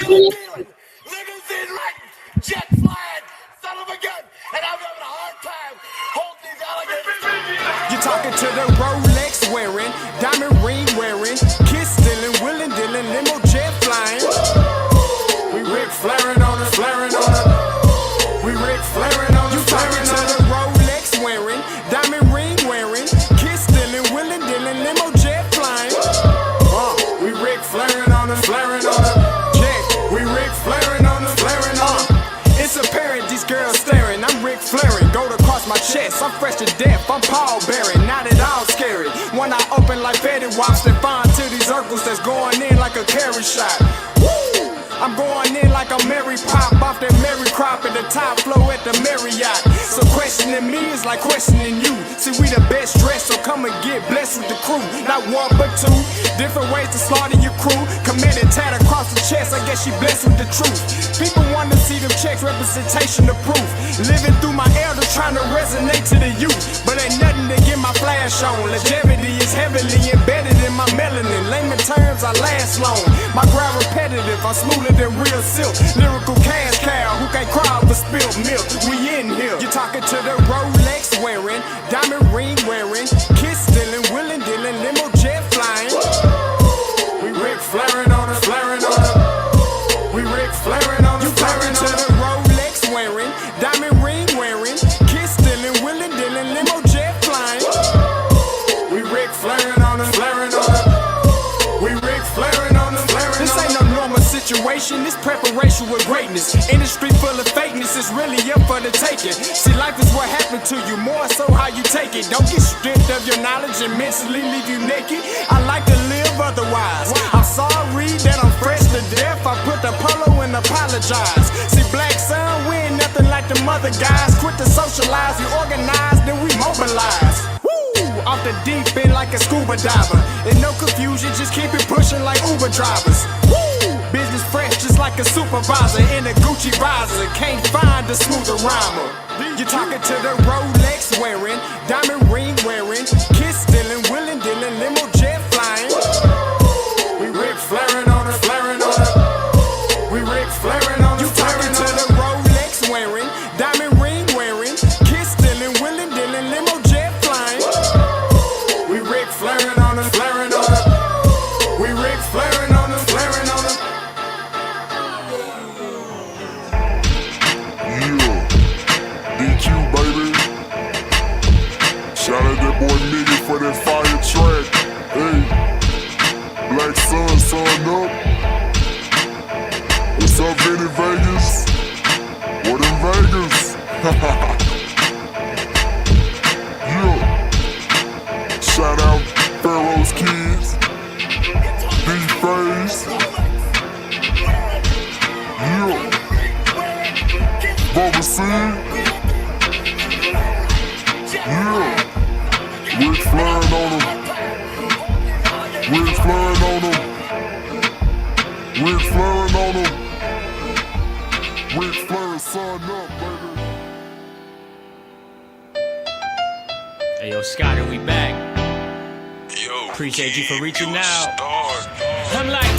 Limousine riding, jet flying, son of a gun, and I'm having a hard time holding these alligators. You're talking to the Rolex wearing, diamond ring wearing, kiss stealing, willing dealing, limo jet flying. We Rick flaring on us, flaring on us. We Rick flaring on us. You talking to the Rolex wearing, diamond ring wearing, kiss stealing, willing dealing, limo jet flying. We Rick flaring on us, flaring on us. We Rick flaring on them, flaring on them. It's apparent these girls staring. I'm Rick flaring, gold across my chest. I'm fresh to death, I'm Paul Bearing. Not at all scary. When I open like Betty Wops and find to these circles that's going in like a carry shot. Woo! I'm going in like a Mary Pop off that Mary Crop at the top flow at the Marriott. So questioning me is like questioning you. See, we the best dressed, so come and get blessed with the crew. Not one but two, different ways to slaughter your crew. Committed tat across the chest, I guess she blessed with the truth. People want to see them checks, representation of proof. Living through my elders trying to resonate to the youth. But ain't nothing to get my flash on. Longevity is heavily embedded in my melanin. Layman terms, I last long. My grind repetitive, I'm smoother than real silk. Lyrical cash cow who can't cry over spilled milk. We in here. You're talking to the Rolex wearing, diamond ring wearing, kiss stealing, willing dealing, limo jet flying. We Rick flaring on us, flaring on us. We Rick flaring on us, flaring on us. You talking to the Rolex wearing, diamond ring wearing, kiss stealing, willing dealing, limo jet flying. We Rick flaring on us, flaring on us. We Rick flaring on us, flaring on us. This ain't no normal situation, this preparation with greatness. Industry full of fakeness, it's really up for the taking. See, life is what happened to you, more so how you take it. Don't get stripped of your knowledge and mentally leave you naked. I like to live otherwise. I'm sorry that I'm fresh to death. I put the polo and apologize. See, black son, we ain't nothing like the mother guys. Quit to socialize, we organize, then we mobilize. Off the deep end like a scuba diver. And no confusion, just keep it pushing like Uber drivers. Woo! Business fresh just like a supervisor in a Gucci visor. Can't find a smoother rhymer. You're talking to the Rolex wearing, diamond ring wearing, kiss stealing, willing dealing, limo jet flying. We Rick flaring on us, flaring on us. We Rick flaring on us. You talking to the Rolex wearing, diamond ring wearing, kiss stealing, willing dealing, limo jet flying. We Rick flaring on us, flaring on us. We Rick flaring on us, flaring on us. Yeah, DQ baby. Shout out that boy Nigga for that fire track. Hey, Black Sun, sun up. What's up, Vinny Vegas? What in Vegas? Yeah. Shout out Pharaoh's Kids, D-Phase, yeah, Bubba C, yeah, Rick flaring on them, Rick flaring on them, Rick flaring on them, Rick flaring, son up, baby. Hey yo, Scotty, we back. Yo, Appreciate you for kid, reaching you a out. star. I'm like,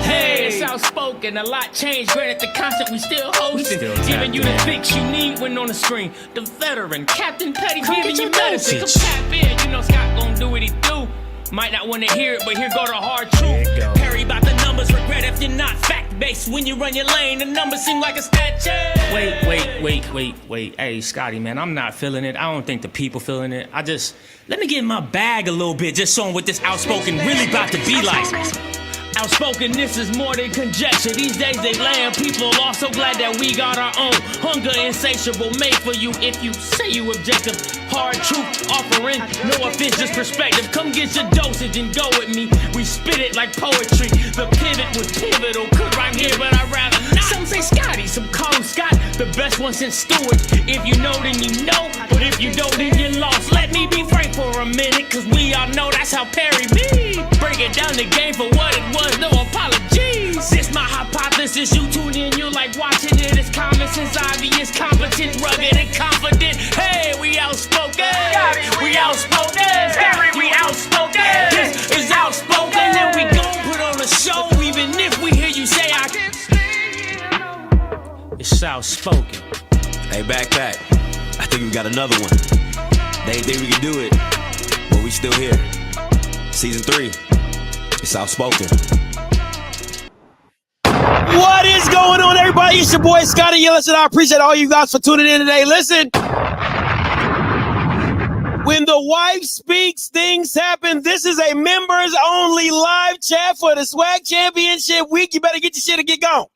hey, it's outspoken. A lot changed. Granted, the concept we still hosting. Giving you the fix you need when on the screen. The veteran, Captain Petty, giving you medicine. Come tap in. You know Scott gon' do what he do. Might not want to hear it, but here go the hard truth. Perry about the numbers, regret if you're not fact-based. When you run your lane, the numbers seem like a statue. Wait. Hey, Scotty, man, I'm not feeling it. I don't think the people feeling it. Let me get in my bag a little bit, just showing what this outspoken really about to be like. Outspoken, this is more than conjecture. These days they laying people off, so glad that we got our own. Hunger insatiable, made for you if you say you objective. Hard truth offering, no offense, just perspective. Come get your dosage and go with me. We spit it like poetry. The pivot was pivotal, could rhyme here, but I'd rather not. Some say Scotty, some call him Scott, the best one since Stewart. If you know, then you know, but if you don't, then you're lost. Let me be frank for a minute, cause we all know that's how Perry be. Break it down the game for what it was, no apologies. This my hypothesis, you tune in, you like watching it. It's common sense, obvious, competent, rugged, and confident. Hey, we outspoken. We outspoken. We outspoken. This is outspoken, and we gon' put on a show, even if we hear you say I can't. Outspoken. Hey, backpack. I think we got another one. They ain't think we can do it, but we still here. Season 3. It's Outspoken. What is going on, everybody? It's your boy Scotty. Yeah, listen, I appreciate all you guys for tuning in today. Listen, when the wife speaks, things happen. This is a members-only live chat for the SWAC Championship Week. You better get your shit and get gone.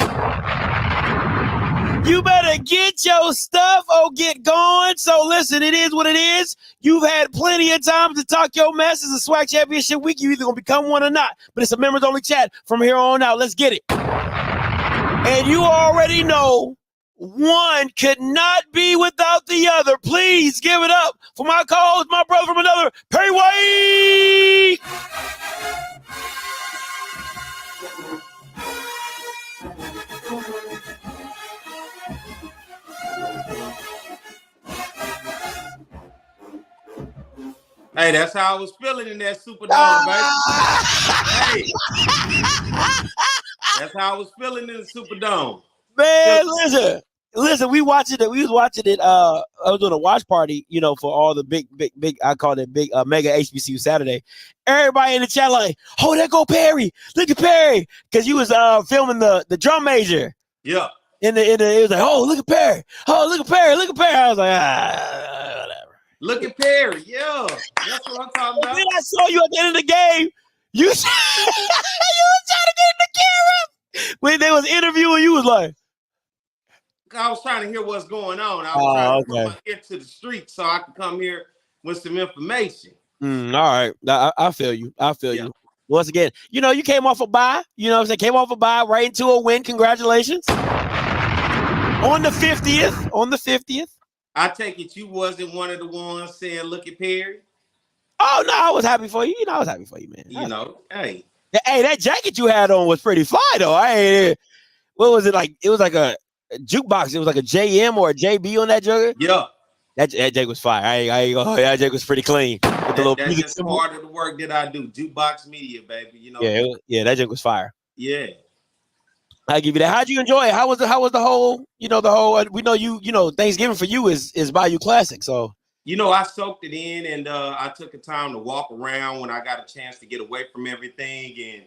You better get your stuff or get going. So listen, it is what it is. You've had plenty of time to talk your mess. It's a SWAC Championship Week. You either going to become one or not. But it's a members-only chat from here on out. Let's get it. And you already know one could not be without the other. Please give it up for my co-host, my brother from another, Perry White. Hey, that's how I was feeling in that Superdome, baby. Hey, that's how I was feeling in the Superdome. Man, listen. We watching it. We was watching it. I was doing a watch party, you know, for all the big. I call it big mega HBCU Saturday. Everybody in the chat like, oh, there go Perry. Look at Perry, because you was filming the drum major. Yeah. It was like, oh, look at Perry. Oh, look at Perry. Look at Perry. I was like, whatever. Look at Perry. Yeah, that's what I'm talking about. Then I saw you at the end of the game. You was trying to get in the camera when they was interviewing. You was like, I was trying to hear what's going on. I was trying to put my ear to the street so I could come here with some information. All right. I feel you. You. Once again, you know, you came off a bye. You know what I'm saying? Came off a bye right into a win. Congratulations. On the 50th. I take it you wasn't one of the ones saying, look at Perry. Oh, no, I was happy for you. You know, I was happy for you, man. You know, hey. Hey, that jacket you had on was pretty fly, though. What was it like? It was like a jukebox. It was like a JM or a JB on that jugger. Yeah. That jacket was fire. That jacket was pretty clean. That's just part of the work that I do. Jukebox media, baby. You know. Yeah, that jacket was fire. Yeah. I give you that. How'd you enjoy it? How was the whole? We know you know Thanksgiving for you is Bayou Classic. So you know I soaked it in, and I took the time to walk around when I got a chance to get away from everything, and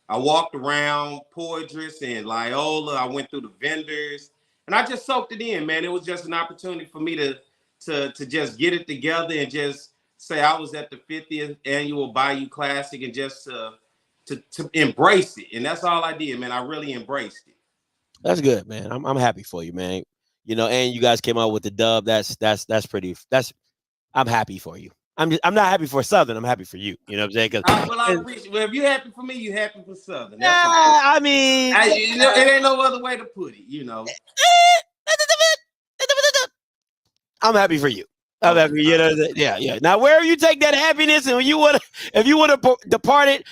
I walked around Poydras and Loyola. I went through the vendors, and I just soaked it in, man. It was just an opportunity for me to just get it together and just say I was at the 50th annual Bayou Classic and just to embrace it. And that's all I did, man. I really embraced it. That's good, man. I'm happy for you, man. You know, and you guys came out with the dub. I'm happy for you. I'm not happy for Southern. I'm happy for you. You know what I'm saying? Well, if you're happy for me, you're happy for Southern. I mean, it ain't no other way to put it, you know. I'm happy for you. I'm happy, you know. Yeah. Now, wherever you take that happiness, and if you want to depart it,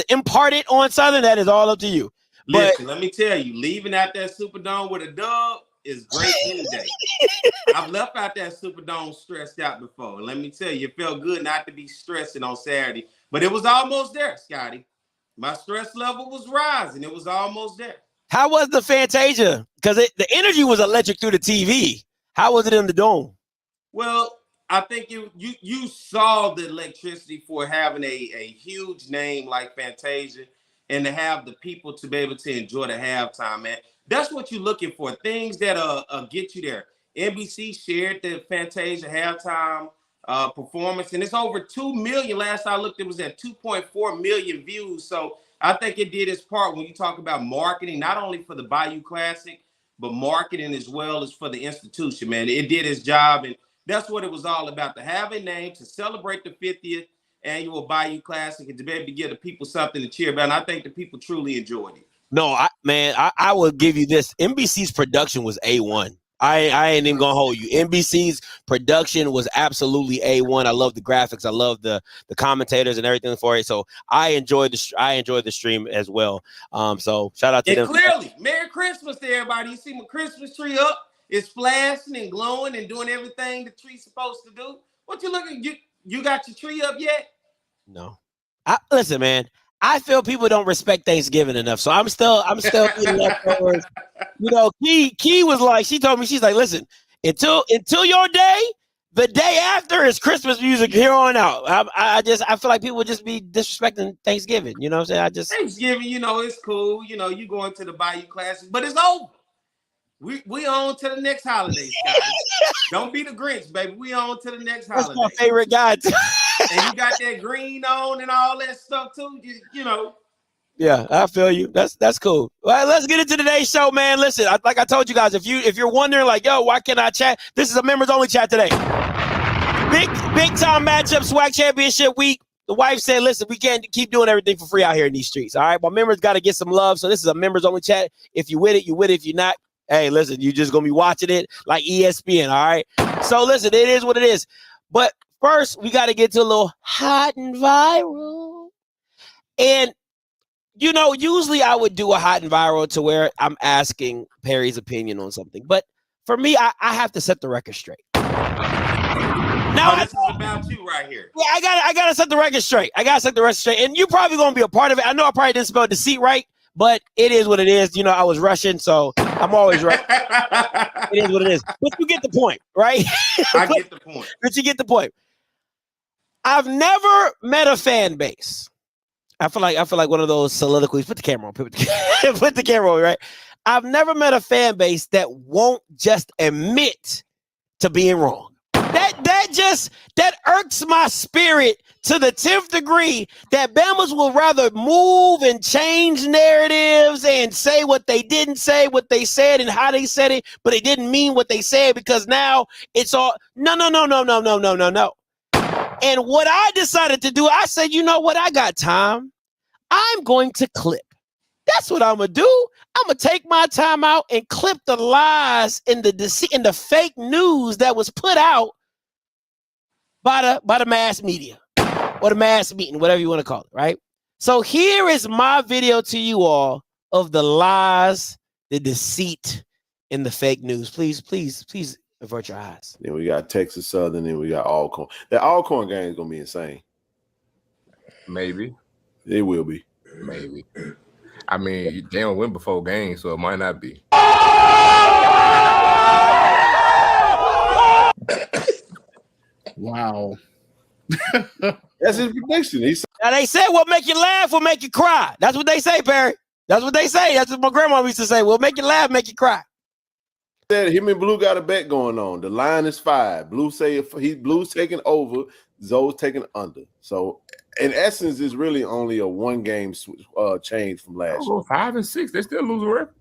impart it on Southern, that is all up to you. Listen, let me tell you, leaving out that Superdome with a dub is great any day. I've left out that Superdome stressed out before. And let me tell you, it felt good not to be stressing on Saturday, but it was almost there, Scotty. My stress level was rising. It was almost there. How was the Fantasia? Because the energy was electric through the TV. How was it in the dome? Well, I think you saw the electricity for having a huge name like Fantasia and to have the people to be able to enjoy the halftime, man. That's what you're looking for, things that get you there. NBC shared the Fantasia halftime performance, and it's over 2 million. Last I looked, it was at 2.4 million views. So I think it did its part when you talk about marketing, not only for the Bayou Classic, but marketing as well as for the institution, man. It did its job, and that's what it was all about, to have a name, to celebrate the 50th annual Bayou Classic, and to be able to give the people something to cheer about. And I think the people truly enjoyed it. No, I will give you this. NBC's production was A1. I ain't even gonna hold you. NBC's production was absolutely A1. I love the graphics. I love the commentators and everything for it. So I enjoyed the stream as well. So shout out to them. Clearly, Merry Christmas to everybody. You see my Christmas tree up? It's flashing and glowing and doing everything the tree's supposed to do. What you looking? You got your tree up yet? No. Listen, man. I feel people don't respect Thanksgiving enough. So I'm still eating leftovers. You know, Key was like, she told me, she's like, listen, until your day, the day after is Christmas music here on out. I feel like people would just be disrespecting Thanksgiving. You know what I'm saying? Thanksgiving, you know, it's cool. You know, you going to the Bayou classes, but it's over. We on to the next holiday, Scotty. Don't be the Grinch, baby. We on to the next holiday. That's my favorite guy. And you got that green on and all that stuff too. You know. Yeah, I feel you. That's cool. Well, let's get into today's show, man. Listen, like I told you guys, if you're wondering, like, yo, why can't I chat? This is a members only chat today. Big time matchup, SWAC championship week. The wife said, listen, we can't keep doing everything for free out here in these streets. All right, my members got to get some love. So this is a members only chat. If you with it, you with it. If you're not, hey, listen, you just gonna be watching it like ESPN. All right. So listen, it is what it is. But first, we got to get to a little hot and viral. And you know, usually I would do a hot and viral to where I'm asking Perry's opinion on something. But for me, I have to set the record straight. Now this is about you right here. Yeah, I gotta set the record straight. And you're probably gonna be a part of it. I know I probably didn't spell deceit right, but it is what it is. You know, I was rushing, so I'm always right. It is what it is. But you get the point, right? I get the point. But you get the point. I've never met a fan base. I feel like one of those soliloquies. Put the camera on. Put the camera on, right? I've never met a fan base that won't just admit to being wrong. That irks my spirit to the 10th degree that Bamas will rather move and change narratives and say what they didn't say, what they said and how they said it, but it didn't mean what they said because now it's all no. And what I decided to do, I said, you know what? I got time. I'm going to clip. That's what I'm going to do. I'm going to take my time out and clip the lies and the deceit and the fake news that was put out by the mass media or the mass meeting, whatever you want to call it, right? So here is my video to you all of the lies, the deceit, and the fake news. Please avert your eyes. Then we got Texas Southern, and we got Alcorn. That Alcorn game is gonna be insane. Maybe. It will be. Maybe. I mean, they don't win before games, so it might not be. Wow. That's his prediction. Now they said what make you laugh will make you cry. That's what they say, Perry. That's what they say. That's what my grandma used to say. We'll make you laugh, make you cry. Him and Blue got a bet going on. The line is 5. Blue say Blue's taking over, Zoe's taking under. So in essence, it's really only a 1-game change from last year. 5 and 6, they still losing record.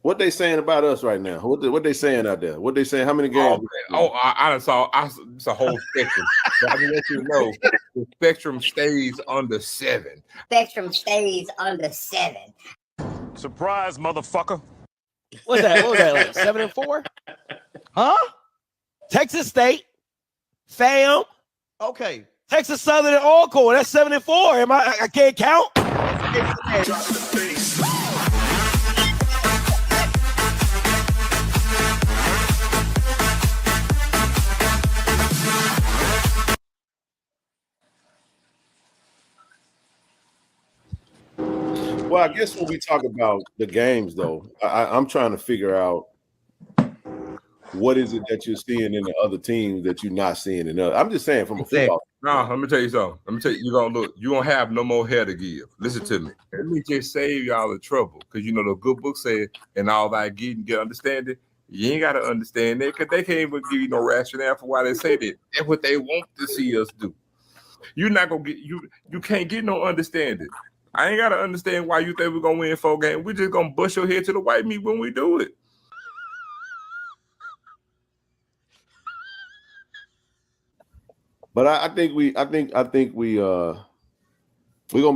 What they saying about us right now? What they saying out there? What they saying? How many games? I saw it's a whole spectrum. But I mean, let you know, the spectrum stays under 7. Spectrum stays under 7. Surprise, motherfucker. What's that? What was that, like 7 and 4? Huh? Texas State, fam. Okay. Texas Southern and Alcorn. That's 7 and 4. I can't count. Well, I guess when we talk about the games, though, I'm trying to figure out what is it that you're seeing in the other teams that you're not seeing in other. I'm just saying from a football. No, let me tell you something. Let me tell you, you don't have no more hair to give. Listen to me. Let me just save y'all the trouble. Because you know the good book said, and all that get understanding. You ain't got to understand that because they can't even give you no rationale for why they say that. That's what they want to see us do. You're not gonna get you can't get no understanding. I ain't gotta understand why you think we're gonna win 4 games. We're just gonna bust your head to the white meat when we do it. But I think we're gonna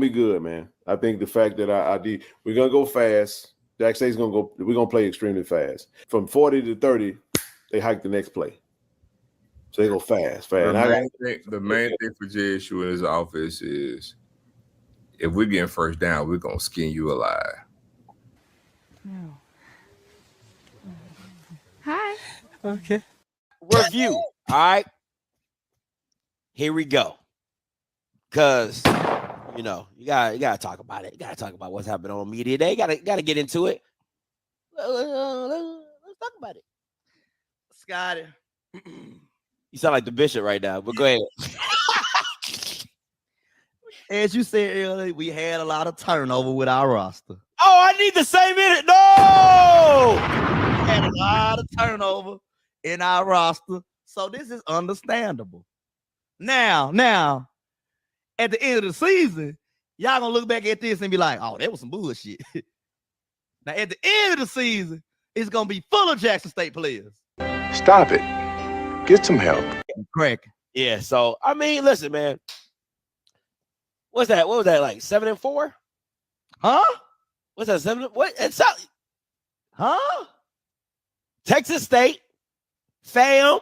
be good, man. I think the fact that we're gonna go fast. Jack State's gonna go. We're gonna play extremely fast. From 40 to 30, they hike the next play. So they go fast. The main thing for JSU in his office is if we're getting first down, we're gonna skin you alive. No. Hi. Okay. Review. All right. Here we go. Cause you gotta talk about it. You gotta talk about what's happening on media day. Gotta get into it. Let's talk about it. Scotty. You sound like the bishop right now, but go ahead. As you said earlier, we had a lot of turnover with our roster. Oh, I need the same minute. No, We had a lot of turnover in our roster, so this is understandable. Now, at the end of the season, y'all gonna look back at this and be like, "Oh, that was some bullshit." Now, at the end of the season, it's gonna be full of Jackson State players. Stop it. Get some help. Correct. Yeah. So I mean, listen, man. What's that? What was that like? 7-4? Huh? What's that? 7? What? It's out. Huh? Texas State, fam.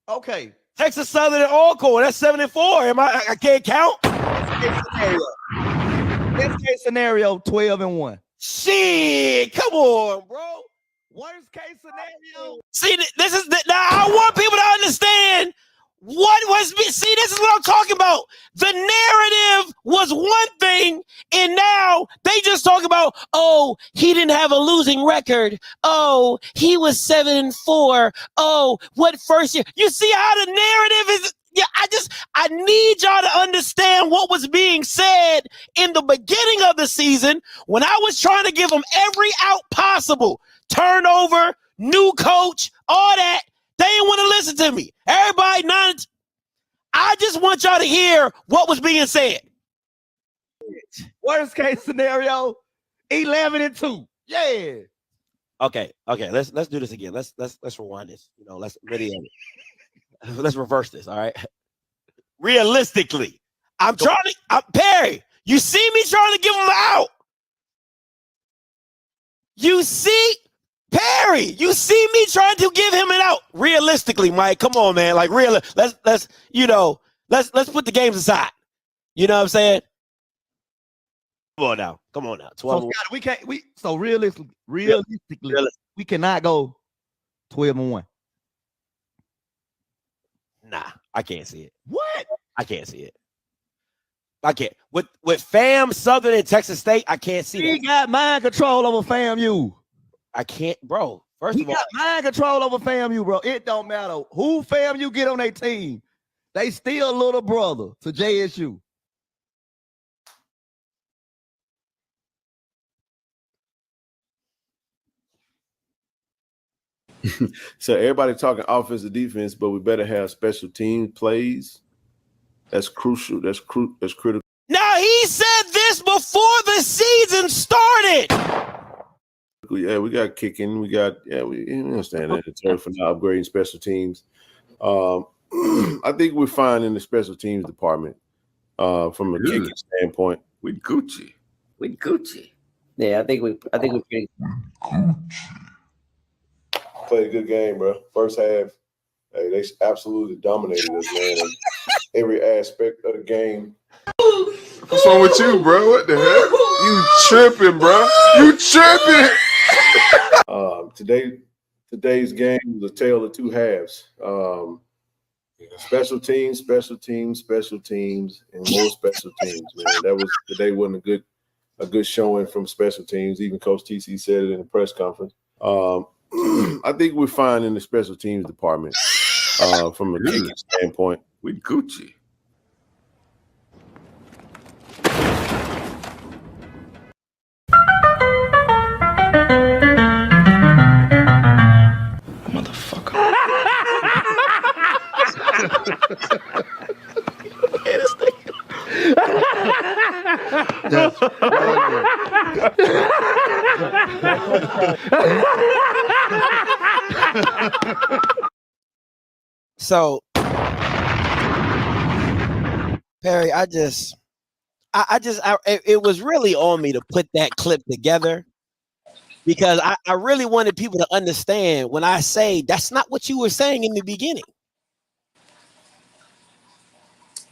Okay. Texas Southern and Oracle. That's 7-4. I can't count. Best case scenario, 12-1. Shit, come on, bro. Worst case scenario. See, this is now. I want people to understand what was. See, this is what I'm talking about. The narrative was one thing, and now they just talk about, oh, he didn't have a losing record. Oh, he was 7-4. Oh, what first year? You see how the narrative is. Yeah, I need y'all to understand what was being said in the beginning of the season when I was trying to give them every out possible. Turnover, new coach, all that. They didn't want to listen to me. Everybody, I just want y'all to hear what was being said. Worst case scenario, 11-2. Yeah. Okay. Let's do this again. Let's rewind this. Let's really let's reverse this. All right. Realistically, I'm Perry. You see me trying to give them out. You see, Perry. You see me trying to give him an out. Realistically, Mike. Come on, man. Like let's put the games aside. You know what I'm saying? Come on now. 12. So Scott, realistically, we cannot go 12-1. Nah, I can't see it. What? I can't see it. I can't. With FAM, Southern, and Texas State, I can't see He that. got mind control over FAMU. I can't, bro. First He of all, got mind control over FAMU, bro. It don't matter who FAMU get on their team. They still little brother to JSU. So everybody talking offensive defense, but we better have special team plays. That's crucial. That's critical. now he said this before the season started. Yeah, we got kicking. We understand that. It's for now upgrading special teams. I think we're fine in the special teams department from a kicking standpoint. We Gucci. Yeah, I think we pretty. Played a good game, bro. First half, hey, they absolutely dominated us, man. In every aspect of the game. What's wrong with you, bro? What the heck? You tripping, bro? You tripping? Today's game was a tale of two halves. Special teams, and more special teams, man. Today wasn't a good showing from special teams. Even Coach TC said it in the press conference. I think we're fine in the special teams department from a kicking standpoint. We Gucci. Motherfucker. So, Perry, it was really on me to put that clip together because I really wanted people to understand when I say that's not what you were saying in the beginning.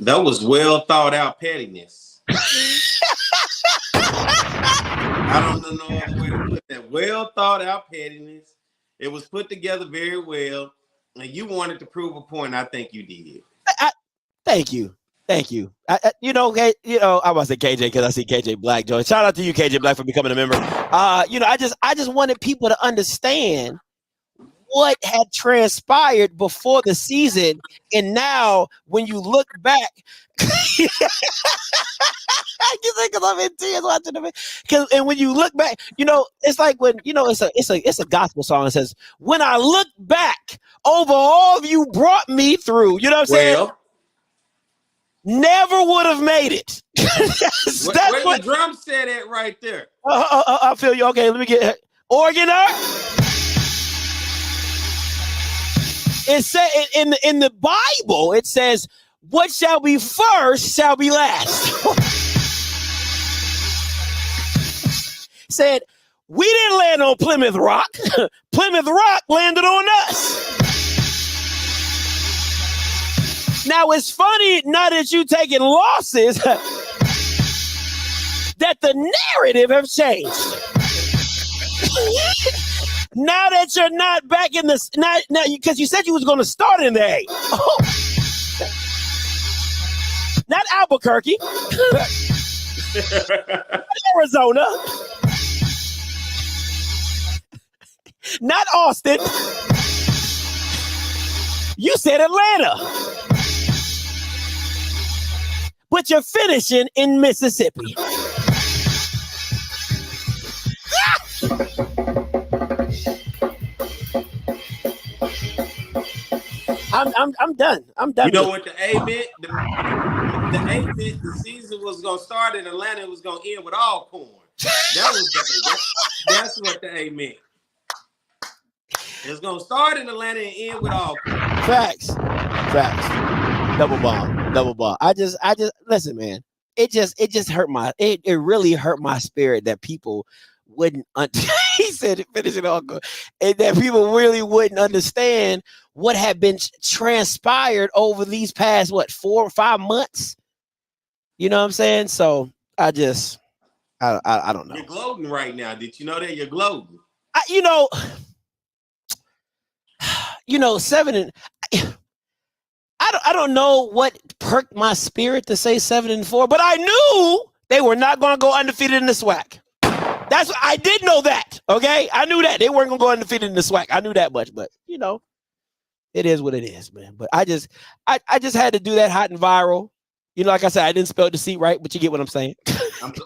That was well thought out pettiness. I don't know no other way to put that. Well thought out pettiness. It was put together very well. And you wanted to prove a point. I think you did. Thank you. I was about to say KJ because I see KJ Black join. Shout out to you, KJ Black, for becoming a member. I just wanted people to understand what had transpired before the season, and now when you look back, because I'm in tears watching the and when you look back, it's like when it's a gospel song that says, "When I look back over all you brought me through," you know what I'm saying? Never would have made it. Where your drum set at right there? I feel you. Okay, let me get organ up. It said in the Bible, it says, "What shall be first shall be last." Said, we didn't land on Plymouth Rock. Plymouth Rock landed on us. Now it's funny, now that you taking losses, that the narrative have changed. Now that you're not back in this, now because you said you was going to start in the A. Oh. Not Albuquerque. Arizona. Not Austin. You said Atlanta. But you're finishing in Mississippi. I'm done. I'm done. You know what the A meant? The A meant the season was gonna start in Atlanta. It was gonna end with all corn. That's what the A meant. It's gonna start in Atlanta and end with all corn. Facts. Double ball. I just listen, man. It just hurt it really hurt my spirit that people wouldn't he said it, finish it all good. And that people really wouldn't understand what had been transpired over these past 4 or 5 months. You know what I'm saying? So I don't know. You're gloating right now. Did you know that you're gloating? 7 I don't know what perked my spirit to say 7-4, but I knew they were not going to go undefeated in the SWAC. I did know that. Okay, I knew that they weren't going to go undefeated in the SWAC. I knew that much, but it is what it is, man. But I just had to do that hot and viral. Like I said, I didn't spell deceit right, but you get what I'm saying.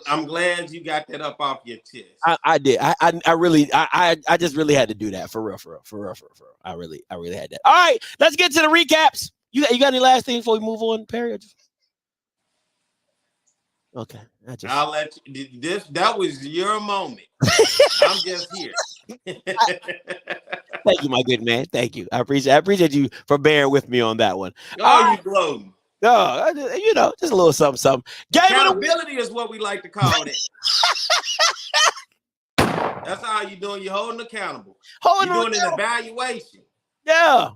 I'm glad you got that up off your chest. I did. I just really had to do that for real. I really had that. All right, let's get to the recaps. You got any last things before we move on, Perry? Okay. I'll let you. That was your moment. I'm just here. Thank you, my good man. Thank you. I appreciate you for bearing with me on that one. Oh, you gloating. No, just a little something. Accountability is what we like to call it. That's how you doing. You're holding accountable. You're doing an evaluation. Yeah.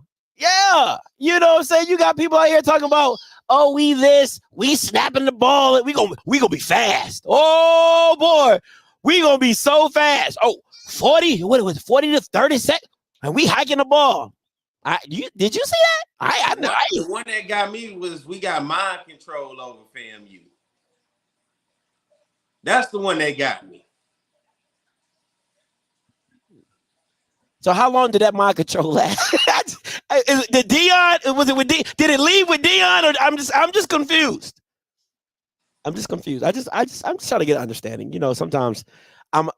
You know what I'm saying? You got people out here talking about, we snapping the ball. We gonna be fast. Oh boy, we gonna be so fast. 40 to 30 seconds, and we hiking the ball. Did you see that? I know. The one that got me was we got mind control over FAMU. That's the one that got me. So how long did that mind control last? Did Dion? Was it with Dion? Did it leave with Dion? Or I'm just confused. I'm just trying to get an understanding. Sometimes I'm a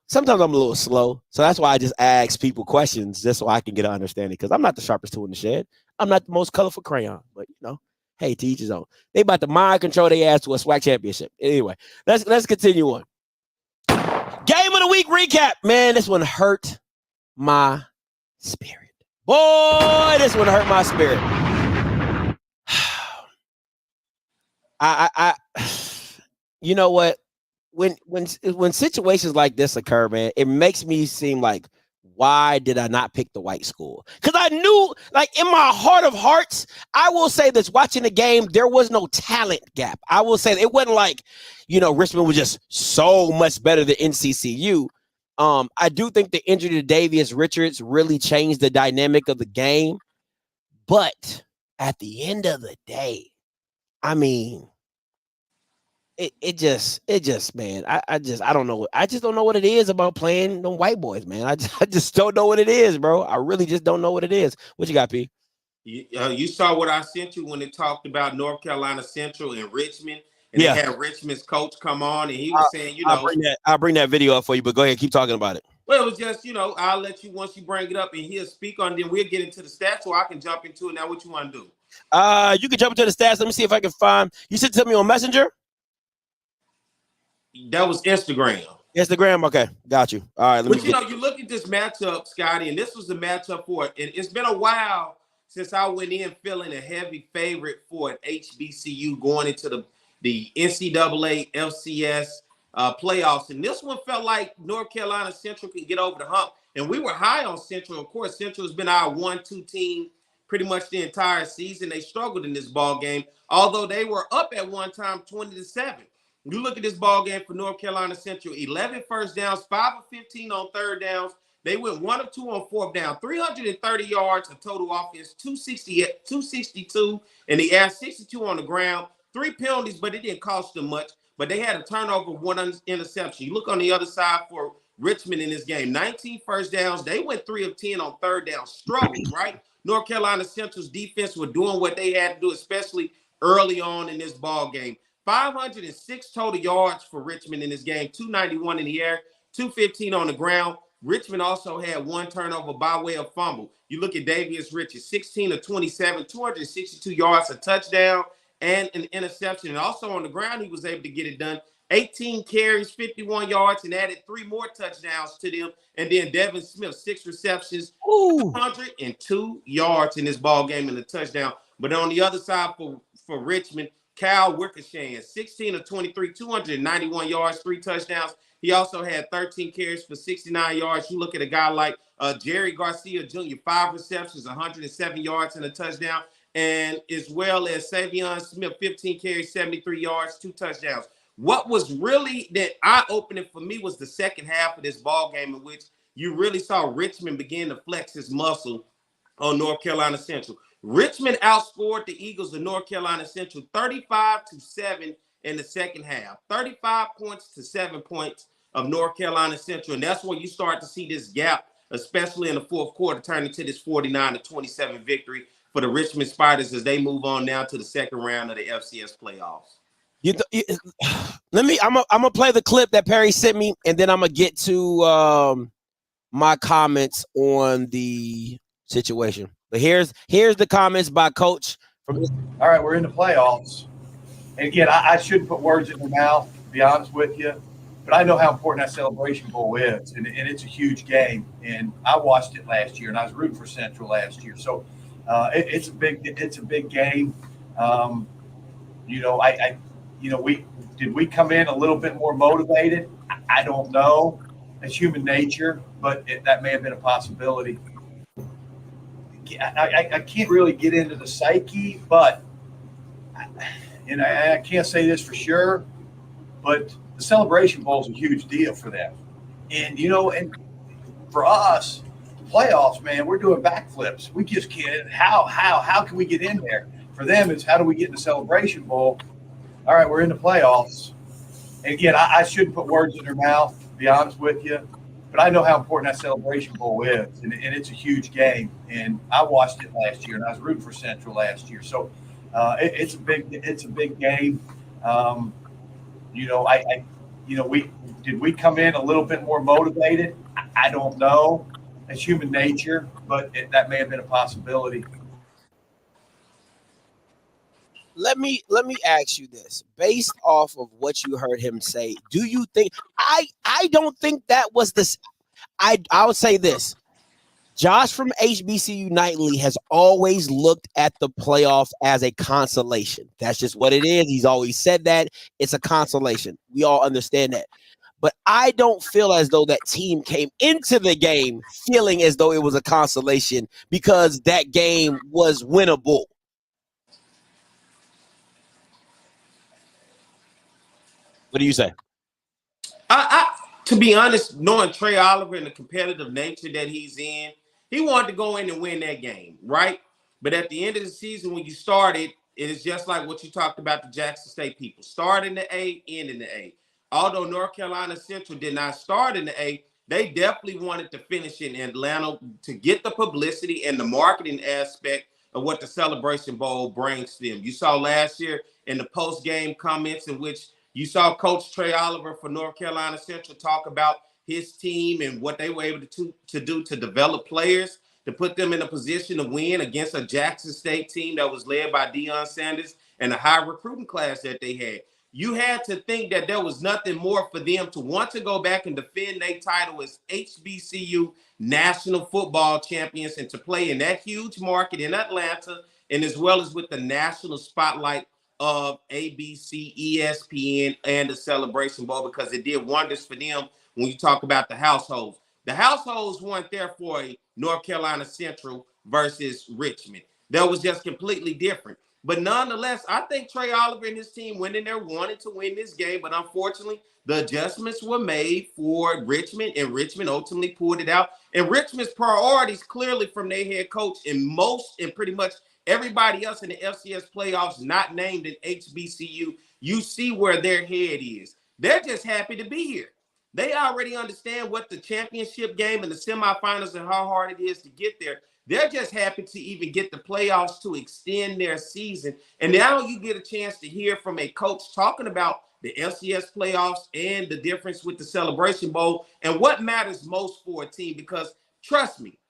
little slow, so that's why I just ask people questions just so I can get an understanding. Because I'm not the sharpest tool in the shed. I'm not the most colorful crayon, but hey, to each his own. They about to mind control their ass to a SWAC championship. Anyway, let's continue on. Game of the week recap, man. This one hurt my spirit. Boy, this one hurt my spirit. You know what? When situations like this occur, man, it makes me seem like, why did I not pick the white school? Because I knew, like, in my heart of hearts, I will say this, watching the game, there was no talent gap. I will say it wasn't like, Richmond was just so much better than NCCU. I do think the injury to Davius Richards really changed the dynamic of the game. But at the end of the day, I mean, it just man, I don't know. I just don't know what it is about playing them white boys, man. I just don't know what it is, bro. I really just don't know what it is. What you got, P? You saw what I sent you when it talked about North Carolina Central and Richmond, and Yeah. they had Richmond's coach come on, and he was saying, I'll bring that video up for you, but go ahead, keep talking about it. Well, it was just, I'll let you once you bring it up, and he'll speak on it. Then we'll get into the stats, so I can jump into it. Now, what you want to do? You can jump into the stats. Let me see if I can find. You sent it to me on Messenger. That was Instagram. Instagram, okay, got you. All right, But you look at this matchup, Scotty, and this was the matchup for it. And it's been a while since I went in feeling a heavy favorite for an HBCU going into the NCAA FCS playoffs. And this one felt like North Carolina Central can get over the hump. And we were high on Central. Of course, Central has been our 1-2 team pretty much the entire season. They struggled in this ball game, although they were up at one time 20-7. You look at this ball game for North Carolina Central, 11 first downs, 5 of 15 on third downs. They went 1 of 2 on fourth down, 330 yards of total offense, 262 in the air, 62 on the ground, 3 penalties, but it didn't cost them much. But they had a turnover, 1 interception. You look on the other side for Richmond in this game, 19 first downs. They went 3 of 10 on third down, struggled, right? North Carolina Central's defense were doing what they had to do, especially early on in this ball game. 506 total yards for Richmond in this game, 291 in the air, 215 on the ground. Richmond also had 1 turnover by way of fumble. You look at Davius Richards, 16 of 27, 262 yards, a touchdown, and an interception. And also on the ground, he was able to get it done. 18 carries, 51 yards, and added 3 more touchdowns to them. And then Devin Smith, 6 receptions, 202 yards in this ball game and a touchdown. But on the other side for Richmond, Cal Wickersham, 16 of 23, 291 yards, 3 touchdowns. He also had 13 carries for 69 yards. You look at a guy like Jerry Garcia Jr., 5 receptions, 107 yards and a touchdown. And as well as Savion Smith, 15 carries, 73 yards, 2 touchdowns. What was really that eye-opening for me was the second half of this ball game, in which you really saw Richmond begin to flex his muscle on North Carolina Central. Richmond outscored the Eagles of North Carolina Central 35-7 in the second half. 35 points to 7 points of North Carolina Central. And that's when you start to see this gap, especially in the fourth quarter, turn into this 49-27 victory for the Richmond Spiders as they move on now to the second round of the FCS playoffs. I'm gonna play the clip that Perry sent me, and then I'm gonna get to my comments on the situation. But here's the comments by Coach. All right, we're in the playoffs. And again, I shouldn't put words in your mouth, to be honest with you, but I know how important that Celebration Bowl is, and it's a huge game. And I watched it last year, and I was rooting for Central last year. So it's a big game. We come in a little bit more motivated. I don't know. It's human nature, but that may have been a possibility. I can't really get into the psyche, but I can't say this for sure, but the Celebration Bowl is a huge deal for them. And, and for us, playoffs, man, we're doing backflips. We just can't. How can we get in there? For them, it's how do we get in the Celebration Bowl? All right, we're in the playoffs. And again, I shouldn't put words in their mouth, to be honest with you, but I know how important that Celebration Bowl is, and it's a huge game. And I watched it last year, and I was rooting for Central last year. So it's a big game. Did we come in a little bit more motivated? I don't know. It's human nature, but that may have been a possibility. Let me ask you this, based off of what you heard him say, do you think I don't think that was this? I would say this. Josh from HBCU Nightly has always looked at the playoffs as a consolation. That's just what it is. He's always said that. It's a consolation. We all understand that. But I don't feel as though that team came into the game feeling as though it was a consolation because that game was winnable. What do you say? To be honest, knowing Trey Oliver and the competitive nature that he's in, he wanted to go in and win that game, right? But at the end of the season, when you started, it is just like what you talked about the Jackson State people. Start in the A, end in the A. Although North Carolina Central did not start in the A, they definitely wanted to finish in Atlanta to get the publicity and the marketing aspect of what the Celebration Bowl brings to them. You saw last year in the post-game comments in which you saw Coach Trey Oliver for North Carolina Central talk about his team and what they were able to do to develop players, to put them in a position to win against a Jackson State team that was led by Deion Sanders and a high recruiting class that they had. You had to think that there was nothing more for them to want to go back and defend their title as HBCU national football champions and to play in that huge market in Atlanta, and as well as with the national spotlight of ABC, ESPN, and the Celebration Bowl, because it did wonders for them when you talk about the households. The households weren't there for a North Carolina Central versus Richmond. That was just completely different. But nonetheless, I think Trey Oliver and his team went in there wanting to win this game, but unfortunately, the adjustments were made for Richmond, and Richmond ultimately pulled it out. And Richmond's priorities clearly from their head coach and pretty much everybody else in the FCS playoffs not named in HBCU, you see where their head is. They're just happy to be here. They already understand what the championship game and the semifinals and how hard it is to get there. They're just happy to even get the playoffs to extend their season. And now you get a chance to hear from a coach talking about the FCS playoffs and the difference with the Celebration Bowl and what matters most for a team. Because trust me,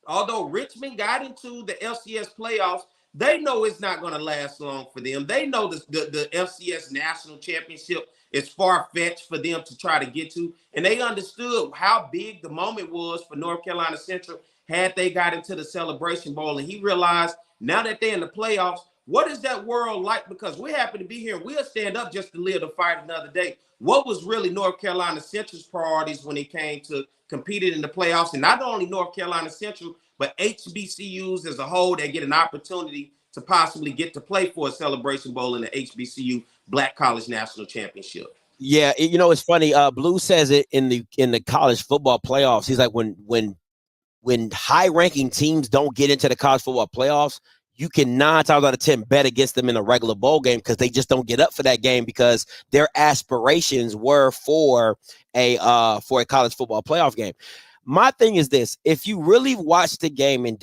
although Richmond got into the FCS playoffs, they know it's not going to last long for them. They know the FCS national championship is far-fetched for them to try to get to. And they understood how big the moment was for North Carolina Central had they got into the Celebration Bowl. And he realized now that they're in the playoffs, what is that world like? Because we're happy to be here. We'll stand up just to live to fight another day. What was really North Carolina Central's priorities when it came to competing in the playoffs? And not only North Carolina Central, but HBCUs as a whole, they get an opportunity to possibly get to play for a Celebration Bowl in the HBCU Black College National Championship. Yeah, it's funny. Blue says it in the college football playoffs. He's like, when high-ranking teams don't get into the college football playoffs, you can 9 times out of 10 bet against them in a regular bowl game because they just don't get up for that game because their aspirations were for a college football playoff game. My thing is this: if you really watched the game and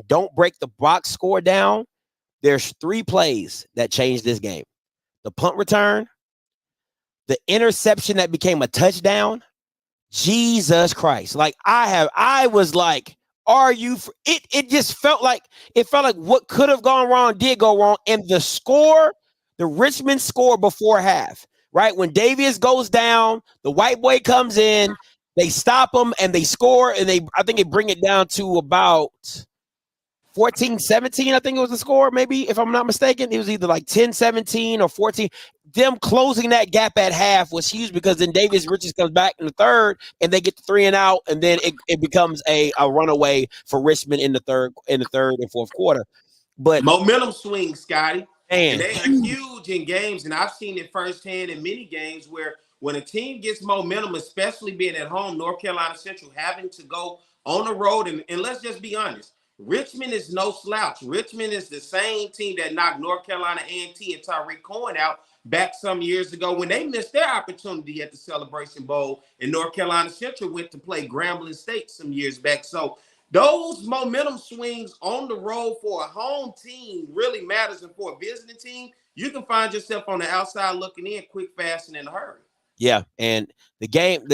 don't break the box score down, there's 3 plays that changed this game: the punt return, the interception that became a touchdown. Jesus Christ! Like I was like, are you? It just felt like what could have gone wrong did go wrong, and the score, the Richmond score before half, right when Davies goes down, the white boy comes in. They stop them and they score, and I think they bring it down to about 14-17. I think it was the score, maybe, if I'm not mistaken. It was either like 10-17 or 14. Them closing that gap at half was huge because then Davis Richards comes back in the third and they get the 3 and out, and then it becomes a runaway for Richmond in the third and fourth quarter. But momentum swing, Scotty. Man, and they are huge in games, and I've seen it firsthand in many games where when a team gets momentum, especially being at home, North Carolina Central having to go on the road, and let's just be honest, Richmond is no slouch. Richmond is the same team that knocked North Carolina A&T and Tyreek Cohen out back some years ago when they missed their opportunity at the Celebration Bowl, and North Carolina Central went to play Grambling State some years back. So those momentum swings on the road for a home team really matters, and for a visiting team, you can find yourself on the outside looking in quick, fast, and in a hurry. Yeah, and the game,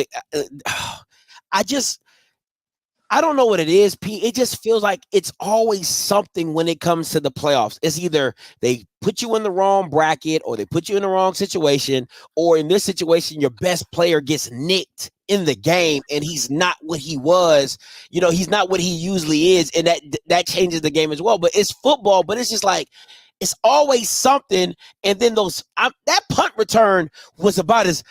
I don't know what it is, Pete. It just feels like it's always something when it comes to the playoffs. It's either they put you in the wrong bracket or they put you in the wrong situation, or in this situation, your best player gets nicked in the game and he's not what he was. He's not what he usually is, and that changes the game as well. But it's football, but it's just like it's always something. And then that punt return was about as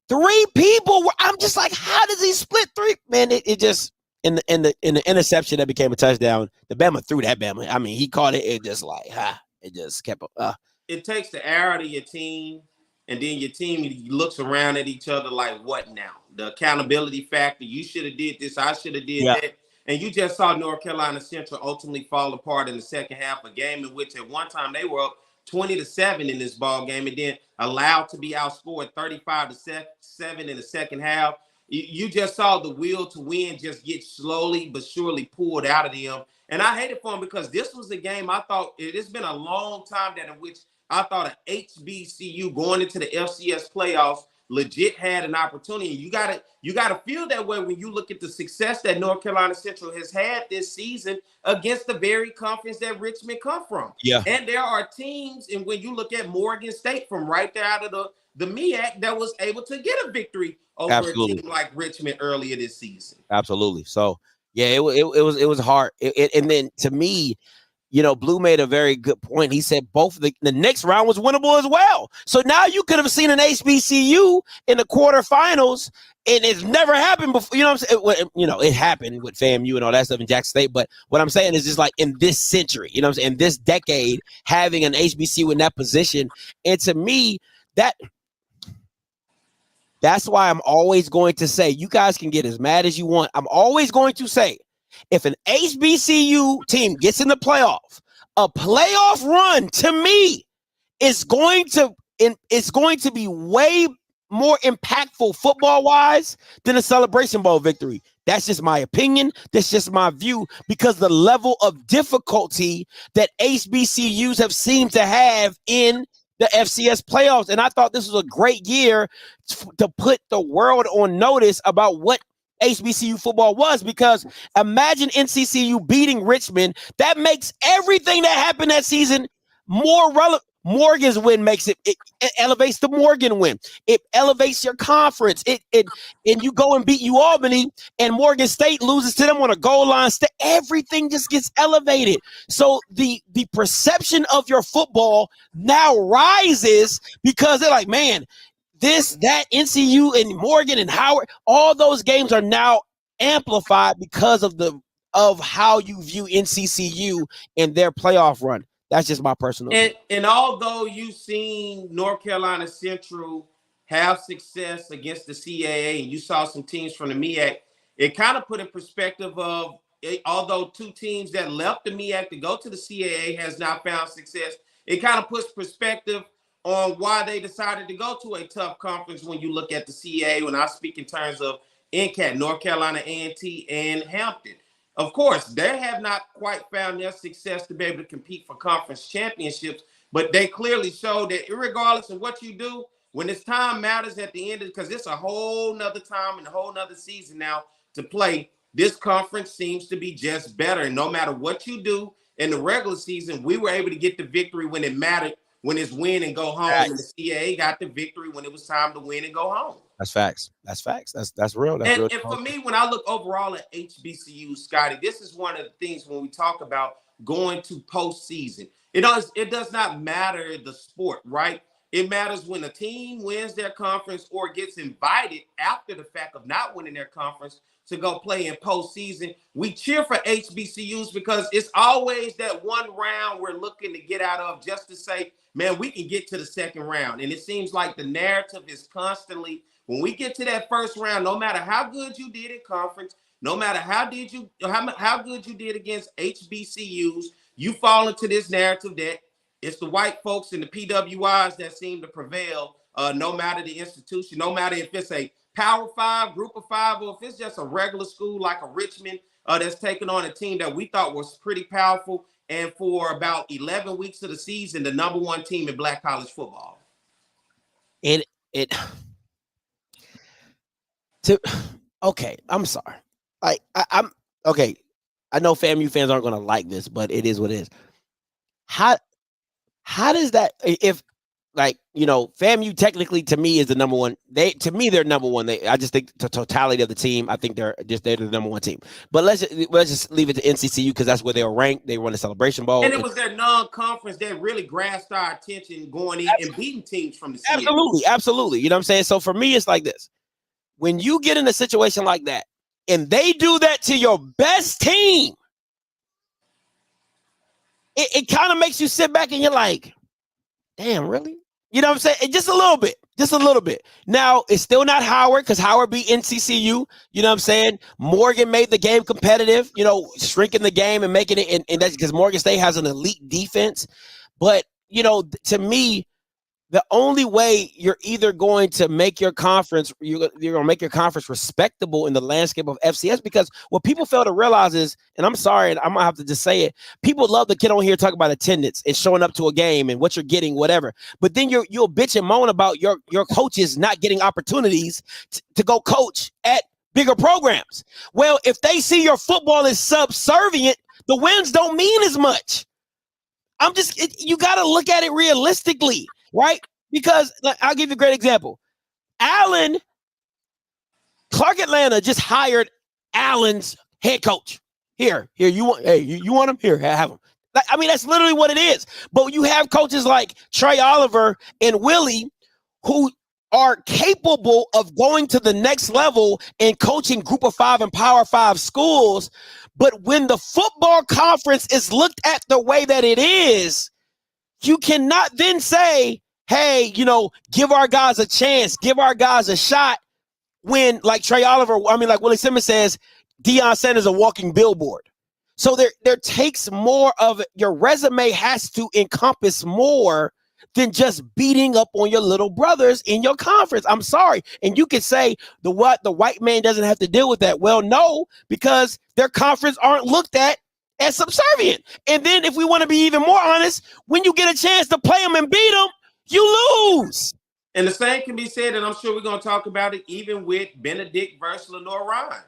3 people. I'm just like, how does he split 3? Man, it just. In the interception that became a touchdown, the Bama threw that Bama. I mean, he caught it. It just like, it just kept up. It takes the arrow to your team, and then your team looks around at each other like, what now? The accountability factor. You should have did this. I should have did that. And you just saw North Carolina Central ultimately fall apart in the second half, a game in which at one time they were up 20-7 in this ball game, and then allowed to be outscored 35-7 in the second half. You just saw the will to win just get slowly but surely pulled out of them. And I hate it for them because this was a game I thought it's been a long time that in which I thought an HBCU going into the FCS playoffs legit had an opportunity. You gotta feel that way when you look at the success that North Carolina Central has had this season against the very conference that Richmond come from. Yeah. And there are teams, and when you look at Morgan State from right there out of the MEAC, that was able to get a victory over a team like Richmond earlier this season. Absolutely. So yeah, it was hard. And then to me, you know, Blue made a very good point. He said both the next round was winnable as well. So now you could have seen an HBCU in the quarterfinals, and it's never happened before. You know what I'm saying? You know, it happened with FAMU and all that stuff in Jackson State. But what I'm saying is just like in this century, you know what I'm saying, in this decade, having an HBCU in that position. And to me, that's why I'm always going to say, you guys can get as mad as you want. I'm always going to say, if an HBCU team gets in the playoff, a playoff run to me is going to be way more impactful football-wise than a Celebration Bowl victory. That's just my opinion. That's just my view, because the level of difficulty that HBCUs have seemed to have in the FCS playoffs. And I thought this was a great year to put the world on notice about what HBCU football was, because imagine NCCU beating Richmond. That makes everything that happened that season more relevant. Morgan's win makes it elevates the Morgan win. It elevates your conference. And you go and beat Albany, and Morgan State loses to them on a goal line. Everything just gets elevated. So the perception of your football now rises, because they're like, man, that NCU and Morgan and Howard, all those games are now amplified because of how you view NCCU and their playoff run. That's just my personal opinion. And although you've seen North Carolina Central have success against the CAA, and you saw some teams from the MEAC, it kind of put in perspective of, although two teams that left the MEAC to go to the CAA has not found success, it kind of puts perspective on why they decided to go to a tough conference when you look at the CAA, when I speak in terms of NCAT, North Carolina A&T, and Hampton. Of course, they have not quite found their success to be able to compete for conference championships, but they clearly showed that regardless of what you do, when it's time matters at the end, because it's a whole nother time and a whole nother season now to play, this conference seems to be just better. And no matter what you do in the regular season, we were able to get the victory when it mattered, when it's win and go home. And the CAA got the victory when it was time to win and go home. That's facts. That's facts. That's real. That's and real. For me, when I look overall at HBCU, Scotty, this is one of the things when we talk about going to postseason. It does not matter the sport, right? It matters when a team wins their conference or gets invited after the fact of not winning their conference to go play in postseason. We cheer for HBCUs because it's always that one round we're looking to get out of just to say, man, we can get to the second round. And it seems like the narrative is constantly, when we get to that first round, no matter how good you did in conference, no matter how good you did against HBCUs, you fall into this narrative that it's the white folks and the PWIs that seem to prevail, no matter the institution, no matter if it's a Power 5, Group of 5, or if it's just a regular school like a Richmond that's taking on a team that we thought was pretty powerful, and for about 11 weeks of the season, the number one team in Black college football. Okay, I'm sorry. I'm okay. I know FAMU fans aren't going to like this, but it is what it is. How does that, if, like, you know, FAMU technically to me is the number one. They're number one. I just think the totality of the team, I think they're the number one team. But let's just leave it to NCCU because that's where they were ranked. They won the Celebration Bowl. And it was their non-conference that really grasped our attention going in and beating teams from the CAA. Absolutely. You know what I'm saying? So for me, it's like this. When you get in a situation like that, and they do that to your best team, it kind of makes you sit back and you're like, damn, really? You know what I'm saying? Just a little bit. Just a little bit. Now, it's still not Howard because Howard beat NCCU. You know what I'm saying? Morgan made the game competitive, you know, shrinking the game and making it. And that's because Morgan State has an elite defense. But, you know, to me, the only way you're either going to make your conference, you're going to make your conference respectable in the landscape of FCS, because what people fail to realize is, and I'm sorry, and I'm going to have to just say it, people love to get on here and talk about attendance and showing up to a game and what you're getting, whatever. But then you'll bitch and moan about your coaches not getting opportunities to go coach at bigger programs. Well, if they see your football is subservient, the wins don't mean as much. You got to look at it realistically. Right? Because I'll give you a great example. Clark Atlanta just hired Allen's head coach. Here, you want him? Here, have him. I mean, that's literally what it is. But you have coaches like Trey Oliver and Willie who are capable of going to the next level and coaching Group of 5 and Power 5 schools. But when the football conference is looked at the way that it is, you cannot then say, hey, you know, give our guys a chance, give our guys a shot, when, like like Willie Simmons says, Deion Sanders is a walking billboard. So there takes more of it. Your resume has to encompass more than just beating up on your little brothers in your conference. I'm sorry. And you could say the white man doesn't have to deal with that. Well, no, because their conference aren't looked at as subservient. And then if we want to be even more honest, when you get a chance to play them and beat them, you lose. And the same can be said, and I'm sure we're going to talk about it, even with Benedict versus Lenoir-Rhyne.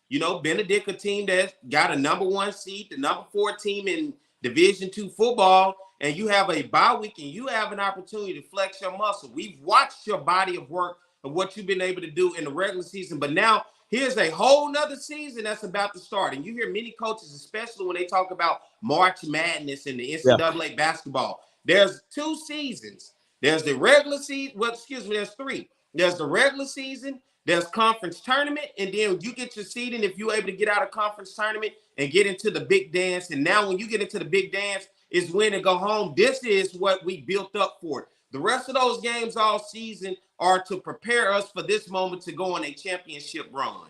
You know, Benedict, a team that got a number 1 seed, the number 4 team in Division II football, and you have a bye week and you have an opportunity to flex your muscle. We've watched your body of work of what you've been able to do in the regular season, but now here's a whole nother season that's about to start. And you hear many coaches, especially when they talk about March Madness and the NCAA basketball. There's 2 seasons. There's the regular season. Well, there's 3. There's the regular season, there's conference tournament, and then you get your seeding if you're able to get out of conference tournament and get into the big dance. And now when you get into the big dance is win and go home. This is what we built up for. The rest of those games all season are to prepare us for this moment to go on a championship run.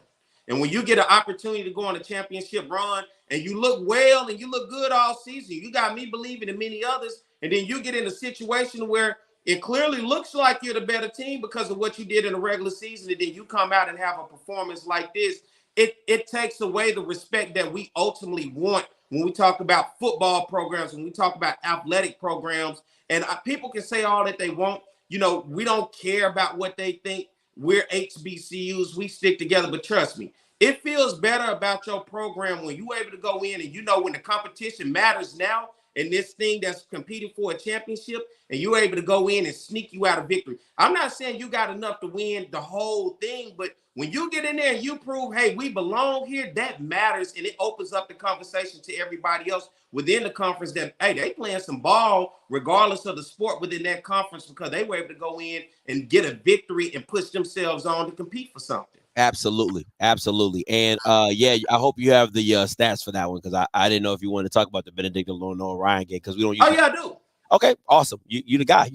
And when you get an opportunity to go on a championship run and you look well and you look good all season, you got me believing in many others, and then you get in a situation where it clearly looks like you're the better team because of what you did in the regular season, and then you come out and have a performance like this, it takes away the respect that we ultimately want when we talk about football programs, when we talk about athletic programs. And people can say all that they want. You know, we don't care about what they think. We're HBCUs. We stick together. But trust me, it feels better about your program when you're able to go in and you know when the competition matters now and this thing that's competing for a championship, and you're able to go in and sneak you out of victory. I'm not saying you got enough to win the whole thing, but when you get in there and you prove, hey, we belong here, that matters, and it opens up the conversation to everybody else within the conference that, hey, they playing some ball regardless of the sport within that conference because they were able to go in and get a victory and push themselves on to compete for something. Absolutely. And I hope you have the stats for that one, because I didn't know if you wanted to talk about the Benedict and Lenoir-Rhyne game, because we don't use I do. Okay, awesome. You the guy.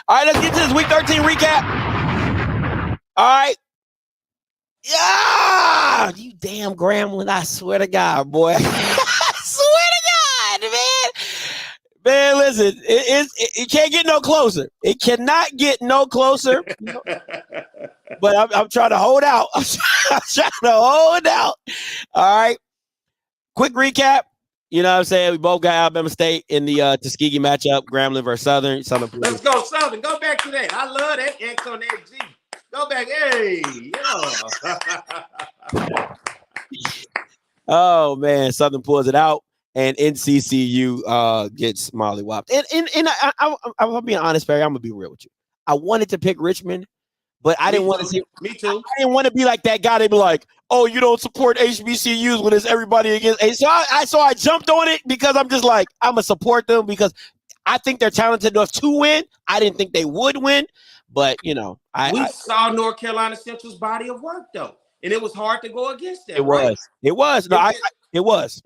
All right, let's get to this week 13 recap. All right. Yeah, you damn Gremlin. I swear to God, boy. I swear to God, man. Man, listen, it can't get no closer. It cannot get no closer. But I'm trying to hold out. I'm trying to hold out. All right. Quick recap. You know what I'm saying? We both got Alabama State in the Tuskegee matchup, Grambling versus Southern. Let's go Southern. Go back to that. I love that X on that G. Go back. Hey, yeah. Oh, man. Southern pulls it out, and NCCU gets mollywopped. And I'm being honest, Barry. I'm going to be real with you. I wanted to pick Richmond, but I didn't want to see. Me too. I didn't want to be like that guy. They'd be like, "Oh, you don't support HBCUs when it's everybody against." So I jumped on it because I'm just like, I'm gonna support them because I think they're talented enough to win. I didn't think they would win, but you know, we saw North Carolina Central's body of work though, and it was hard to go against that. It was. It was. No, it was.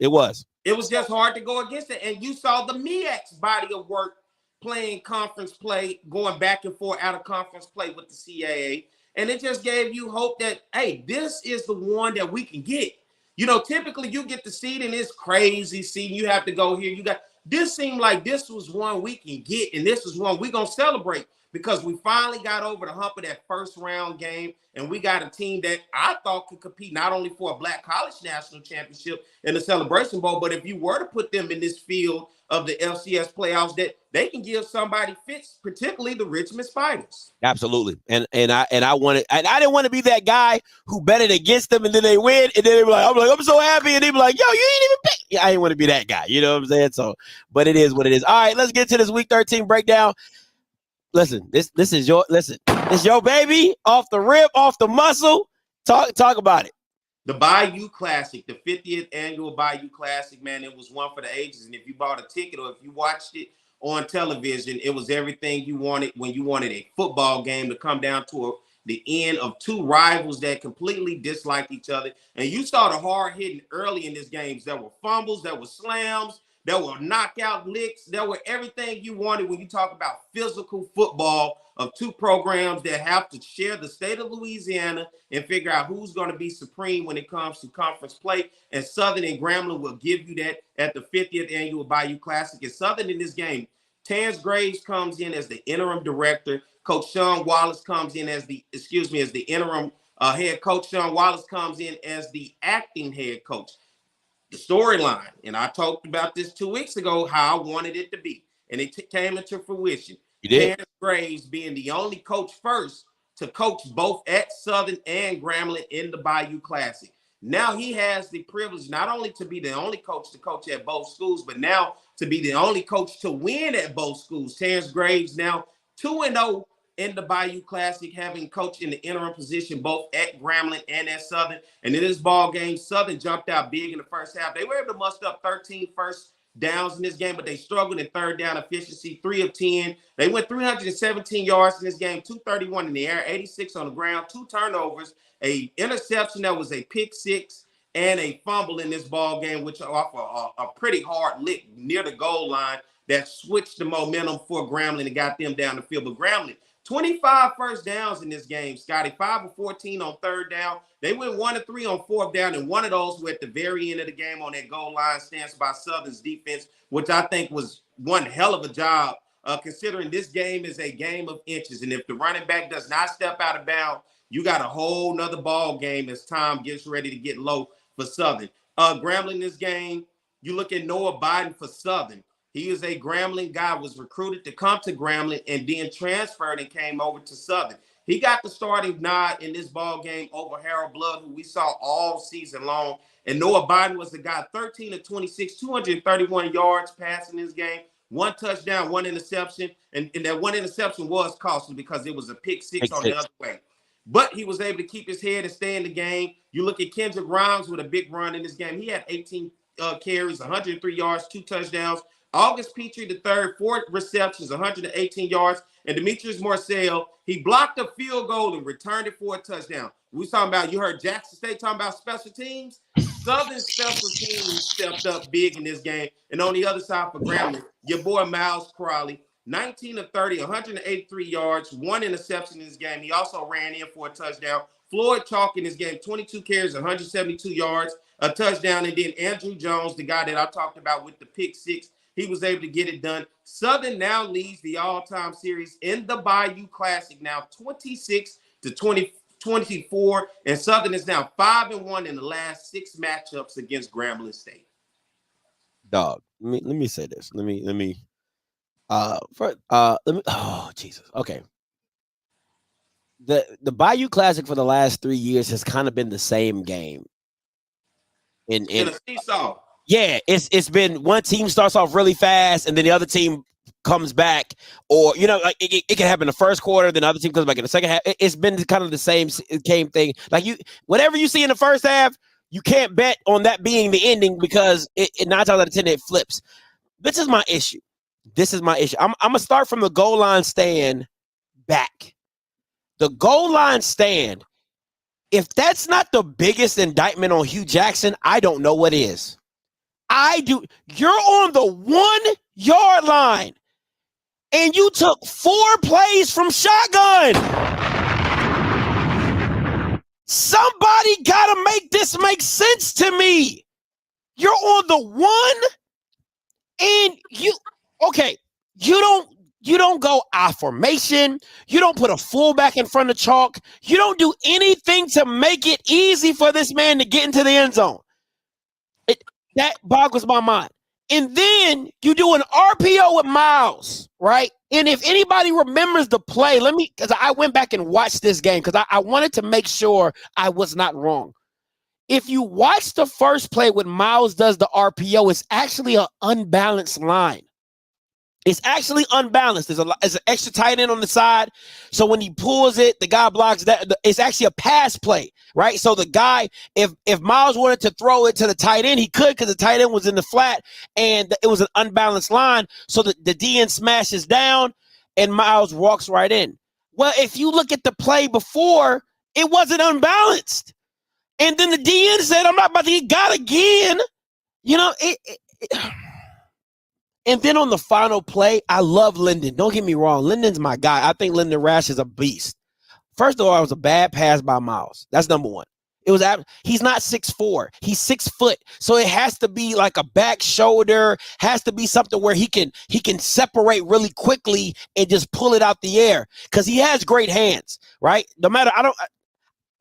It was just hard to go against it, and you saw the MEAC's body of work playing conference play, going back and forth out of conference play with the CAA. And it just gave you hope that, hey, this is the one that we can get. You know, typically you get the seed and it's crazy seed. You have to go here. This seemed like this was one we can get, and this is one we're going to celebrate because we finally got over the hump of that first round game, and we got a team that I thought could compete not only for a Black College National Championship in the Celebration Bowl, but if you were to put them in this field of the FCS playoffs, that they can give somebody fits, particularly the Richmond Spiders. Absolutely. And I didn't want to be that guy who betted against them and then they win. And then they were like, I'm so happy. And they be like, yo, you ain't even pick. Yeah, I didn't want to be that guy. You know what I'm saying? So, but it is what it is. All right, let's get to this week 13 breakdown. Listen, this is your baby, off the rip, off the muscle. Talk about it. The Bayou Classic, the 50th annual Bayou Classic, man, it was one for the ages. And if you bought a ticket or if you watched it on television, it was everything you wanted when you wanted a football game to come down to the end of two rivals that completely disliked each other. And you saw the hard hitting early in this game. There were fumbles, there were slams, there were knockout licks, there were everything you wanted when you talk about physical football of two programs that have to share the state of Louisiana and figure out who's going to be supreme when it comes to conference play. And Southern and Grambling will give you that at the 50th annual Bayou Classic. And Southern in this game, Terrence Graves comes in as the interim director. Coach Sean Wallace comes in as the interim head coach. Sean Wallace comes in as the acting head coach. The storyline, and I talked about this 2 weeks ago, how I wanted it to be, and it came into fruition. You did. Terrence Graves being the only coach first to coach both at Southern and Grambling in the Bayou Classic. Now he has the privilege not only to be the only coach to coach at both schools, but now to be the only coach to win at both schools. Terrence Graves now 2-0 in the Bayou Classic, having coached in the interim position both at Grambling and at Southern. And in this ball game, Southern jumped out big in the first half. They were able to muster up 13 first downs in this game, but they struggled in third down efficiency, 3 of 10. They went 317 yards in this game, 231 in the air, 86 on the ground, 2 turnovers, a interception that was a pick six, and a fumble in this ball game, which off a pretty hard lick near the goal line that switched the momentum for Grambling and got them down the field. But Grambling, 25 first downs in this game, Scotty, 5 of 14 on third down. They went 1 of 3 on fourth down, and one of those were at the very end of the game on that goal line stance by Southern's defense, which I think was one hell of a job, considering this game is a game of inches. And if the running back does not step out of bounds, you got a whole nother ball game as time gets ready to get low for Southern. Grambling this game, you look at Noah Biden for Southern. He is a Grambling guy, was recruited to come to Grambling and then transferred and came over to Southern. He got the starting nod in this ball game over Harold Blood, who we saw all season long. And Noah Biden was the guy, 13 of 26, 231 yards passing this game, 1 touchdown, 1 interception. And that 1 interception was costly because it was a pick six on the other way. But he was able to keep his head and stay in the game. You look at Kendrick Grimes with a big run in this game. He had 18 carries, 103 yards, 2 touchdowns. August Petrie III, 4 receptions, 118 yards. And Demetrius Marcel, he blocked a field goal and returned it for a touchdown. We was talking about, you heard Jackson State talking about special teams. Southern special teams stepped up big in this game. And on the other side for Grambling, your boy Miles Crowley, 19 of 30, 183 yards, 1 interception in this game. He also ran in for a touchdown. Floyd Chalk in this game, 22 carries, 172 yards, a touchdown. And then Andrew Jones, the guy that I talked about with the pick six, he was able to get it done. Southern now leads the all-time series in the Bayou Classic now 26 to 24, and Southern is now 5-1 in the last 6 matchups against Grambling State. Dog, let me say this. Let me. Oh Jesus. Okay. The Bayou Classic for the last 3 years has kind of been the same game. In a seesaw. Yeah, it's been one team starts off really fast and then the other team comes back, or like it can happen in the first quarter, then the other team comes back in the second half. It's been kind of the same thing. Like whatever you see in the first half, you can't bet on that being the ending because it 9 times out of 10 it flips. This is my issue. I'm gonna start from the goal line stand back. The goal line stand. If that's not the biggest indictment on Hugh Jackson, I don't know what is. You're on the 1 yard line. and you took 4 plays from shotgun. Somebody got to make this make sense to me. You're on the 1 and you don't go I formation. You don't put a fullback in front of chalk. You don't do anything to make it easy for this man to get into the end zone. That boggles my mind. And then you do an RPO with Miles, right? And if anybody remembers the play, because I went back and watched this game because I wanted to make sure I was not wrong. If you watch the first play when Miles does the RPO, it's actually an unbalanced line. It's actually unbalanced. There's an extra tight end on the side. So when he pulls it, the guy blocks that. It's actually a pass play, right? So the guy, if Miles wanted to throw it to the tight end, he could because the tight end was in the flat and it was an unbalanced line. So the DN smashes down and Miles walks right in. Well, if you look at the play before, it wasn't unbalanced. And then the DN said, I'm not about to get got again. And then on the final play, I love Linden. Don't get me wrong. Linden's my guy. I think Linden Rash is a beast. First of all, it was a bad pass by Miles. That's number one. He's not 6'4". He's 6 foot. So it has to be like a back shoulder, has to be something where he can separate really quickly and just pull it out the air because he has great hands, right? No matter,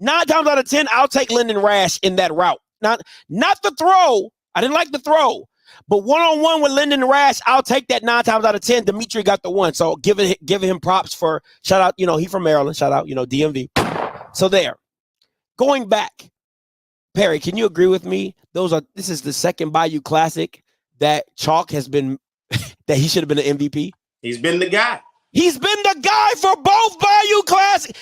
9 times out of 10, I'll take Linden Rash in that route. Not the throw. I didn't like the throw. But one-on-one with Linden Rash, I'll take that 9 times out of 10. Dimitri got the one. So giving him props for, shout out, he from Maryland, shout out, DMV. So there. Going back, Perry, can you agree with me? This is the second Bayou Classic that Chalk has been, that he should have been an MVP. He's been the guy. He's been the guy for both Bayou Classic.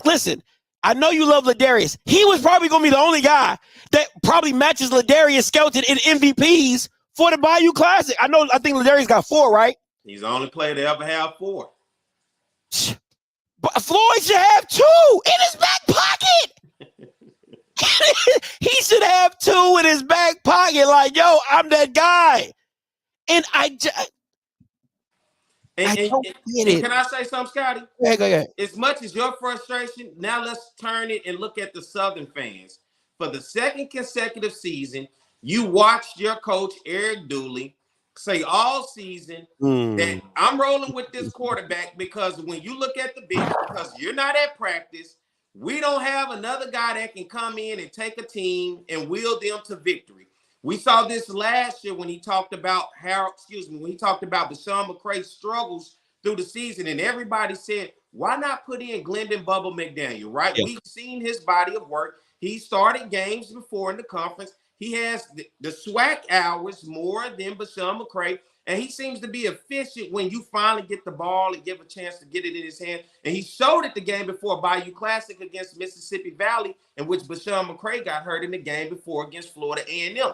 Listen, I know you love Ladarius. He was probably going to be the only guy that probably matches Ladarius Skelton in MVPs for the Bayou Classic. I think Ladarius got 4, right? He's the only player to ever have 4. But Floyd should have 2 in his back pocket. He should have 2 in his back pocket. Like, yo, I'm that guy. And I don't get it. Can I say something, Scotty? Go ahead. As much as your frustration, now let's turn it and look at the Southern fans. For the second consecutive season, you watched your coach, Eric Dooley, say all season that I'm rolling with this quarterback because when you look at the bench, because you're not at practice, we don't have another guy that can come in and take a team and wheel them to victory. We saw this last year when he talked about Bashawn McCray's struggles through the season, and everybody said, why not put in Glendon Bubba McDaniel, right? Yeah. We've seen his body of work. He started games before in the conference. He has the SWAC hours more than Bashawn McCray, and he seems to be efficient when you finally get the ball and give a chance to get it in his hand. And he showed it the game before Bayou Classic against Mississippi Valley, in which Bashawn McCray got hurt in the game before against Florida A&M.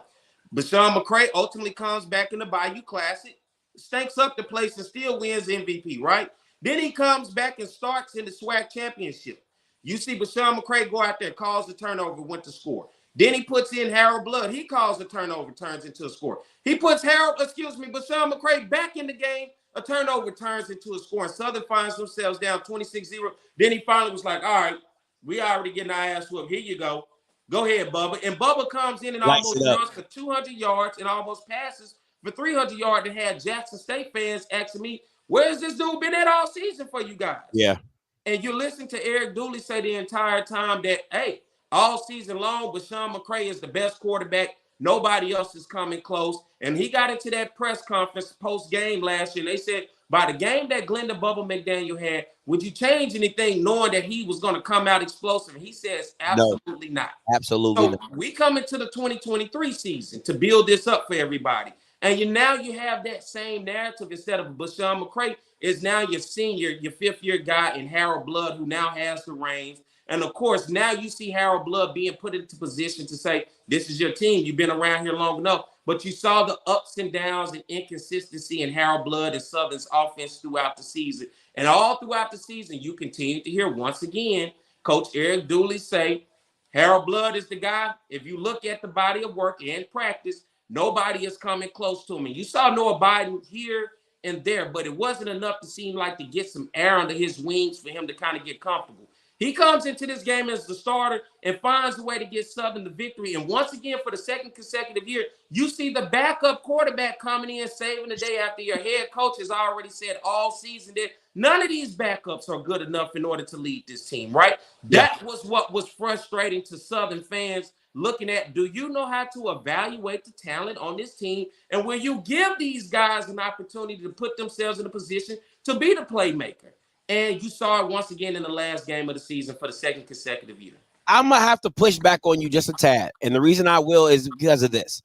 Bashawn McCray ultimately comes back in the Bayou Classic, stinks up the place, and still wins MVP, right? Then he comes back and starts in the SWAC championship. You see Bashawn McCray go out there, calls the turnover, went to score. Then he puts in Harold Blood. He calls the turnover, turns into a score. He puts Bashawn McCray back in the game. A turnover turns into a score. And Southern finds themselves down 26-0. Then he finally was like, all right, we already getting our ass whooped. Here you go. Go ahead, Bubba. And Bubba comes in and almost runs for 200 yards and almost passes for 300 yards and had Jackson State fans asking me, where's this dude been at all season for you guys? Yeah. And you listen to Eric Dooley say the entire time that, hey, all season long, Bashawn McCray is the best quarterback. Nobody else is coming close. And he got into that press conference post-game last year. And they said, by the game that Glendon Bubba McDaniel had, would you change anything knowing that he was going to come out explosive? And he says, absolutely not. Absolutely not. We come into the 2023 season to build this up for everybody. And you have that same narrative instead of Bashawn McCray is now your senior, your 5th-year guy in Harold Blood, who now has the reins. And, of course, now you see Harold Blood being put into position to say, this is your team. You've been around here long enough. But you saw the ups and downs and inconsistency in Harold Blood and Southern's offense throughout the season. And all throughout the season, you continue to hear, once again, Coach Eric Dooley say, Harold Blood is the guy. If you look at the body of work and practice, nobody is coming close to him. And you saw Noah Biden here and there, but it wasn't enough to seem like to get some air under his wings for him to kind of get comfortable. He comes into this game as the starter and finds a way to get Southern the victory. And once again, for the second consecutive year, you see the backup quarterback coming in, saving the day after your head coach has already said all season that none of these backups are good enough in order to lead this team, right? Yeah. That was what was frustrating to Southern fans, looking at, do you know how to evaluate the talent on this team? And will you give these guys an opportunity to put themselves in a position to be the playmaker? And you saw it once again in the last game of the season for the second consecutive year. I'm gonna have to push back on you just a tad, and the reason I will is because of this.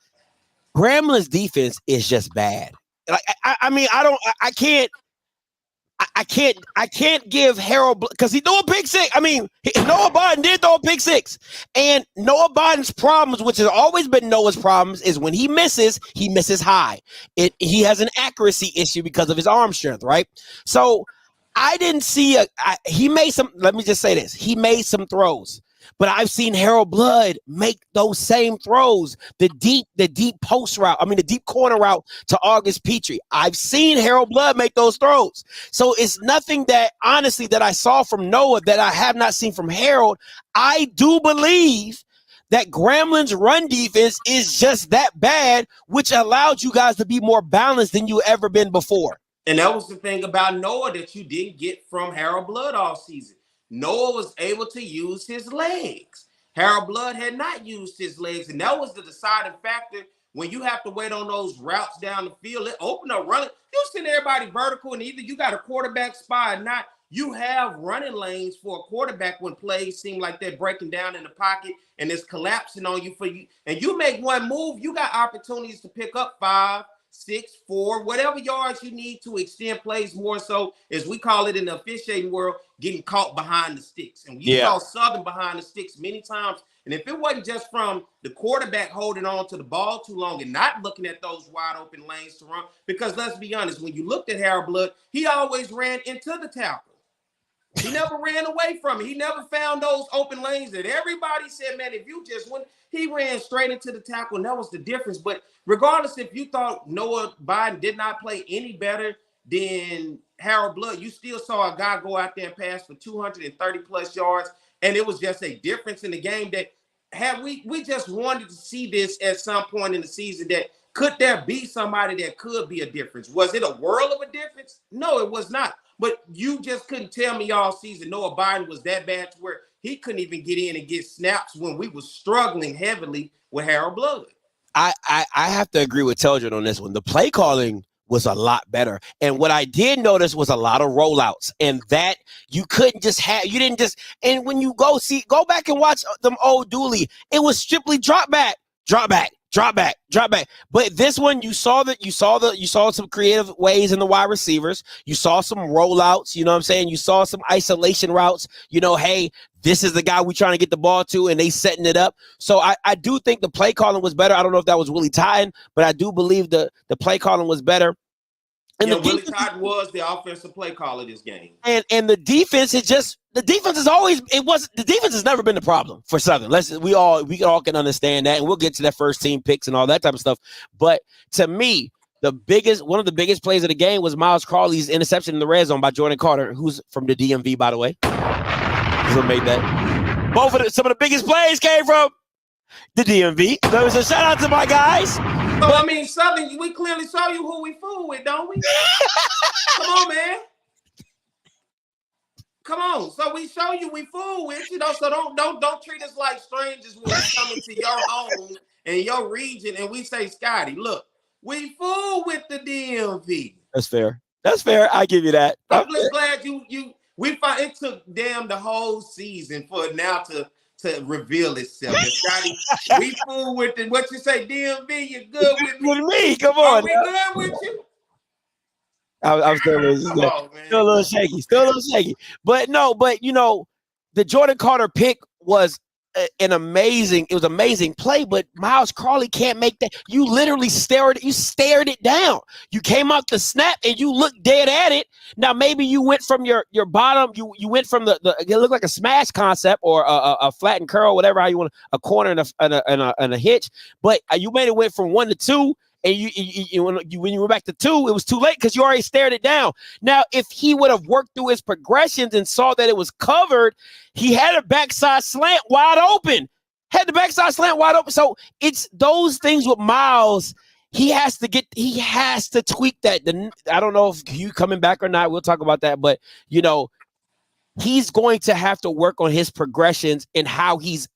Gramblin's defense is just bad. Like I can't give Harold because he threw a pick six. I mean, Noah Biden did throw a pick six, and Noah Biden's problems, which has always been Noah's problems, is when he misses high. He has an accuracy issue because of his arm strength, right? So I didn't see he made some. Let me just say this: he made some throws. But I've seen Harold Blood make those same throws, the deep post route. I mean, the deep corner route to August Petrie. I've seen Harold Blood make those throws. So it's nothing that, honestly, that I saw from Noah that I have not seen from Harold. I do believe that Gramblin's run defense is just that bad, which allowed you guys to be more balanced than you ever been before. And that was the thing about Noah that you didn't get from Harold Blood all season. Noah was able to use his legs. Harold Blood had not used his legs, and that was the deciding factor when you have to wait on those routes down the field. It opened up running. You send everybody vertical, and either you got a quarterback spot or not. You have running lanes for a quarterback when plays seem like they're breaking down in the pocket and it's collapsing on you for you. And you make one move, you got opportunities to pick up 5, 6, 4, whatever yards you need to extend plays, more so, as we call it in the officiating world, getting caught behind the sticks. And you saw Southern behind the sticks many times. And if it wasn't just from the quarterback holding on to the ball too long and not looking at those wide open lanes to run, because let's be honest, when you looked at Harold Blood, he always ran into the tackle. He never ran away from it. He never found those open lanes that everybody said, man, if you just went, he ran straight into the tackle, and that was the difference. But regardless, if you thought Noah Biden did not play any better than Harold Blood, you still saw a guy go out there and pass for 230 plus yards. And it was just a difference in the game that had we just wanted to see this at some point in the season, that could there be somebody that could be a difference? Was it a world of a difference? No, it was not. But you just couldn't tell me all season Noah Biden was that bad to where he couldn't even get in and get snaps when we were struggling heavily with Harold Blood. I have to agree with Teldrin on this one. The play calling was a lot better. And what I did notice was a lot of rollouts, and that you couldn't just have, you didn't just, and when you go back and watch them old Dooley, it was strictly drop back. But this one, you saw some creative ways in the wide receivers. You saw some rollouts, you know what I'm saying? You saw some isolation routes, hey, this is the guy we're trying to get the ball to, and they setting it up. So I do think the play calling was better. I don't know if that was Willie Tiden, but I do believe the play calling was better. And Willie Tiden was the offensive play caller this game. And the defense the defense has never been the problem for Southern. We all can understand that, and we'll get to that first team picks and all that type of stuff. But to me, one of the biggest plays of the game was Miles Crawley's interception in the red zone by Jordan Carter, who's from the DMV, by the way. Who made that? Some of the biggest plays came from the DMV. So shout out to my guys. But I mean, Southern, we clearly saw you who we fool with, don't we? Come on, man. Come on. So we show you we fool with, so don't treat us like strangers when we come into your home and your region and we say, Scotty, look, we fool with the DMV. That's fair. I give you that. I'm just glad it took the whole season for it now to reveal itself. Scotty, we fool with it. What you say, DMV, you're good with me. With me, come on. Are we good with you? I'm still a little shaky. But the Jordan Carter pick was an amazing play, but Miles Crawley can't make that. You literally stared it down. You came out the snap and you looked dead at it. Now maybe you went from your bottom, you went from it looked like a smash concept or a flat and curl, whatever how you want, a corner and a hitch, but you made it went from 1 to 2. And when you went back to 2, it was too late because you already stared it down. Now, if he would have worked through his progressions and saw that it was covered, he had a backside slant wide open. So it's those things with Miles. He has to tweak that. I don't know if you coming back or not. We'll talk about that. But, he's going to have to work on his progressions and how he's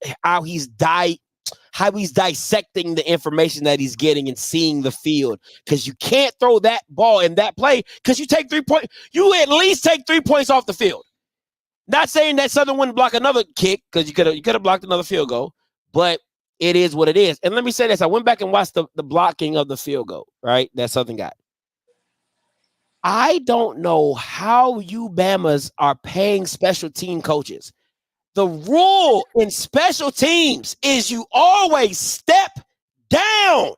dissecting the information that he's getting and seeing the field. Because you can't throw that ball in that play because you take 3 points. You at least take 3 points off the field. Not saying that Southern wouldn't block another kick because you could have blocked another field goal. But it is what it is. And let me say this. I went back and watched the blocking of the field goal, right? That Southern got. I don't know how you Bamas are paying special team coaches. The rule in special teams is you always step down.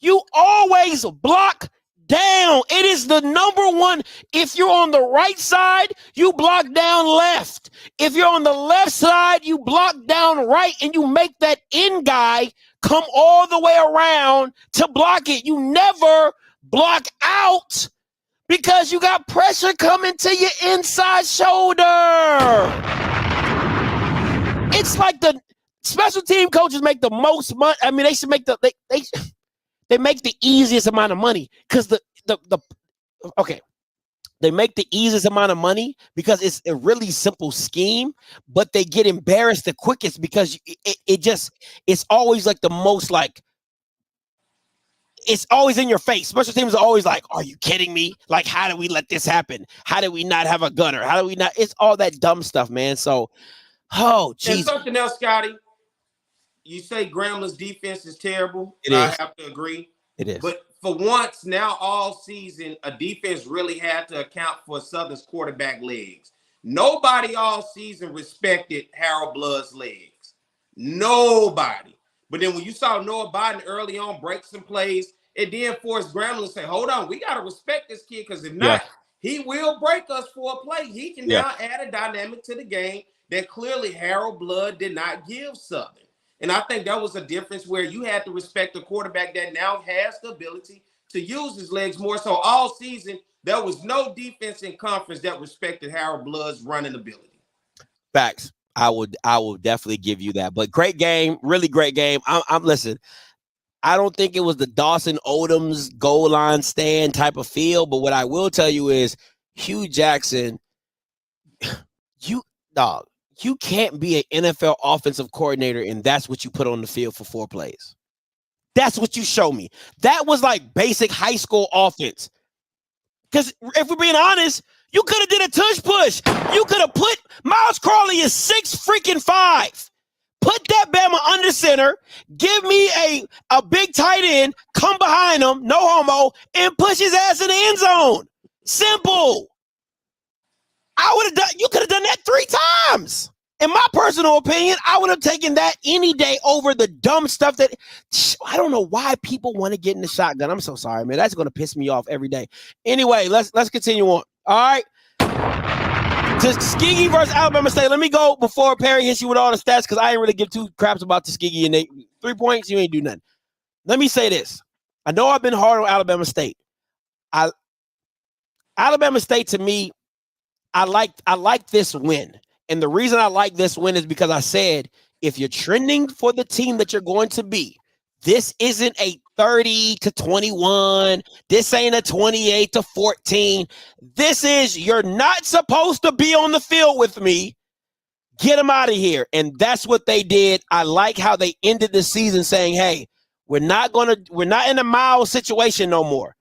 You always block down. It is the number one. If you're on the right side, you block down left. If you're on the left side, you block down right, and you make that in guy come all the way around to block it. You never block out because you got pressure coming to your inside shoulder. It's like the special team coaches make the most money. I mean, they should make they make the easiest amount of money because they make the easiest amount of money because it's a really simple scheme, but they get embarrassed the quickest because it's always like the most like, it's always in your face. Special teams are always like, are you kidding me? Like, how do we let this happen? How do we not have a gunner? How do we not? It's all that dumb stuff, man. So, oh, geez. And something else, Scotty. You say Gramblin's defense is terrible. It is. I have to agree. It is. But for once, now all season, a defense really had to account for Southern's quarterback legs. Nobody all season respected Harold Blood's legs. Nobody. But then when you saw Noah Biden early on break some plays, it then forced Grambling to say, hold on, we got to respect this kid because if not, he will break us for a play. He can now add a dynamic to the game that clearly Harold Blood did not give Southern. And I think that was a difference where you had to respect a quarterback that now has the ability to use his legs more. So all season, there was no defense in conference that respected Harold Blood's running ability. Facts. I will definitely give you that. But great game, really great game. I'm listen. I don't think it was the Dawson Odom's goal line stand type of feel, but what I will tell you is Hugh Jackson, you can't be an NFL offensive coordinator and that's what you put on the field for 4 plays. That's what you show me. That was like basic high school offense. Because if we're being honest, you could have did a tush push. You could have put Miles Crawley is 6'5". Put that Bama under center. Give me a big tight end. Come behind him, no homo, and push his ass in the end zone. Simple. You could have done that 3 times. In my personal opinion, I would have taken that any day over the dumb stuff that I don't know why people want to get in the shotgun. I'm so sorry, man. That's going to piss me off every day. Anyway, let's continue on. All right. Tuskegee versus Alabama State. Let me go before Perry hits you with all the stats because I ain't really give 2 craps about Tuskegee and 3 points. You ain't do nothing. Let me say this. I know I've been hard on Alabama State. Alabama State to me, I like this win. And the reason I like this win is because I said, if you're trending for the team that you're going to be, this isn't a 30-21. This ain't a 28-14. This is, you're not supposed to be on the field with me. Get them out of here. And that's what they did. I like how they ended the season saying, hey, we're not in a Miles situation no more.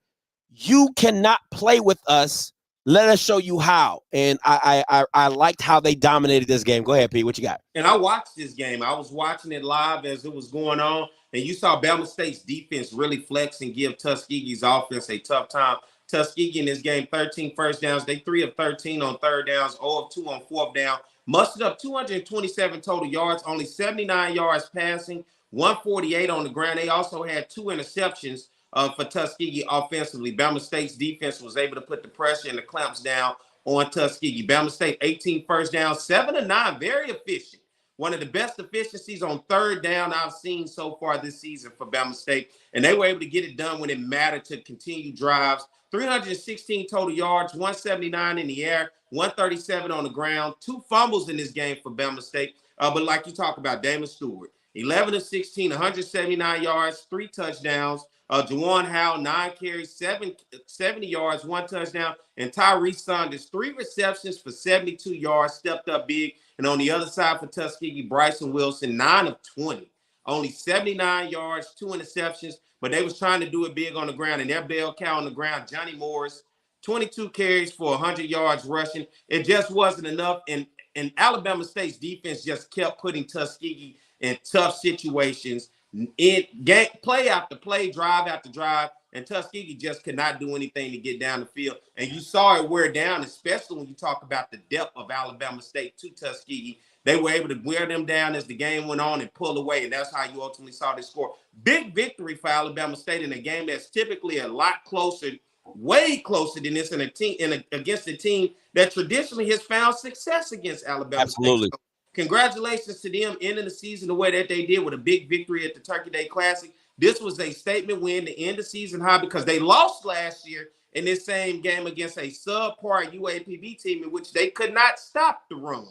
You cannot play with us. Let us show you how. And I liked how they dominated this game. Go ahead, Pete. What you got? And I watched this game. I was watching it live as it was going on. And you saw Bama State's defense really flex and give Tuskegee's offense a tough time. Tuskegee in this game, 13 first downs. They 3 of 13 on third downs, 0 of 2 on fourth down. Mustered up 227 total yards, only 79 yards passing, 148 on the ground. They also had 2 interceptions for Tuskegee offensively. Bama State's defense was able to put the pressure and the clamps down on Tuskegee. Bama State, 18 first downs, 7 of 9, very efficient. One of the best efficiencies on third down I've seen so far this season for Bama State. And they were able to get it done when it mattered to continue drives. 316 total yards, 179 in the air, 137 on the ground. 2 fumbles in this game for Bama State. But like you talk about, Damon Stewart, 11 of 16, 179 yards, 3 touchdowns. Juwan Howell, 9 carries, 70 yards, 1 touchdown. And Tyrese Saunders, 3 receptions for 72 yards, stepped up big. And on the other side for Tuskegee, Bryson Wilson, 9 of 20, only 79 yards, 2 interceptions. But they was trying to do it big on the ground. And their bell cow on the ground, Johnny Morris, 22 carries for 100 yards rushing. It just wasn't enough. And Alabama State's defense just kept putting Tuskegee in tough situations. Play after play, drive after drive, and Tuskegee just could not do anything to get down the field. And you saw it wear down, especially when you talk about the depth of Alabama State to Tuskegee. They were able to wear them down as the game went on and pull away, and that's how you ultimately saw this score. Big victory for Alabama State in a game that's typically a lot closer, way closer than this against a team that traditionally has found success against Alabama State. So congratulations to them ending the season the way that they did with a big victory at the Turkey Day Classic. This was a statement win to end the season high because they lost last year in this same game against a subpar UAPB team in which they could not stop the run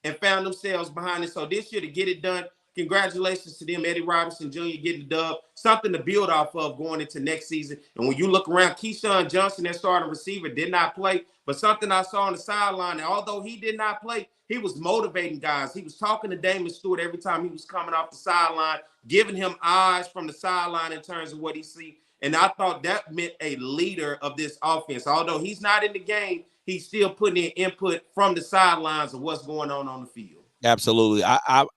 and found themselves behind it. So this year to get it done, congratulations to them. Eddie Robinson Jr. getting the dub, something to build off of going into next season. And when you look around, Keyshawn Johnson, their starting receiver, did not play. But something I saw on the sideline, and although he did not play, he was motivating guys. He was talking to Damon Stewart every time he was coming off the sideline, giving him eyes from the sideline in terms of what he see. And I thought that meant a leader of this offense. Although he's not in the game, he's still putting in input from the sidelines of what's going on the field. Absolutely.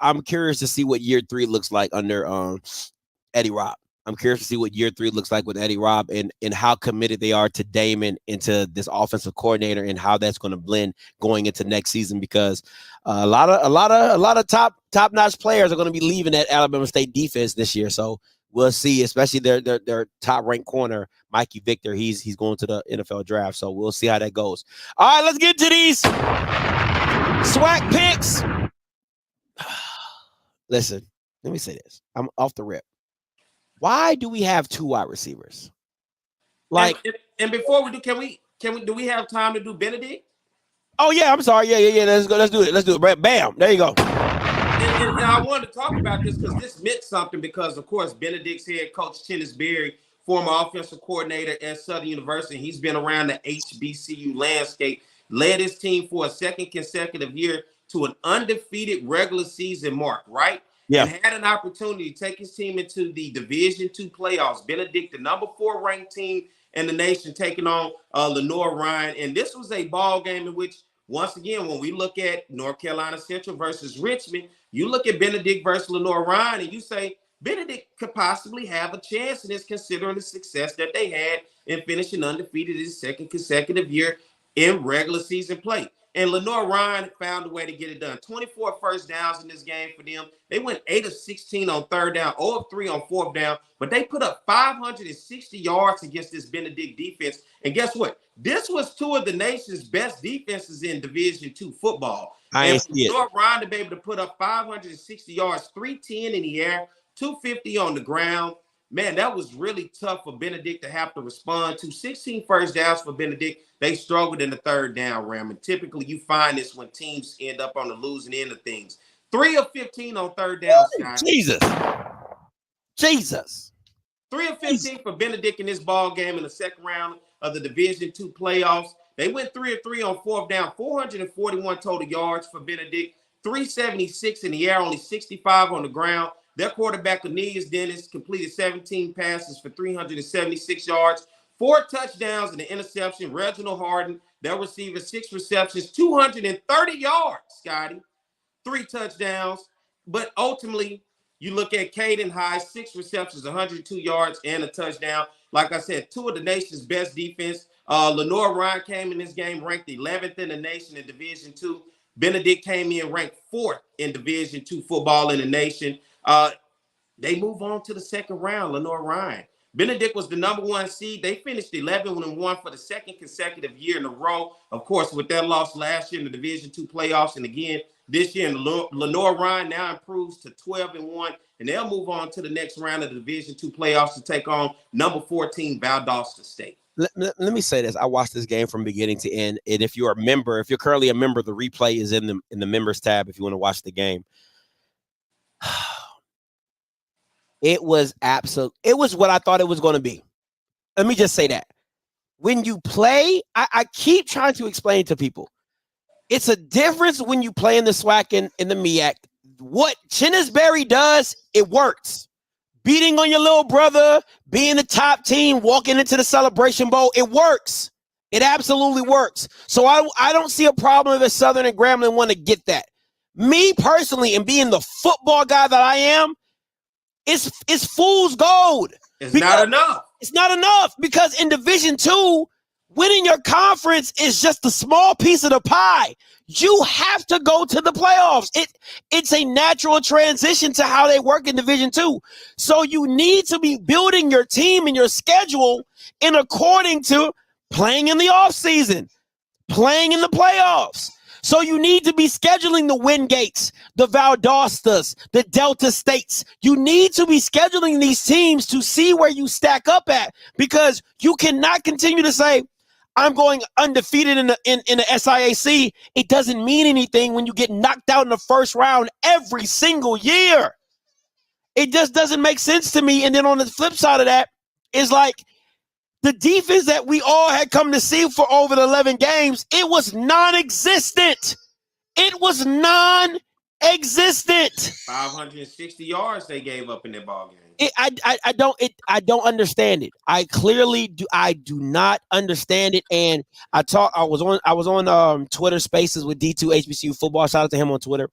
I'm curious to see what year 3 looks like under Eddie Robb. I'm curious to see what year 3 looks like with Eddie Robb and how committed they are to Damon, into this offensive coordinator, and how that's going to blend going into next season, because a lot of top-notch players are going to be leaving that Alabama State defense this year. So we'll see, especially their top-ranked corner, Mikey Victor. He's going to the NFL draft. So we'll see how that goes. All right, let's get to these SWAC picks. Listen, let me say this. I'm off the rip. Why do we have 2 wide receivers? Like, and before we do, do we have time to do Benedict? Oh yeah, I'm sorry. Yeah. Let's go. Let's do it. Bam. There you go. And I wanted to talk about this because this meant something, because of course Benedict's head coach Chennis Berry, former offensive coordinator at Southern University, he's been around the HBCU landscape, led his team for a second consecutive year to an undefeated regular season mark, right? Yeah. And had an opportunity to take his team into the Division II playoffs. Benedict, the number 4 ranked team in the nation, taking on Lenoir-Rhyne. And this was a ball game in which, once again, when we look at North Carolina Central versus Richmond, you look at Benedict versus Lenoir-Rhyne and you say, Benedict could possibly have a chance in this, considering the success that they had in finishing undefeated his second consecutive year in regular season play. And Lenoir-Rhyne found a way to get it done. 24 first downs in this game for them. They went 8 of 16 on third down, 0 of 3 on fourth down, but they put up 560 yards against this Benedict defense. And guess what? This was 2 of the nation's best defenses in Division II football. And Lenoir-Rhyne to be able to put up 560 yards, 310 in the air, 250 on the ground. Man, that was really tough for Benedict to have to respond to. 16 first downs for Benedict. They struggled in the third down ram. And typically you find this when teams end up on the losing end of things. 3 of 15 on third down. Jesus. 3 of 15 for Benedict in this ball game in the second round of the Division II playoffs. They went 3 of 3 on fourth down, 441 total yards for Benedict, 376 in the air, only 65 on the ground. Their quarterback, Aeneas Dennis, completed 17 passes for 376 yards, 4 touchdowns and an interception. Reginald Harden, their receiver, 6 receptions, 230 yards, Scotty, 3 touchdowns. But ultimately, you look at Caden High, 6 receptions, 102 yards, and a touchdown. Like I said, 2 of the nation's best defense. Lenoir-Rhyne came in this game ranked 11th in the nation in Division II. Benedict came in ranked 4th in Division II football in the nation. They move on to the second round, Lenoir-Rhyne. Benedict was the #1 seed. They finished 11-1 for the second consecutive year in a row. Of course, with that loss last year in the Division II playoffs, and again this year, Lenoir-Rhyne now improves to 12-1, and they'll move on to the next round of the Division II playoffs to take on #14 Valdosta State. Let me say this. I watched this game from beginning to end. And if you're a member, if you're currently a member, the replay is in the members tab if you want to watch the game. It was what I thought it was going to be. Let me just say that. When you play, I keep trying to explain to people. It's a difference when you play in the SWAC and in the MEAC. What Chinnisberry does, it works. Beating on your little brother, being the top team, walking into the Celebration Bowl, it works. It absolutely works. So I don't see a problem if Southern and Grambling want to get that. Me personally, and being the football guy that I am, it's fool's gold. It's not enough. It's not enough because in Division II, winning your conference is just a small piece of the pie. You have to go to the playoffs. It's a natural transition to how they work in Division II. So you need to be building your team and your schedule in according to playing in the offseason, playing in the playoffs. So you need to be scheduling the Wingates, the Valdostas, the Delta States. You need to be scheduling these teams to see where you stack up at, because you cannot continue to say, I'm going undefeated in the SIAC. It doesn't mean anything when you get knocked out in the first round every single year. It just doesn't make sense to me. And then on the flip side of that is like the defense that we all had come to see for over the 11 games, it was non-existent. It was non-existent. 560 yards they gave up in that ball game. I don't understand it. I do not understand it. And I was on Twitter Spaces with D2 HBCU football. Shout out to him on Twitter.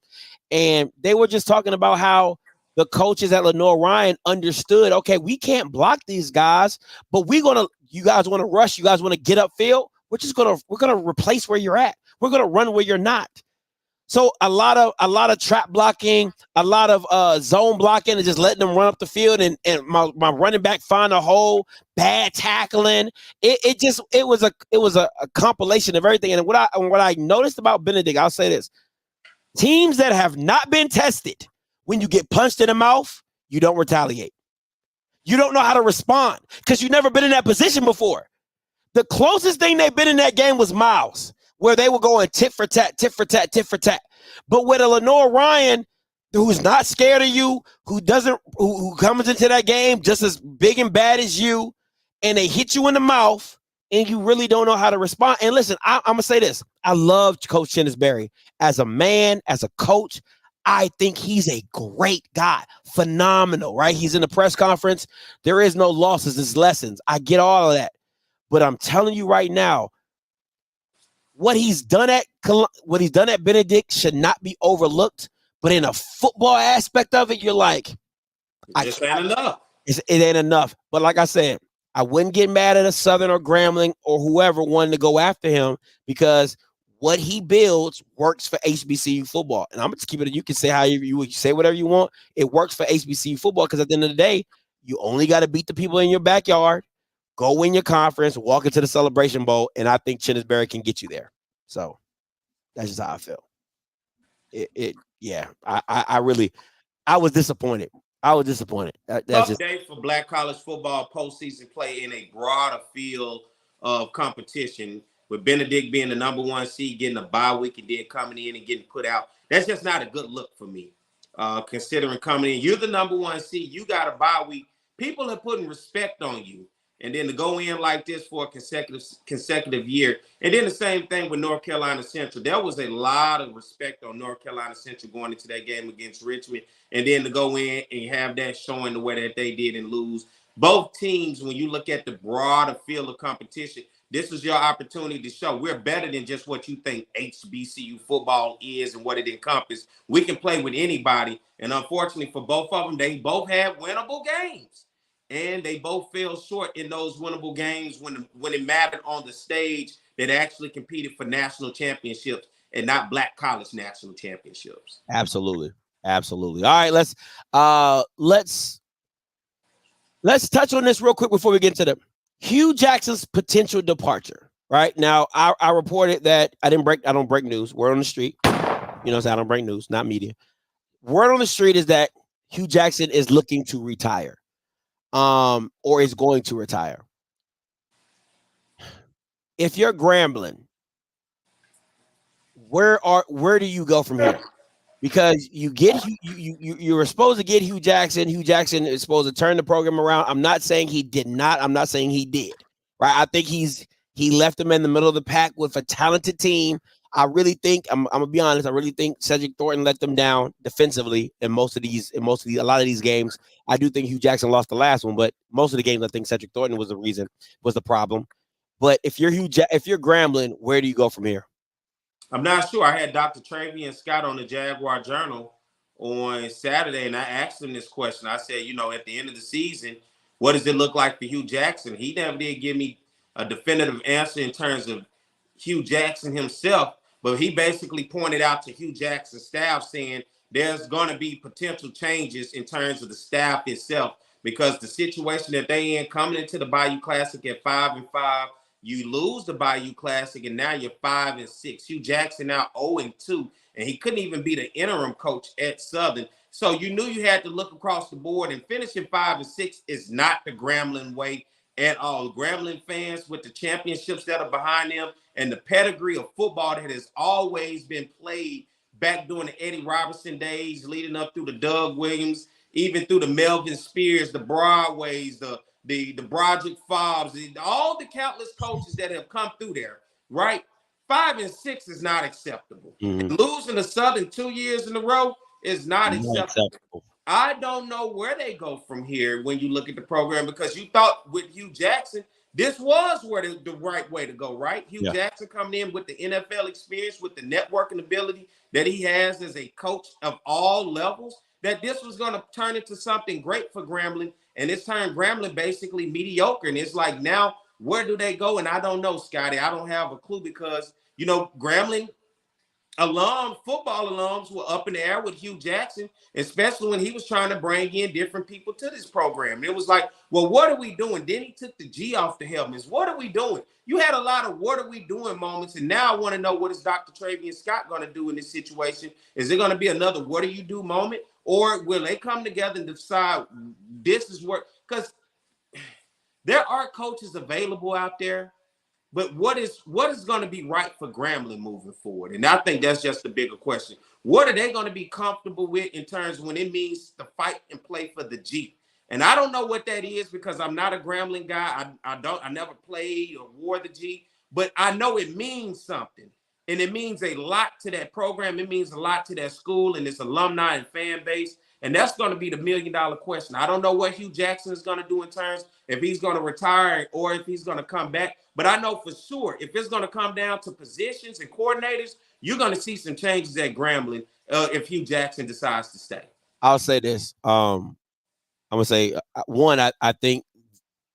And they were just talking about how the coaches at Lenoir-Rhyne understood, okay, we can't block these guys, but you guys want to rush, you guys want to get upfield, we're gonna replace where you're at. We're gonna run where you're not. So a lot of trap blocking, a lot of zone blocking, and just letting them run up the field, and my running back find a hole, bad tackling. It was a compilation of everything. And what I noticed about Benedict, I'll say this: teams that have not been tested, when you get punched in the mouth, you don't retaliate. You don't know how to respond because you've never been in that position before. The closest thing they've been in that game was Miles, where they were going tit for tat, tit for tat, tit for tat. But with a Lenoir-Rhyne, who's not scared of you, who comes into that game just as big and bad as you, and they hit you in the mouth, and you really don't know how to respond. And listen, I'm going to say this. I love Coach Chinnisberry. As a man, as a coach, I think he's a great guy. Phenomenal, right? He's in the press conference. There is no losses, it's lessons. I get all of that. But I'm telling you right now, what he's done at Benedict should not be overlooked. But in a football aspect of it, you're like, it ain't enough. It ain't enough. But like I said, I wouldn't get mad at a Southern or Grambling or whoever wanted to go after him, because what he builds works for HBCU football. And I'm going to keep it. You can say how you say whatever you want. It works for HBCU football because at the end of the day, you only got to beat the people in your backyard, go win your conference, walk into the Celebration Bowl, and I think Chinnisberry can get you there. So that's just how I feel. I was disappointed. Tough day for Black college football postseason play in a broader field of competition, with Benedict being the #1 seed, getting a bye week, and then coming in and getting put out. That's just not a good look for me. Considering coming in, you're the #1 seed, you got a bye week. People are putting respect on you. And then to go in like this for a consecutive year. And then the same thing with North Carolina Central. There was a lot of respect on North Carolina Central going into that game against Richmond. And then to go in and have that showing the way that they did and lose. Both teams, when you look at the broader field of competition, this is your opportunity to show we're better than just what you think HBCU football is and what it encompasses. We can play with anybody. And unfortunately for both of them, they both had winnable games. And they both fell short in those winnable games when it mattered on the stage that actually competed for national championships and not Black college national championships. Absolutely. All right, let's Let's touch on this real quick before we get into the Hugh Jackson's potential departure. Right now, I reported that I don't break news. Word on the street. You know what I'm saying? I don't break news, not media. Word on the street is that Hugh Jackson is looking to retire, or is going to retire. If you're Grambling, where do you go from here? Because you were supposed to get Hugh Jackson. Hugh Jackson is supposed to turn the program around. I'm not saying he did not. I'm not saying he did. Right? I think he left them in the middle of the pack with a talented team. I really think I'm gonna be honest. I really think Cedric Thornton let them down defensively in a lot of these games. I do think Hugh Jackson lost the last one, but most of the games I think Cedric Thornton was the problem. But if you're Grambling, where do you go from here? I'm not sure. I had Dr. Travian Scott on the Jaguar Journal on Saturday, and I asked him this question. I said, at the end of the season, what does it look like for Hugh Jackson? He never did give me a definitive answer in terms of Hugh Jackson himself, but he basically pointed out to Hugh Jackson's staff saying there's going to be potential changes in terms of the staff itself, because the situation that they in coming into the Bayou Classic at 5-5, you lose the Bayou Classic, and now you're 5-6. Hugh Jackson now 0-2, and he couldn't even be the interim coach at Southern. So you knew you had to look across the board, and finishing 5-6 is not the Grambling way at all. Grambling fans, with the championships that are behind them and the pedigree of football that has always been played back during the Eddie Robertson days, leading up through the Doug Williams, even through the Melvin Spears, the Broadways, the Broderick Fobbs, all the countless coaches that have come through there, right? 5-6 is not acceptable. And losing the Southern 2 years in a row is not acceptable. I don't know where they go from here when you look at the program, because you thought with Hugh Jackson, this was where the right way to go, right? Hugh Jackson coming in with the NFL experience, with the networking ability that he has as a coach of all levels, that this was going to turn into something great for Grambling. And it's turned Grambling basically mediocre. And it's like, now, where do they go? And I don't know, Scotty. I don't have a clue, because, Grambling football alums were up in the air with Hugh Jackson, especially when he was trying to bring in different people to this program. And it was like, well, what are we doing? Then he took the G off the helmets. What are we doing? You had a lot of what are we doing moments. And now I want to know, what is Dr. Travian Scott going to do in this situation? Is it going to be another what do you do moment? Or will they come together and decide this is where, because there are coaches available out there, but what is going to be right for Grambling moving forward? And I think that's just the bigger question. What are they going to be comfortable with in terms of when it means to fight and play for the G? And I don't know what that is, because I'm not a Grambling guy. I never played or wore the G, but I know it means something. And it means a lot to that program. It means a lot to that school and its alumni and fan base. And that's going to be the $1 million question. I don't know what Hugh Jackson is going to do in terms if he's going to retire or if he's going to come back. But I know for sure, if it's going to come down to positions and coordinators, you're going to see some changes at Grambling if Hugh Jackson decides to stay. I'll say this. I'm going to say, one, I think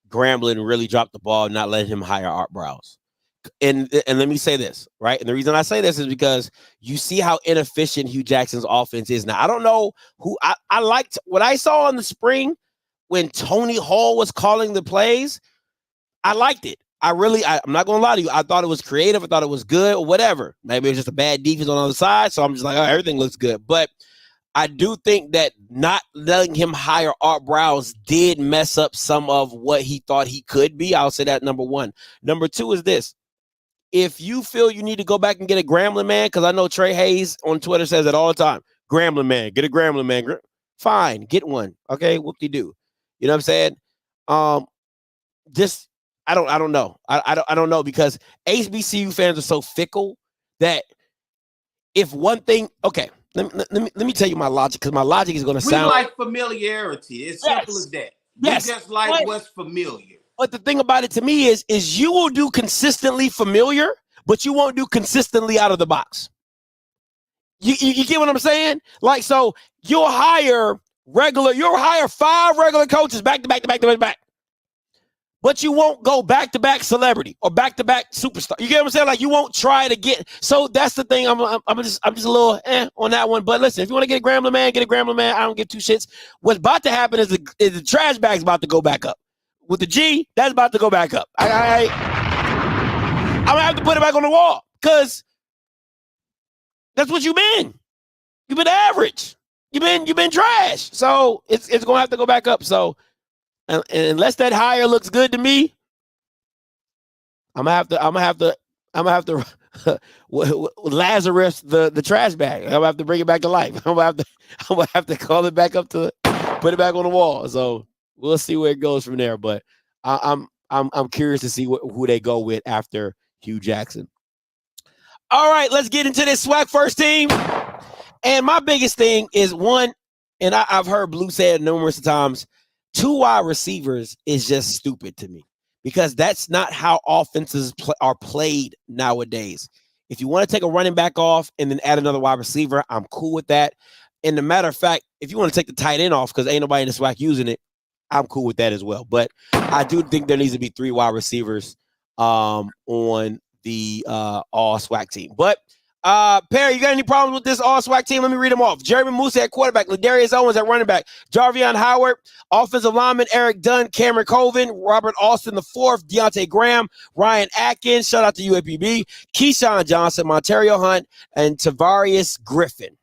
Grambling really dropped the ball, not letting him hire Art Browse. And let me say this, right? And the reason I say this is because you see how inefficient Hugh Jackson's offense is now. I don't know who I liked what I saw in the spring when Tony Hall was calling the plays. I liked it. I'm not going to lie to you. I thought it was creative. I thought it was good or whatever. Maybe it was just a bad defense on the other side. So I'm just like, oh, everything looks good. But I do think that not letting him hire Art Browse did mess up some of what he thought he could be. I'll say that, number one. Number two is this. If you feel you need to go back and get a Grambling man, because I know Trey Hayes on Twitter says it all the time, Grambling man, get a Grambling man. Fine, get one. Okay, whoop-de-doo. You know what I'm saying? I don't know. I don't know, because HBCU fans are so fickle that if one thing, okay, let me tell you my logic, because my logic is going to sound. We like familiarity. It's simple as that. Yes. We just like what's familiar. But the thing about it to me is you will do consistently familiar, but you won't do consistently out of the box. You get what I'm saying? Like, so you'll hire 5 regular coaches back to back. but you won't go back-to-back celebrity or back-to-back superstar. You get what I'm saying? Like you won't try to get. So that's the thing. I'm just a little on that one. But listen, if you want to get a Grambling man, get a Grambling man. I don't give two shits. What's about to happen is the trash bag's about to go back up. With the G, that's about to go back up. I'm gonna have to put it back on the wall because that's what you've been. You've been average. You've been trash. So it's gonna have to go back up. So. And unless that hire looks good to me, I'm gonna have to Lazarus the trash bag. I'm gonna have to bring it back to life. I'm gonna have to call it back up to put it back on the wall. So we'll see where it goes from there. But I'm curious to see who they go with after Hugh Jackson. All right, let's get into this SWAC first team. And my biggest thing is one, and I've heard Blue say it numerous times. 2 wide receivers is just stupid to me because that's not how offenses are played nowadays. If you want to take a running back off and then add another wide receiver, I'm cool with that. And the matter of fact, if you want to take the tight end off because ain't nobody in the SWAC using it, I'm cool with that as well. But I do think there needs to be 3 wide receivers on the all SWAC team. But Perry, you got any problems with this all SWAC team? Let me read them off. Jeremy Musa at quarterback, Ladarius Owens at running back, Jarvion Howard, offensive lineman, Eric Dunn, Cameron Colvin, Robert Austin IV, Deontay Graham, Ryan Atkins, shout out to UAPB, Keyshawn Johnson, Montario Hunt, and Tavarius Griffin.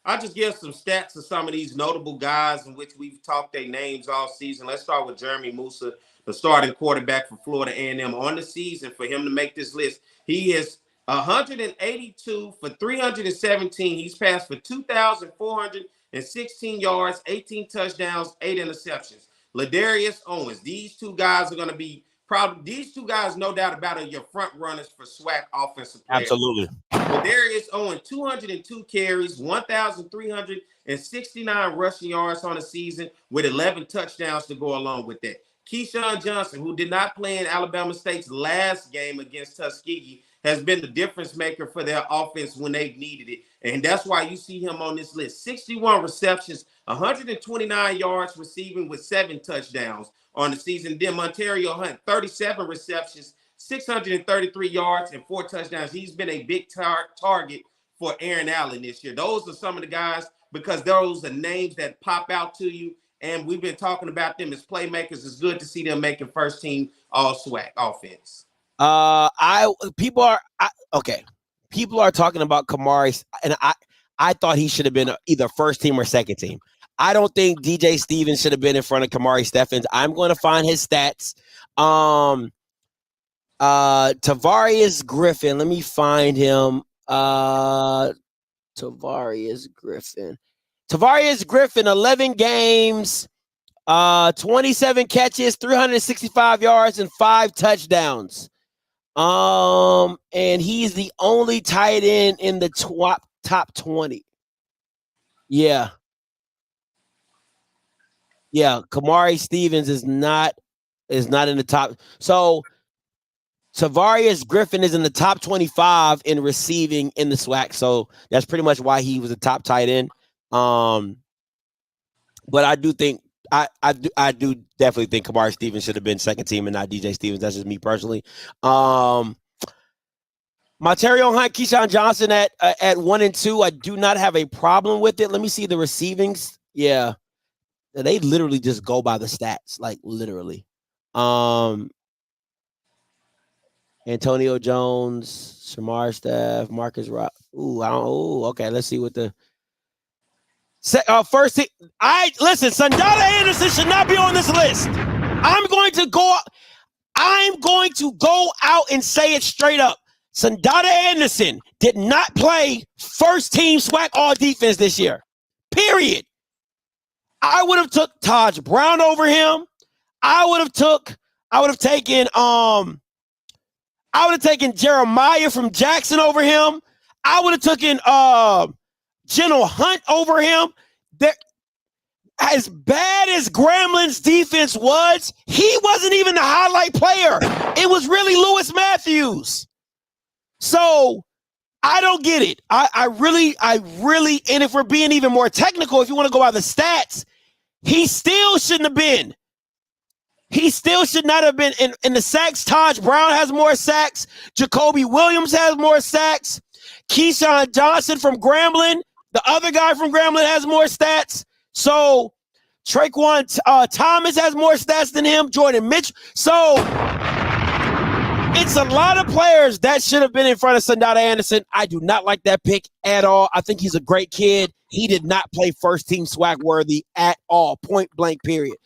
I'll just give some stats of some of these notable guys in which we've talked their names all season. Let's start with Jeremy Musa, the starting quarterback for Florida A&M. On the season, for him to make this list, he is 182 for 317. He's passed for 2,416 yards, 18 touchdowns, 8 interceptions. Ladarius Owens. These 2 guys are going to be these 2 guys, no doubt about it, your front runners for SWAC offensive players. Absolutely. Ladarius Owens, 202 carries, 1,369 rushing yards on the season with 11 touchdowns to go along with that. Keyshawn Johnson, who did not play in Alabama State's last game against Tuskegee, has been the difference maker for their offense when they've needed it. And that's why you see him on this list. 61 receptions, 129 yards receiving with 7 touchdowns on the season. Then Montario Hunt, 37 receptions, 633 yards and 4 touchdowns. He's been a big target for Aaron Allen this year. Those are some of the guys because those are names that pop out to you. And we've been talking about them as playmakers. It's good to see them making first team all SWAC offense. People are talking about Kamari, and I thought he should have been either first team or second team. I don't think DJ Stevens should have been in front of Kamari Steffens. I'm going to find his stats. Tavarius Griffin, let me find him. Tavarius Griffin, 11 games, 27 catches, 365 yards, and 5 touchdowns. And he's the only tight end in the top 20. Yeah. Kamari Stevens is not in the top. So Tavarius Griffin is in the top 25 in receiving in the SWAC. So that's pretty much why he was a top tight end. But I do think I do definitely think Kamari Stevens should have been second team and not DJ Stevens. That's just me personally. Montario Hunt, Keyshawn Johnson at 1 and 2. I do not have a problem with it. Let me see the receivings. Yeah, they literally just go by the stats, like literally. Antonio Jones, Shamar Staff, Marcus Rock. Okay. Let's see what the first thing. Listen, Sundada Anderson should not be on this list. I'm going to go out and say it straight up. Sundada Anderson did not play first team SWAC all defense this year. Period. I would have took Taj Brown over him. I would have taken Jeremiah from Jackson over him. I would have taken General Hunt over him. As bad as Grambling's defense was, he wasn't even the highlight player. It was really Lewis Matthews. So I don't get it. I really, and if we're being even more technical, if you want to go by the stats, he still shouldn't have been He still should not have been in the sacks. Taj Brown has more sacks. Jacoby Williams has more sacks. Keyshawn Johnson from Grambling, the other guy from Grambling, has more stats. So Traquan Thomas has more stats than him. Jordan Mitchell. So it's a lot of players that should have been in front of Sundada Anderson. I do not like that pick at all. I think he's a great kid. He did not play first team SWAC worthy at all. Point blank, period.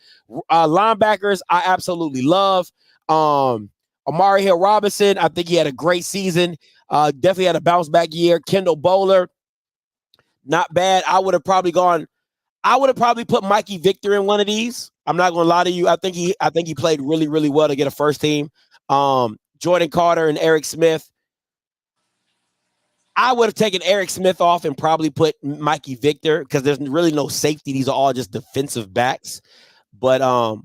Linebackers, I absolutely love. Amari Hill Robinson, I think he had a great season. Definitely had a bounce back year. Kendall Bowler, not bad. I would have probably put Mikey Victor in one of these. I'm not gonna lie to you. I think he played really, really well to get a first team. Jordan Carter and Eric Smith. I would have taken Eric Smith off and probably put Mikey Victor because there's really no safety. These are all just defensive backs. But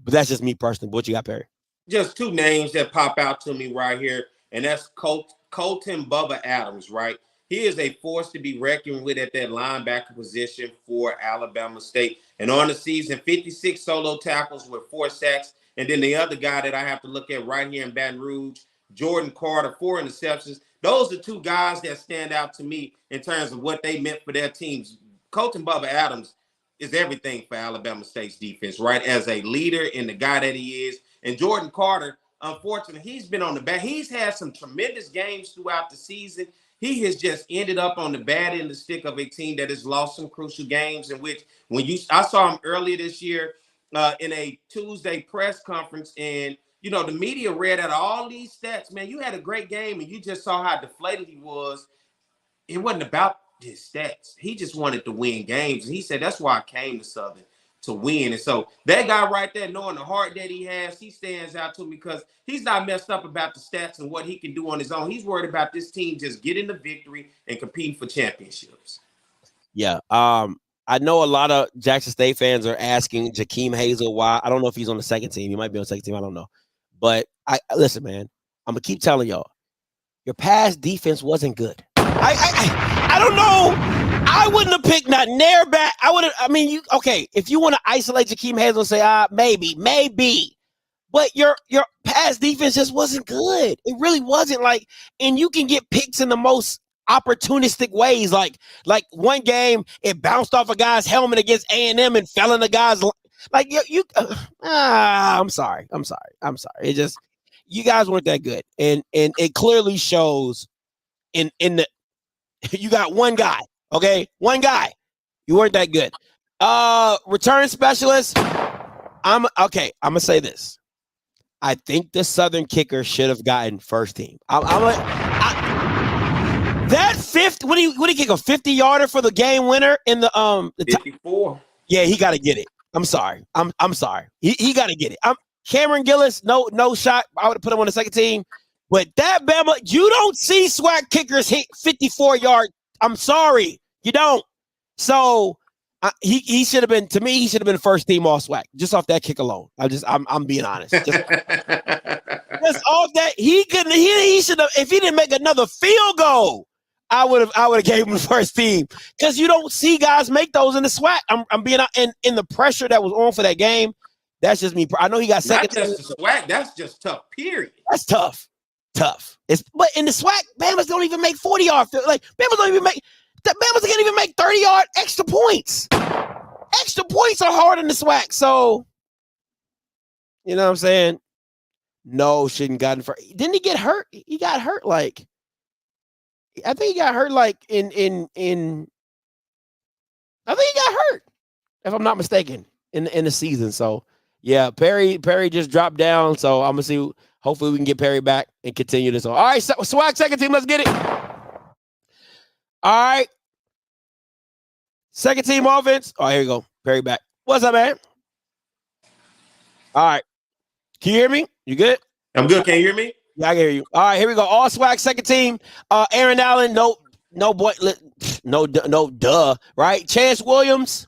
that's just me personally. What you got, Perry? Just two names that pop out to me right here, and that's Colton Bubba Adams, right? He is a force to be reckoned with at that linebacker position for Alabama State. And on the season, 56 solo tackles with 4 sacks. And then the other guy that I have to look at right here in Baton Rouge, Jordan Carter, 4 interceptions. Those are two guys that stand out to me in terms of what they meant for their teams. Colton Bubba Adams is everything for Alabama State's defense, right? As a leader and the guy that he is. And Jordan Carter, unfortunately, he's been on the back. He's had some tremendous games throughout the season. He has just ended up on the bad end of the stick of a team that has lost some crucial games in which I saw him earlier this year in a Tuesday press conference, and the media read out all these stats. Man, you had a great game, and you just saw how deflated he was. It wasn't about his stats. He just wanted to win games. And he said, that's why I came to Southern, to win. And so that guy right there, knowing the heart that he has, he stands out to me because he's not messed up about the stats and what he can do on his own. He's worried about this team just getting the victory and competing for championships. Yeah. I know a lot of Jackson State fans are asking Jakeem Hazel why. I don't know if he's on the second team. He might be on the second team. I don't know. But listen, man, I'm going to keep telling y'all, your pass defense wasn't good. I don't know. I wouldn't have picked not near back. If you want to isolate Jakeem Hazel and say, maybe. But your pass defense just wasn't good. It really wasn't and you can get picks in the most opportunistic ways. Like one game, it bounced off a guy's helmet against A&M and fell in the guy's I'm sorry. It just, you guys weren't that good. And it clearly shows in the, you got one guy. Okay, one guy. You weren't that good. Return specialist. I'm gonna say this. I think the Southern kicker should have gotten first team. That fifth. What do you kick, a 50-yarder for the game winner in the 54? Yeah, he got to get it. I'm sorry. I'm sorry. He got to get it. Cameron Gillis. No shot. I would have put him on the second team. But that Bama, you don't see SWAC kickers hit 54-yard. I'm sorry, you don't. So he should have been, to me, he should have been first team all SWAC just off that kick alone. I'm being honest. Just off that, he should have. If he didn't make another field goal, I would have gave him the first team because you don't see guys make those in the SWAC. I'm being in the pressure that was on for that game. That's just me. I know he got second. Not just the SWAC. That's just tough. Period. That's tough. But in the SWAC, Bama's don't even make 40-yard field. Bama's can't even make 30-yard extra points. Extra points are hard in the SWAC. So, you know what I'm saying? No, shouldn't gotten for. Didn't he get hurt? He got hurt I think he got hurt in I think he got hurt, if I'm not mistaken, in the season. So yeah, Perry just dropped down. So I'm gonna see. Hopefully we can get Perry back and continue this on. All right, SWAC second team, let's get it. All right. Second team offense. Oh, here we go. Perry back. What's up, man? All right. Can you hear me? You good? I'm good. Can you hear me? Yeah, I can hear you. All right, here we go. All SWAC second team. Aaron Allen, no, right? Chance Williams.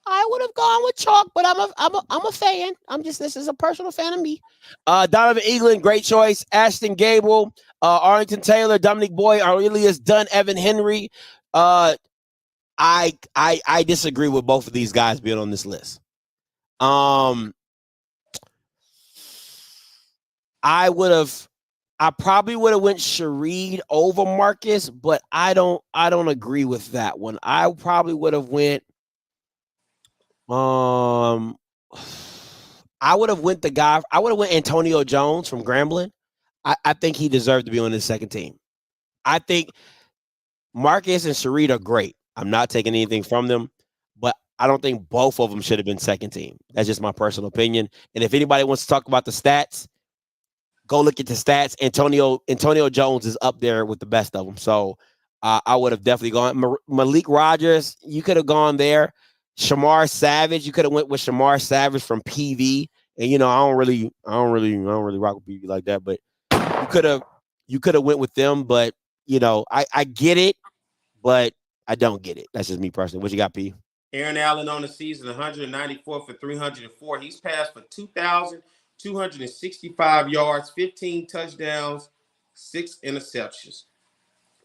I would have gone with chalk, but I'm a fan. This is a personal fan of me. Donovan Eaglin, great choice. Ashton Gable, Arlington Taylor, Dominic Boyd, Aurelius Dunn, Evan Henry. I disagree with both of these guys being on this list. I probably would have went Shareed over Marcus, but I don't agree with that one. I probably would have went I would have went Antonio Jones from Grambling. I think he deserved to be on his second team. I think Marcus and Shareed are great. I'm not taking anything from them, but I don't think both of them should have been second team. That's just my personal opinion. And if anybody wants to talk about the stats, go look at the stats. Antonio Jones is up there with the best of them. So I would have definitely gone. Malik Rogers, you could have gone there. Shamar Savage, you could have went with Shamar Savage from PV. And I don't really rock with PV like that, but you could have went with them. But I get it, but I don't get it. That's just me personally. What you got, P? Aaron Allen on the season, 194 for 304. He's passed for 2,265 yards, 15 touchdowns, 6 interceptions.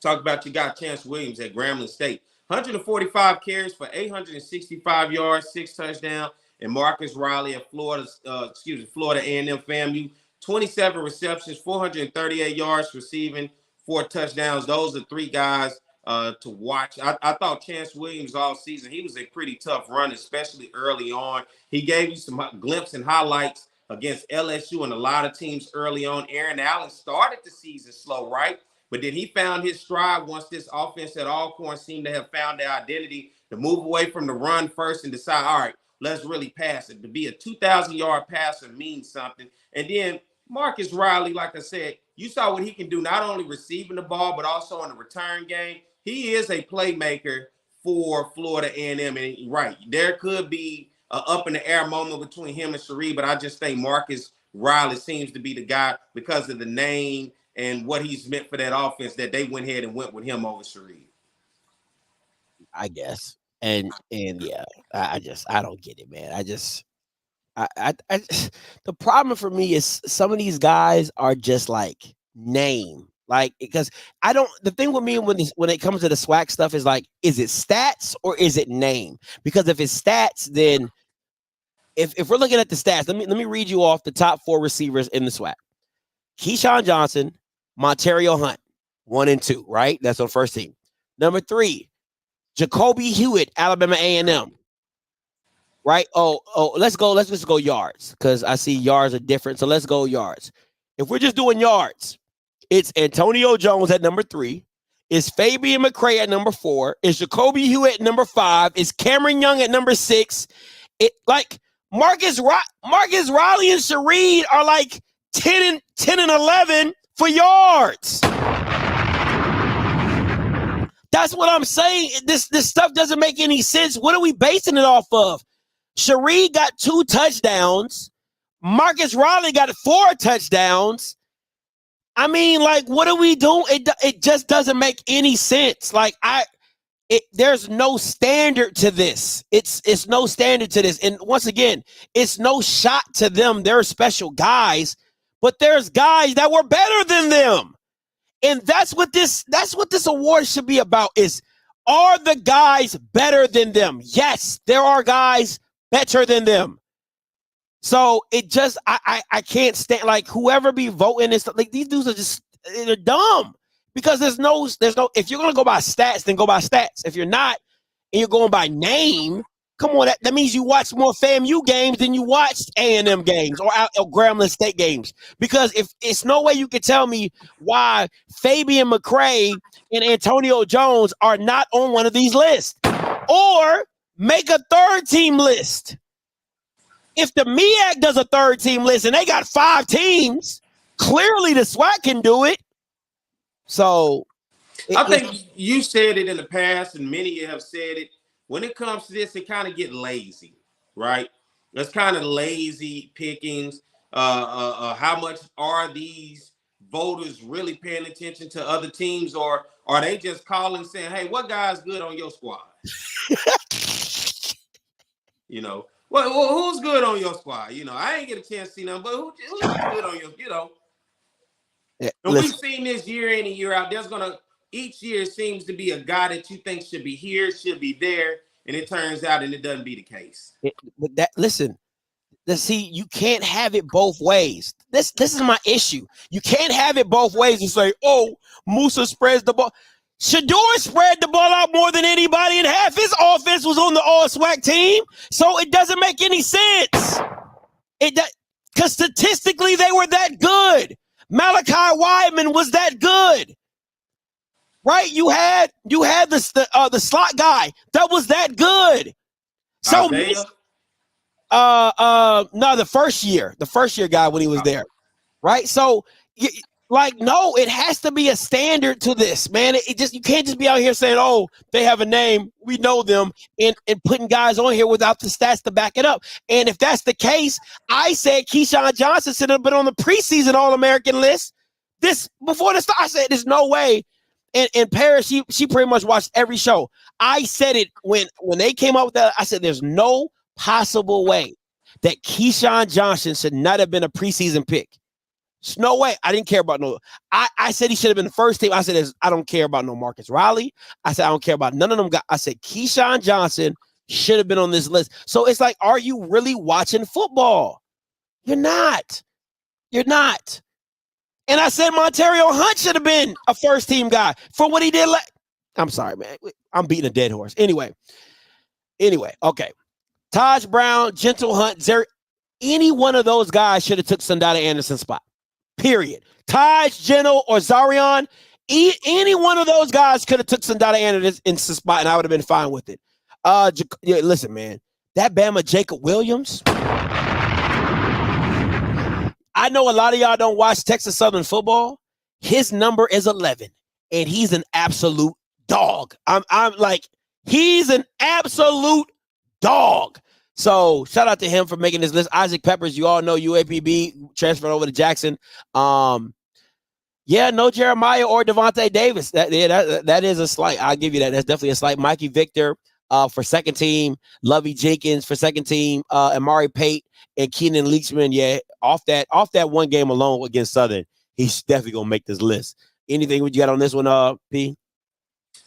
Talk about your guy Chance Williams at Grambling State. 145 carries for 865 yards, 6 touchdowns. And Marcus Riley at Florida A&M FAMU, 27 receptions, 438 yards receiving, 4 touchdowns. Those are 3 guys to watch. I thought Chance Williams all season, he was a pretty tough run, especially early on. He gave you some glimpses and highlights against LSU and a lot of teams early on. Aaron Allen started the season slow, right? But then he found his stride once this offense at Alcorn seemed to have found their identity to move away from the run first and decide, all right, let's really pass it. To be a 2,000-yard passer means something. And then Marcus Riley, like I said, you saw what he can do, not only receiving the ball, but also in the return game. He is a playmaker for Florida A&M. And right, there could be an up-in-the-air moment between him and Shareed, but I just think Marcus Riley seems to be the guy because of the name and what he's meant for that offense that they went ahead and went with him over Shareed. I guess. And yeah, I don't get it, man. The problem for me is some of these guys are just like name. Like, because the thing with me when it comes to the SWAC stuff is like, is it stats or is it name? Because if it's stats, then if we're looking at the stats, let me read you off the top 4 receivers in the SWAC. Keyshawn Johnson, Montario Hunt, 1 and 2, right? That's on first team. Number 3, Jacoby Hewitt, Alabama A&M. Right? Let's just go yards because I see yards are different. So let's go yards. If we're just doing yards, it's Antonio Jones at number 3. It's Fabian McCray at number 4. It's Jacoby Hewitt at number 5. It's Cameron Young at number 6. It like Marcus Riley and Shareed are like 10 and 11 for yards. That's what I'm saying. This stuff doesn't make any sense. What are we basing it off of? Shareed got 2 touchdowns. Marcus Riley got 4 touchdowns. I mean, like, what are we doing? It just doesn't make any sense. Like, there's no standard to this. It's no standard to this. And once again, it's no shot to them. They're special guys, but there's guys that were better than them. And that's what this award should be about is, are the guys better than them? Yes, there are guys better than them. So it just, I can't stand, like, whoever be voting and stuff, like, these dudes are just, they're dumb because there's no, if you're going to go by stats, then go by stats. If you're not, and you're going by name, come on, that means you watch more FAMU games than you watched A&M games or Grambling State games. Because if it's no way you can tell me why Fabian McCray and Antonio Jones are not on one of these lists, or make a 3rd-team list. If the MEAC does a 3rd-team list and they got 5 teams, clearly the SWAC can do it. So I think you said it in the past, and many have said it. When it comes to this, it kind of get lazy, right? It's kind of lazy pickings. How much are these voters really paying attention to other teams, or are they just calling saying, hey, what guy's good on your squad? Well, who's good on your squad? I ain't get a chance to see them, but who's good on your, Yeah, and we've seen this year in and year out. Each year seems to be a guy that you think should be here, should be there, and it turns out and it doesn't be the case. Listen, See, you can't have it both ways. This is my issue. You can't have it both ways and say, oh, Musa spreads the ball. Shador spread the ball out more than anybody, and half his offense was on the all-SWAC team. So it doesn't make any sense. Because statistically, they were that good. Malachi Wideman was that good. Right? You had the slot guy that was that good. So no, the first year guy when he was there, right? So no, it has to be a standard to this, man. You can't just be out here saying, oh, they have a name, we know them, and putting guys on here without the stats to back it up. And if that's the case, I said Keyshawn Johnson should have been on the preseason All-American list. Before the start, I said there's no way. And Paris, she pretty much watched every show. I said it when they came up with that. I said there's no possible way that Keyshawn Johnson should not have been a preseason pick. There's no way. I didn't care about no. I said he should have been the first team. I said I don't care about no Marcus Riley. I said I don't care about none of them guys. I said Keyshawn Johnson should have been on this list. So it's like, are you really watching football? You're not. You're not. And I said Montario Hunt should have been a first team guy for what he did. I'm sorry, man. I'm beating a dead horse. Anyway, okay. Taj Brown, Gentle Hunt, any one of those guys should have took Sundada Anderson's spot. Period. Taj, Gentle, or Zarion, any one of those guys could have took Sundada Anderson's spot, and I would have been fine with it. Listen, man, that Bama Jacob Williams. I know a lot of y'all don't watch Texas Southern football. His number is 11, and he's an absolute dog. I'm like, he's an absolute dog. So shout out to him for making this list. Isaac Peppers, you all know UAPB transferred over to Jackson. No Jeremiah or Devontae Davis. That is a slight. I'll give you that. That's definitely a slight. Mikey Victor for second team. Lovey Jenkins for second team. Amari Pate and Keenan Leachman. Yeah, off that one game alone against Southern, he's definitely gonna make this list. Anything what you got on this one, P?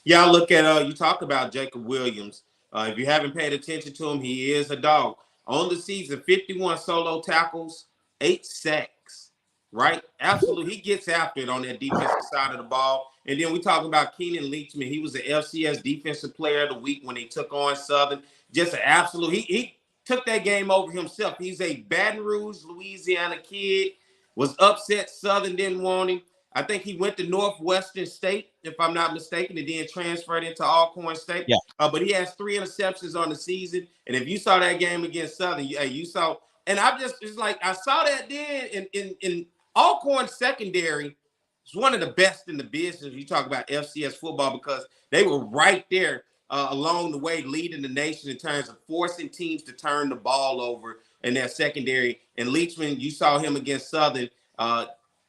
Yeah, I look at you talk about Jacob Williams. If you haven't paid attention to him, he is a dog. On the season, 51 solo tackles, 8 sacks, right? Absolutely. He gets after it on that defensive side of the ball. And then we talk about Keenan Leachman. He was the FCS Defensive Player of the Week when he took on Southern. Just an absolute. He took that game over himself. He's a Baton Rouge, Louisiana kid. Was upset Southern didn't want him. I think he went to Northwestern State, if I'm not mistaken, and then transferred into Alcorn State. Yeah. But he has 3 interceptions on the season. And if you saw that game against Southern, you saw. And it's like I saw that then in Alcorn secondary. It's one of the best in the business. You talk about FCS football because they were right there along the way, leading the nation in terms of forcing teams to turn the ball over in their secondary. And Leachman, you saw him against Southern.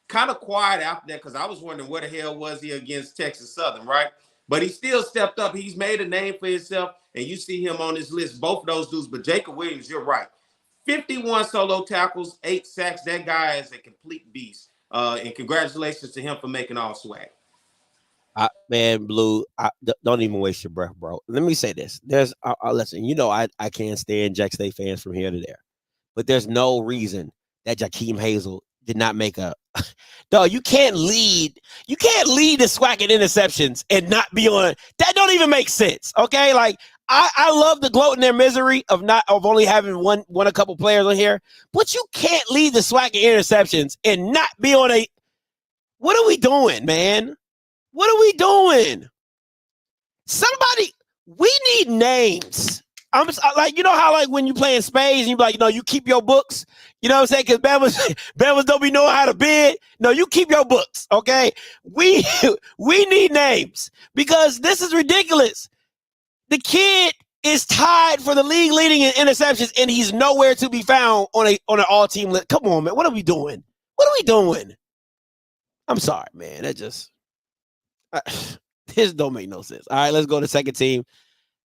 Kind of quiet after that because I was wondering where the hell was he against Texas Southern, right? But he still stepped up. He's made a name for himself, and you see him on this list, both of those dudes. But Jacob Williams, you're right. 51 solo tackles, 8 sacks. That guy is a complete beast. And congratulations to him for making all SWAC. Man, Blue, don't even waste your breath, bro. Let me say this. Listen, I can't stand Jack State fans from here to there. But there's no reason that Jakeem Hazel did not make a dog. You can't lead the SWAC in interceptions and not be on. That don't even make sense. Okay, like I love the gloat in their misery of only having one a couple players on here, but you can't lead the SWAC in interceptions and not be on a. What are we doing, man? What are we doing? Somebody, we need names. I'm like, you know how like when you play in spades and you be like, you keep your books. You know what I'm saying? Because Bama's don't be knowing how to bid. No, you keep your books, okay? We need names because this is ridiculous. The kid is tied for the league leading in interceptions, and he's nowhere to be found on an all-team list. Come on, man. What are we doing? I'm sorry, man. This don't make no sense. All right, let's go to second team.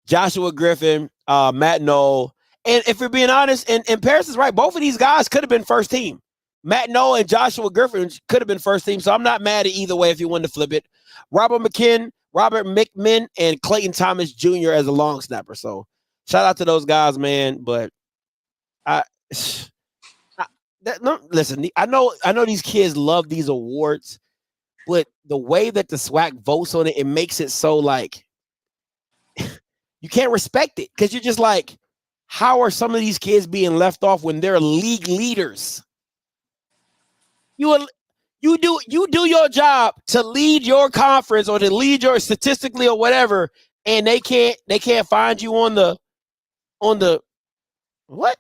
Joshua Griffin, Matt Knoll. And if we're being honest, and Paris is right, both of these guys could have been first team. Matt Knoll and Joshua Griffin could have been first team, so I'm not mad at either way if you wanted to flip it. Robert McMinn, and Clayton Thomas Jr. as a long snapper. So shout out to those guys, man. But Listen, I know these kids love these awards, but the way that the SWAC votes on it, it makes it so like you can't respect it because you're just like, how are some of these kids being left off when they're league leaders? You do your job to lead your conference or to lead your statistically or whatever, and they can't find you on the what?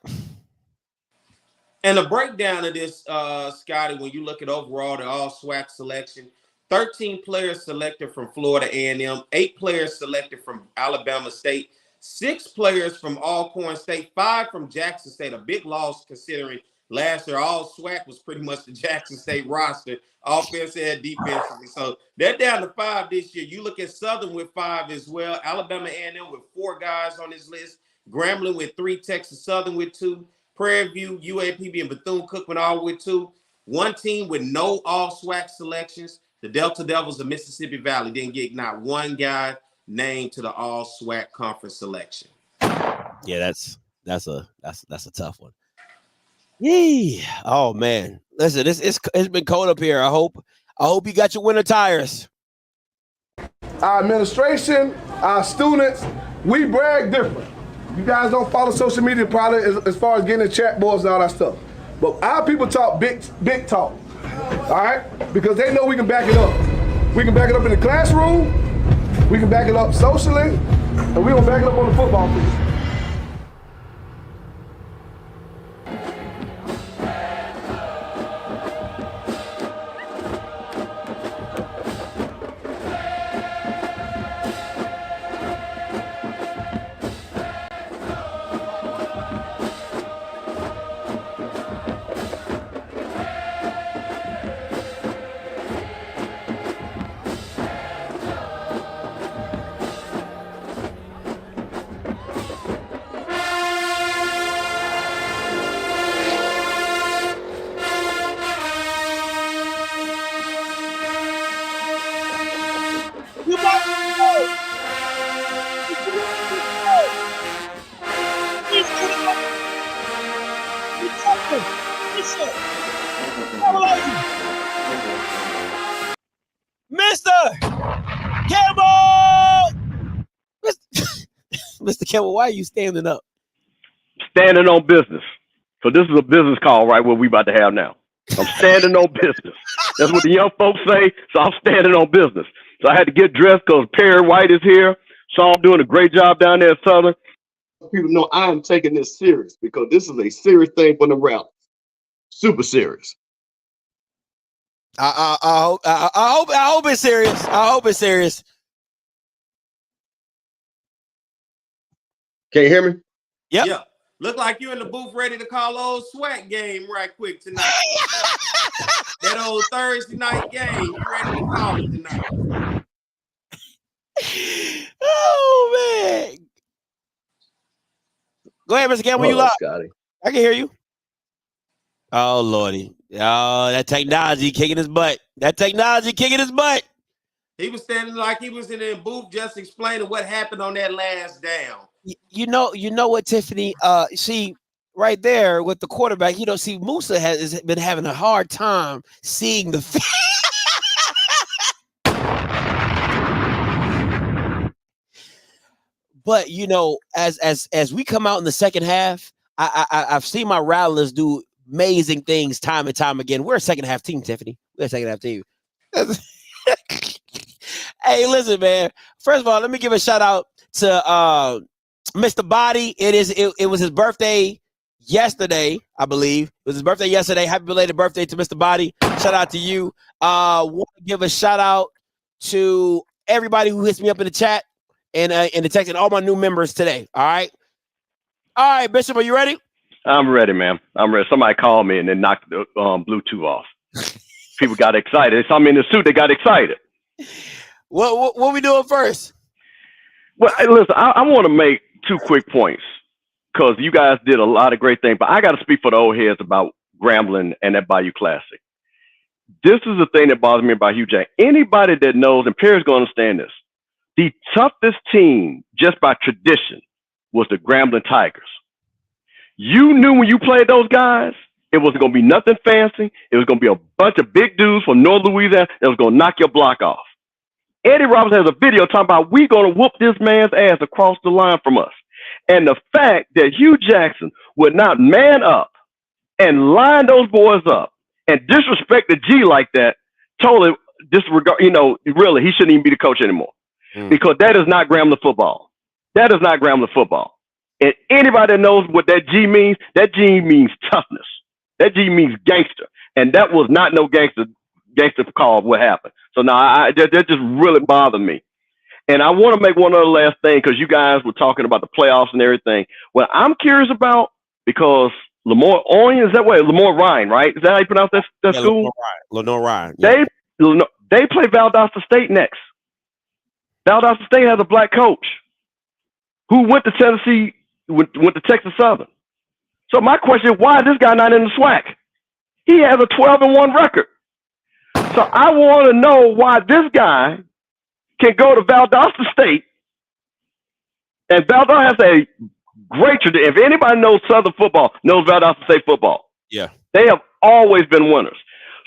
And the breakdown of this, Scotty, when you look at overall the all SWAC selection, 13 players selected from Florida A&M, 8 players selected from Alabama State, 6 players from Alcorn State, 5 from Jackson State, a big loss considering last year all SWAC was pretty much the Jackson State roster, offense and defensively. So they're down to 5 this year. You look at Southern with 5 as well, Alabama A&M with 4 guys on this list, Grambling with 3, Texas Southern with 2, Prairie View, UAPB, and Bethune-Cookman all with 2. One team with no all SWAC selections. The Delta Devils of Mississippi Valley didn't get not one guy named to the all SWAC conference selection. Yeah, that's a tough one. Yee. Oh man. Listen, it's been cold up here. I hope you got your winter tires. Our administration, our students, we brag different. You guys don't follow social media probably as far as getting the chat boards and all that stuff. But our people talk big talk, all right? Because they know we can back it up. We can back it up in the classroom, we can back it up socially, and we gonna back it up on the football field. Mr. Campbell, why are you standing up? Standing on business. So this is a business call, right, what we about to have now. I'm standing on business. That's what the young folks say, so I'm standing on business. So I had to get dressed because Perry White is here. So I'm doing a great job down there at Southern. People know I'm taking this serious because this is a serious thing for the rally. Super serious. I hope it's serious. I hope it's serious. Can you hear me? Yep. Yeah. Look like you're in the booth ready to call old SWAC game right quick tonight. That old Thursday night game. You ready to call it tonight? Oh man. Go ahead, Mr. Campbell. You live. Scotty. I can hear you. Oh Lordy. Oh, that technology kicking his butt. He was standing like he was in the booth just explaining what happened on that last down. You know what, Tiffany? See, right there with the quarterback, see, Musa has been having a hard time seeing the field. But as we come out in the second half, I've seen my Rattlers do amazing things time and time again. We're a second half team, Tiffany. We're a second half team. Hey, listen, man. First of all, let me give a shout out to Mr. Body. It was his birthday yesterday, I believe. It was his birthday yesterday. Happy belated birthday to Mr. Body. Shout out to you. Want to give a shout out to everybody who hits me up in the chat and the text and all my new members today. All right, Bishop, are you ready? I'm ready, man. I'm ready. Somebody called me and then knocked the Bluetooth off. People got excited. They saw me in the suit. They got excited. What we doing first? Well, listen, I want to make 2 quick points because you guys did a lot of great things, but I got to speak for the old heads about Grambling and that Bayou Classic. This is the thing that bothers me about Hugh Jack. Anybody that knows, and Perry's going to understand this, the toughest team, just by tradition, was the Grambling Tigers. You knew when you played those guys, it wasn't going to be nothing fancy. It was going to be a bunch of big dudes from North Louisiana that was going to knock your block off. Eddie Robinson has a video talking about we going to whoop this man's ass across the line from us. And the fact that Hugh Jackson would not man up and line those boys up and disrespect the G like that, totally disregard, really, he shouldn't even be the coach anymore. Because that is not Grambling football. That is not Grambling football. And anybody that knows what that G means toughness. That G means gangster. And that was not no gangster call of what happened. So now that just really bothered me. And I want to make one other last thing, because you guys were talking about the playoffs and everything. What I'm curious about, because Lamar Orion, is that way? Lamar Ryan, right? Is that how you pronounce that school? Lenore Ryan. Yeah. They play Valdosta State next. Valdosta State has a black coach who went to Tennessee, went to Texas Southern. So my question is, why is this guy not in the SWAC? He has a 12-1 record. So I want to know why this guy can go to Valdosta State, and Valdosta has a great tradition. If anybody knows Southern football, knows Valdosta State football. Yeah. They have always been winners.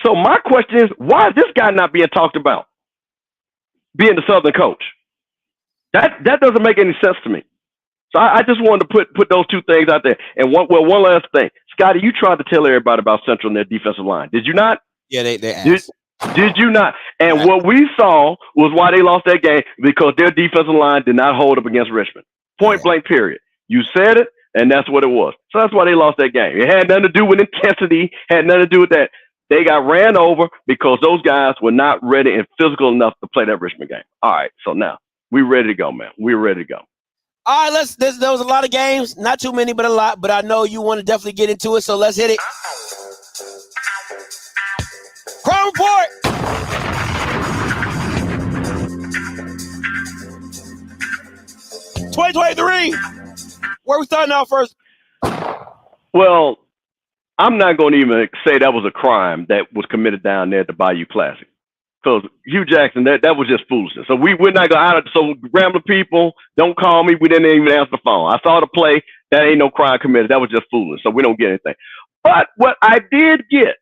So my question is, why is this guy not being talked about, being the Southern coach? That doesn't make any sense to me. So I just wanted to put those two things out there. And one last thing. Scotty, you tried to tell everybody about Central and their defensive line. Did you not? Yeah, they asked. Did you not? And what we saw was why they lost that game, because their defensive line did not hold up against Richmond. Point blank, period. You said it, and that's what it was. So that's why they lost that game. It had nothing to do with intensity, had nothing to do with that. They got ran over because those guys were not ready and physical enough to play that Richmond game. All right, so now we're ready to go, man. We're ready to go. All right, there was a lot of games, not too many, but a lot. But I know you want to definitely get into it, so let's hit it. Crime Report. '23. Where we starting out first? Well, I'm not going to even say that was a crime that was committed down there at the Bayou Classic, because Hugh Jackson, that was just foolishness. So we're not going to. So Grambling people, don't call me. We didn't even answer the phone. I saw the play. That ain't no crime committed. That was just foolish. So we don't get anything. But what I did get,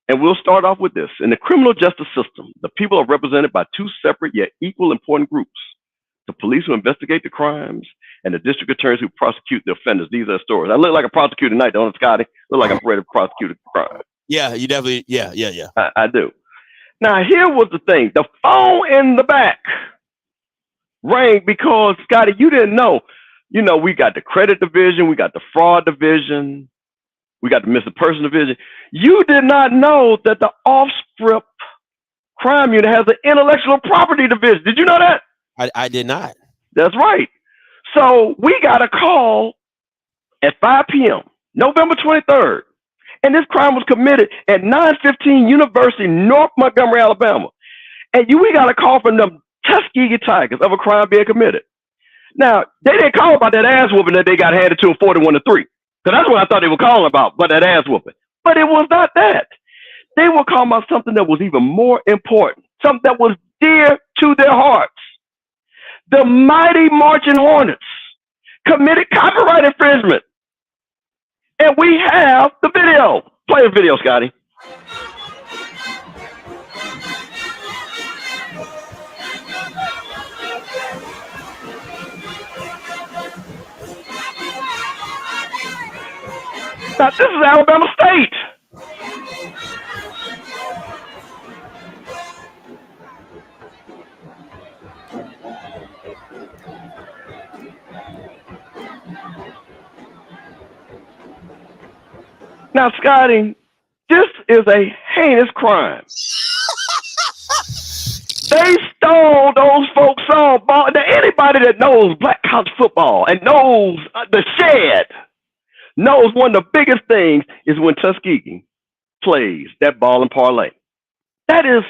and we'll start off with this. In the criminal justice system, the people are represented by two separate yet equal important groups: the police who investigate the crimes and the district attorneys who prosecute the offenders. These are the stories. I look like a prosecutor tonight, don't I, Scotty? Look like I'm ready to prosecute a crime. Yeah, you definitely, yeah. I do. Now, here was the thing. The phone in the back rang because, Scotty, you didn't know. You know, we got the credit division, we got the fraud division, we got the missing person division. You did not know that the OFFSCRIPT crime unit has an intellectual property division. Did you know that? I did not. That's right. So we got a call at 5 p.m., November 23rd. And this crime was committed at 915 University, North Montgomery, Alabama. And we got a call from the Tuskegee Tigers of a crime being committed. Now, they didn't call about that ass whooping that they got handed to 41-3. Because that's what I thought they were calling about that ass whooping. But it was not that. They were calling about something that was even more important, something that was dear to their hearts. The mighty Marching Hornets committed copyright infringement. And we have the video. Play the video, Scotty. Now, this is Alabama State. Now, Scotty, this is a heinous crime. They stole those folks' on ball. Now, anybody that knows black college football and knows the shed knows one of the biggest things is when Tuskegee plays that ball and parlay. That is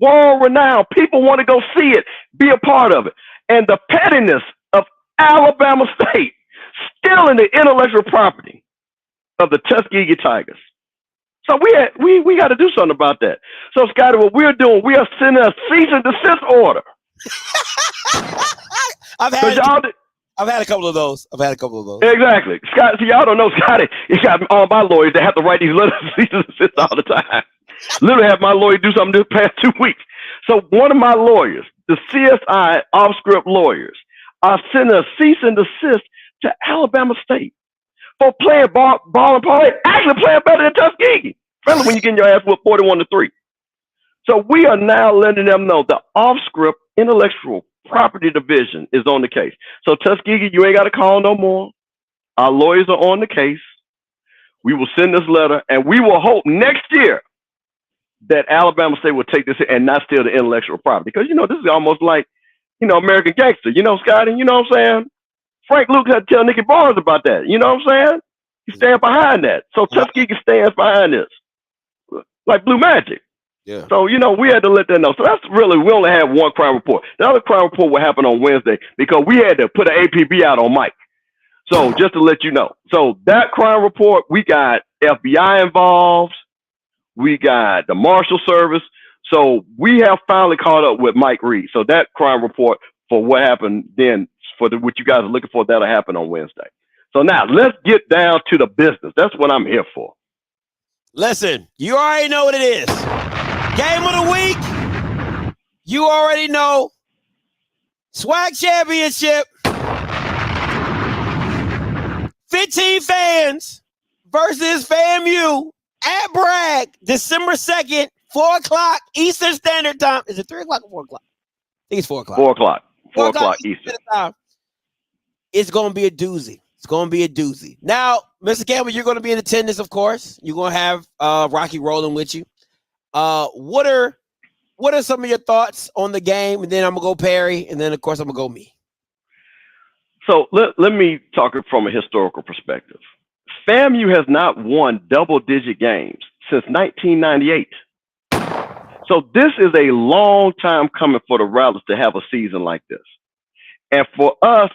world-renowned. People want to go see it, be a part of it. And the pettiness of Alabama State stealing the intellectual property of the Tuskegee Tigers. So we got to do something about that. So, Scotty, what we're doing, we are sending a cease and desist order. I've had a couple of those. Exactly. Scott, see, y'all don't know Scotty. He got all my lawyers that have to write these letters to cease and desist all the time. Literally have my lawyer do something this past 2 weeks. So one of my lawyers, the CSI OFFSCRIPT lawyers, are sending a cease and desist to Alabama State for playing ball and parlay, actually playing better than Tuskegee. Especially when you're getting your ass with 41-3. So we are now letting them know the OFFSCRIPT intellectual property division is on the case. So Tuskegee, you ain't got to call no more. Our lawyers are on the case. We will send this letter, and we will hope next year that Alabama State will take this and not steal the intellectual property. Because, this is almost like, American Gangster. Scotty, you know what I'm saying? Frank Luke had to tell Nicky Barnes about that. You know what I'm saying? He stands behind that. So Tuskegee stands behind this. Like Blue Magic. Yeah. So, we had to let that know. So that's really, we only have one crime report. The other crime report will happen on Wednesday because we had to put an APB out on Mike. So just to let you know. So that crime report, we got FBI involved. We got the Marshal Service. So we have finally caught up with Mike Reed. So that crime report for what happened then, what you guys are looking for, that'll happen on Wednesday. So now let's get down to the business. That's what I'm here for. Listen, you already know what it is. Game of the week. You already know. SWAC championship. 15 fans versus FAMU at Bragg, December 2nd, 4 o'clock Eastern Standard Time. Is it 3 o'clock or 4 o'clock? I think it's 4 o'clock. 4 o'clock. 4 o'clock Eastern Time. It's going to be a doozy. It's going to be a doozy. Now, Mr. Campbell, you're going to be in attendance, of course. You're going to have Rocky rolling with you. What are some of your thoughts on the game? And then I'm going to go Perry. And then, of course, I'm going to go me. So let me talk it from a historical perspective. FAMU has not won double-digit games since 1998. So this is a long time coming for the Rattlers to have a season like this. And for us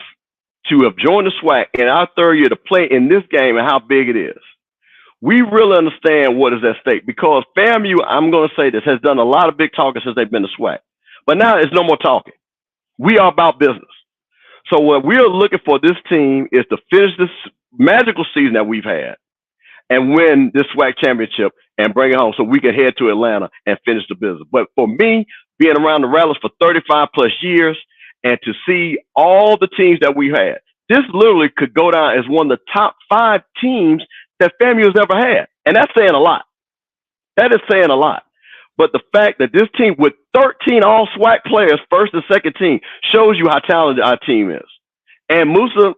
to have joined the SWAC in our third year to play in this game and how big it is, we really understand what is at stake because FAMU, I'm going to say this, has done a lot of big talking since they've been to SWAC. But now it's no more talking. We are about business. So what we are looking for this team is to finish this magical season that we've had and win this SWAC championship and bring it home so we can head to Atlanta and finish the business. But for me, being around the Rattlers for 35 plus years and to see all the teams that we've had, this literally could go down as one of the top 5 teams that FAMU has ever had. And that's saying a lot. That is saying a lot. But the fact that this team with 13 all SWAC players, first and second team, shows you how talented our team is. And Musa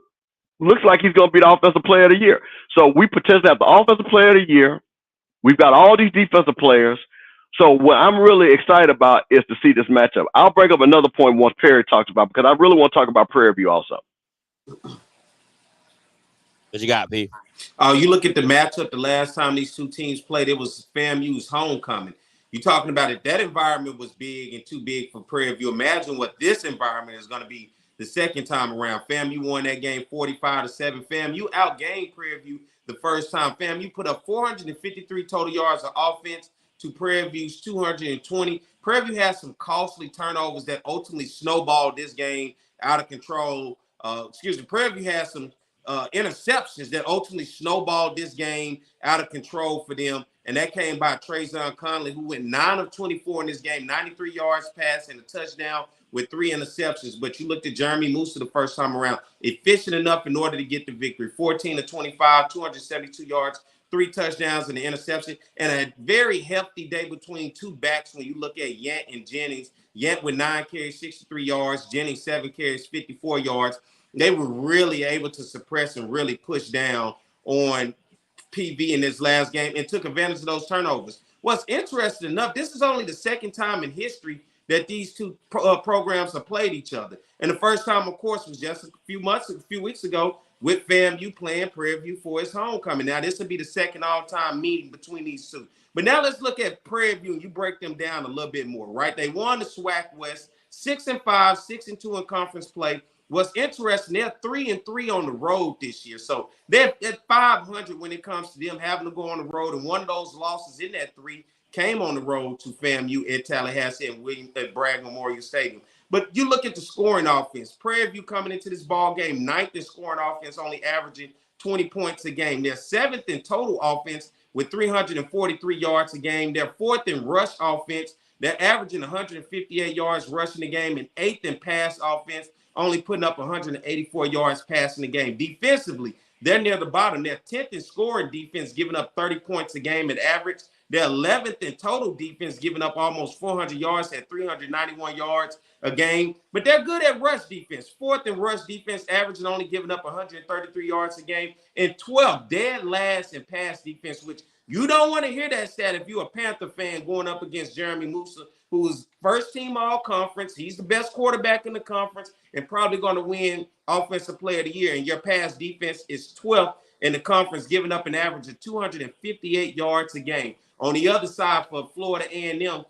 looks like he's going to be the offensive player of the year. So we potentially have the offensive player of the year. We've got all these defensive players. So what I'm really excited about is to see this matchup. I'll bring up another point once Perry talks about because I really want to talk about Prairie View also. What you got, P? Oh, you look at the matchup the last time these two teams played, it was FAMU's homecoming. You're talking about it. That environment was big and too big for Prairie View. Imagine what this environment is going to be the second time around. FAMU won that game 45-7. FAMU outgained Prairie View the first time. FAMU put up 453 total yards of offense to Prairie View's 220. Prairie View had some costly turnovers that ultimately snowballed this game out of control. Prairie View had some interceptions that ultimately snowballed this game out of control for them. And that came by Trayzon Conley, who went 9 of 24 in this game, 93 yards passed and a touchdown with 3 interceptions. But you looked at Jeremy Musa the first time around, efficient enough in order to get the victory. 14 of 25, 272 yards, 3 touchdowns and an interception, and a very healthy day between two backs when you look at Yant and Jennings. Yant with 9 carries, 63 yards, Jennings 7 carries, 54 yards. They were really able to suppress and really push down on PV in this last game and took advantage of those turnovers. What's interesting enough, this is only the second time in history that these two programs have played each other. And the first time, of course, was just a few weeks ago with FAMU playing Prairie View for its homecoming. Now, this will be the second all-time meeting between these two. But now let's look at Prairie View and you break them down a little bit more, right? They won the SWAC West, 6-5, 6-2 in conference play. What's interesting, they're 3-3 on the road this year. So they're at 500 when it comes to them having to go on the road. And one of those losses in that 3 came on the road to FAMU at Tallahassee and Bragg Memorial Stadium. But you look at the scoring offense. Prairie View coming into this ball game, 9th in scoring offense, only averaging 20 points a game. They're 7th in total offense with 343 yards a game. They're 4th in rush offense. They're averaging 158 yards rushing the game, and 8th in pass offense, only putting up 184 yards passing the game. Defensively, they're near the bottom. They're 10th in scoring defense, giving up 30 points a game at average. They're 11th in total defense, giving up almost 400 yards at 391 yards a game. But they're good at rush defense. 4th in rush defense, averaging only giving up 133 yards a game. And 12th, dead last in pass defense, which you don't want to hear that stat if you're a Panther fan going up against Jeremy Musa, who's first team all-conference. He's the best quarterback in the conference and probably going to win Offensive Player of the Year. And your pass defense is 12th in the conference, giving up an average of 258 yards a game. On the other side for Florida A&M,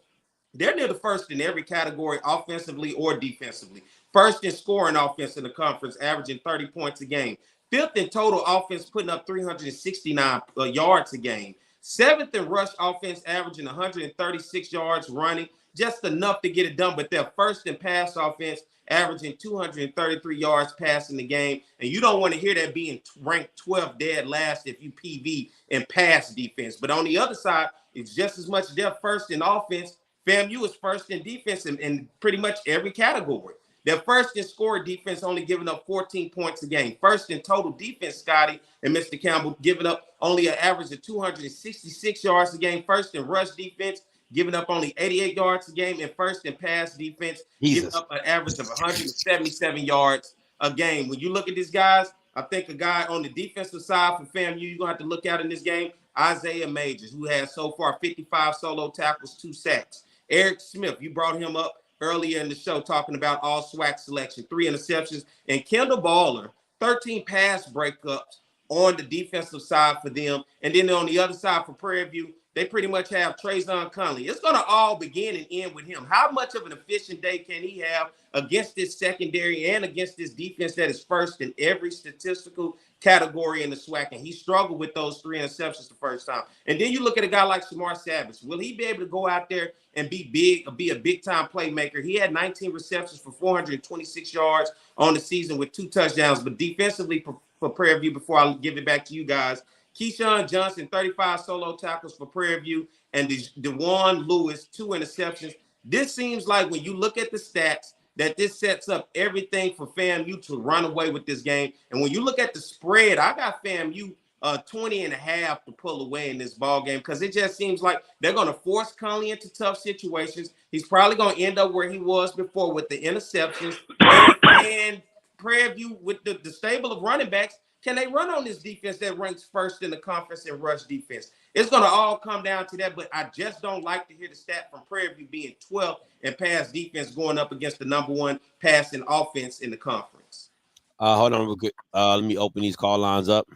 they're near the first in every category, offensively or defensively. First in scoring offense in the conference, averaging 30 points a game. 5th in total offense, putting up 369 yards a game. 7th in rush offense, averaging 136 yards running, just enough to get it done. But they're 1st in pass offense, averaging 233 yards passing the game. And you don't want to hear that being ranked 12th dead last if you PV in pass defense. But on the other side, it's just as much they're 1st in offense. FAMU is 1st in defense in pretty much every category. They're 1st in scoring defense, only giving up 14 points a game. 1st in total defense, Scotty and Mr. Campbell, giving up only an average of 266 yards a game. 1st in rush defense, giving up only 88 yards a game. And 1st in pass defense, giving up an average of 177 yards a game. When you look at these guys, I think a guy on the defensive side for FAMU you're going to have to look at in this game, Isaiah Majors, who has so far 55 solo tackles, 2 sacks. Eric Smith, you brought him up earlier in the show talking about all SWAC selection, 3 interceptions. And Kendall Baller, 13 pass breakups on the defensive side for them. And then on the other side for Prairie View, they pretty much have Trayvon Conley. It's going to all begin and end with him. How much of an efficient day can he have against this secondary and against this defense that is 1st in every statistical category in the SWAC? And he struggled with those 3 interceptions the first time. And then you look at a guy like Shamar Savage. Will he be able to go out there and be a big-time playmaker? He had 19 receptions for 426 yards on the season with 2 touchdowns. But defensively for Prairie View, before I give it back to you guys, Keyshawn Johnson, 35 solo tackles for Prairie View, and DeJuan Lewis, 2 interceptions. This seems like when you look at the stats that this sets up everything for FAMU to run away with this game. And when you look at the spread, I got FAMU 20.5 to pull away in this ball game because it just seems like they're going to force Conley into tough situations. He's probably going to end up where he was before with the interceptions. And Prairie View with the stable of running backs, can they run on this defense that ranks 1st in the conference in rush defense? It's going to all come down to that, but I just don't like to hear the stat from Prairie View being 12th in pass defense going up against the #1 passing offense in the conference. Hold on real quick. Let me open these call lines up.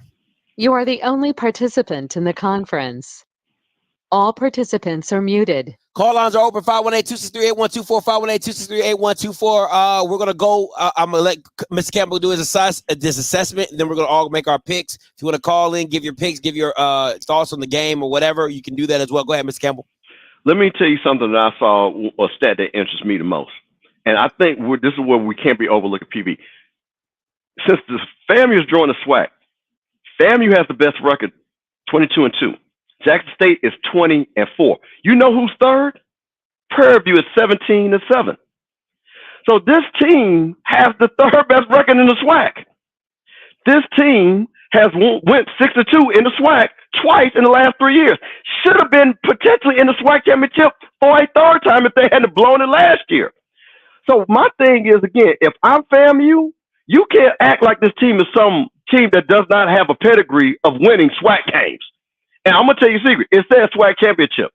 You are the only participant in the conference. All participants are muted. Call lines are open, 518-263-8124, 518-263-8124. We're going to go, I'm going to let Mr. Campbell do this assessment, and then we're going to all make our picks. If you want to call in, give your picks, give your thoughts on the game or whatever, you can do that as well. Go ahead, Mr. Campbell. Let me tell you something that I saw, a stat that interests me the most. And I think this is where we can't be overlooking PV. Since the FAMU is drawing the SWAC, FAMU has the best record, 22-2. Jackson State is 20-4. You know who's 3rd? Prairie View is 17-7. So this team has the 3rd best record in the SWAC. This team has went 6-2 in the SWAC twice in the last 3 years. Should have been potentially in the SWAC championship for a 3rd time if they hadn't blown it last year. So my thing is, again, if I'm FAMU, you can't act like this team is some team that does not have a pedigree of winning SWAC games. And I'm going to tell you a secret. It says SWAC championship.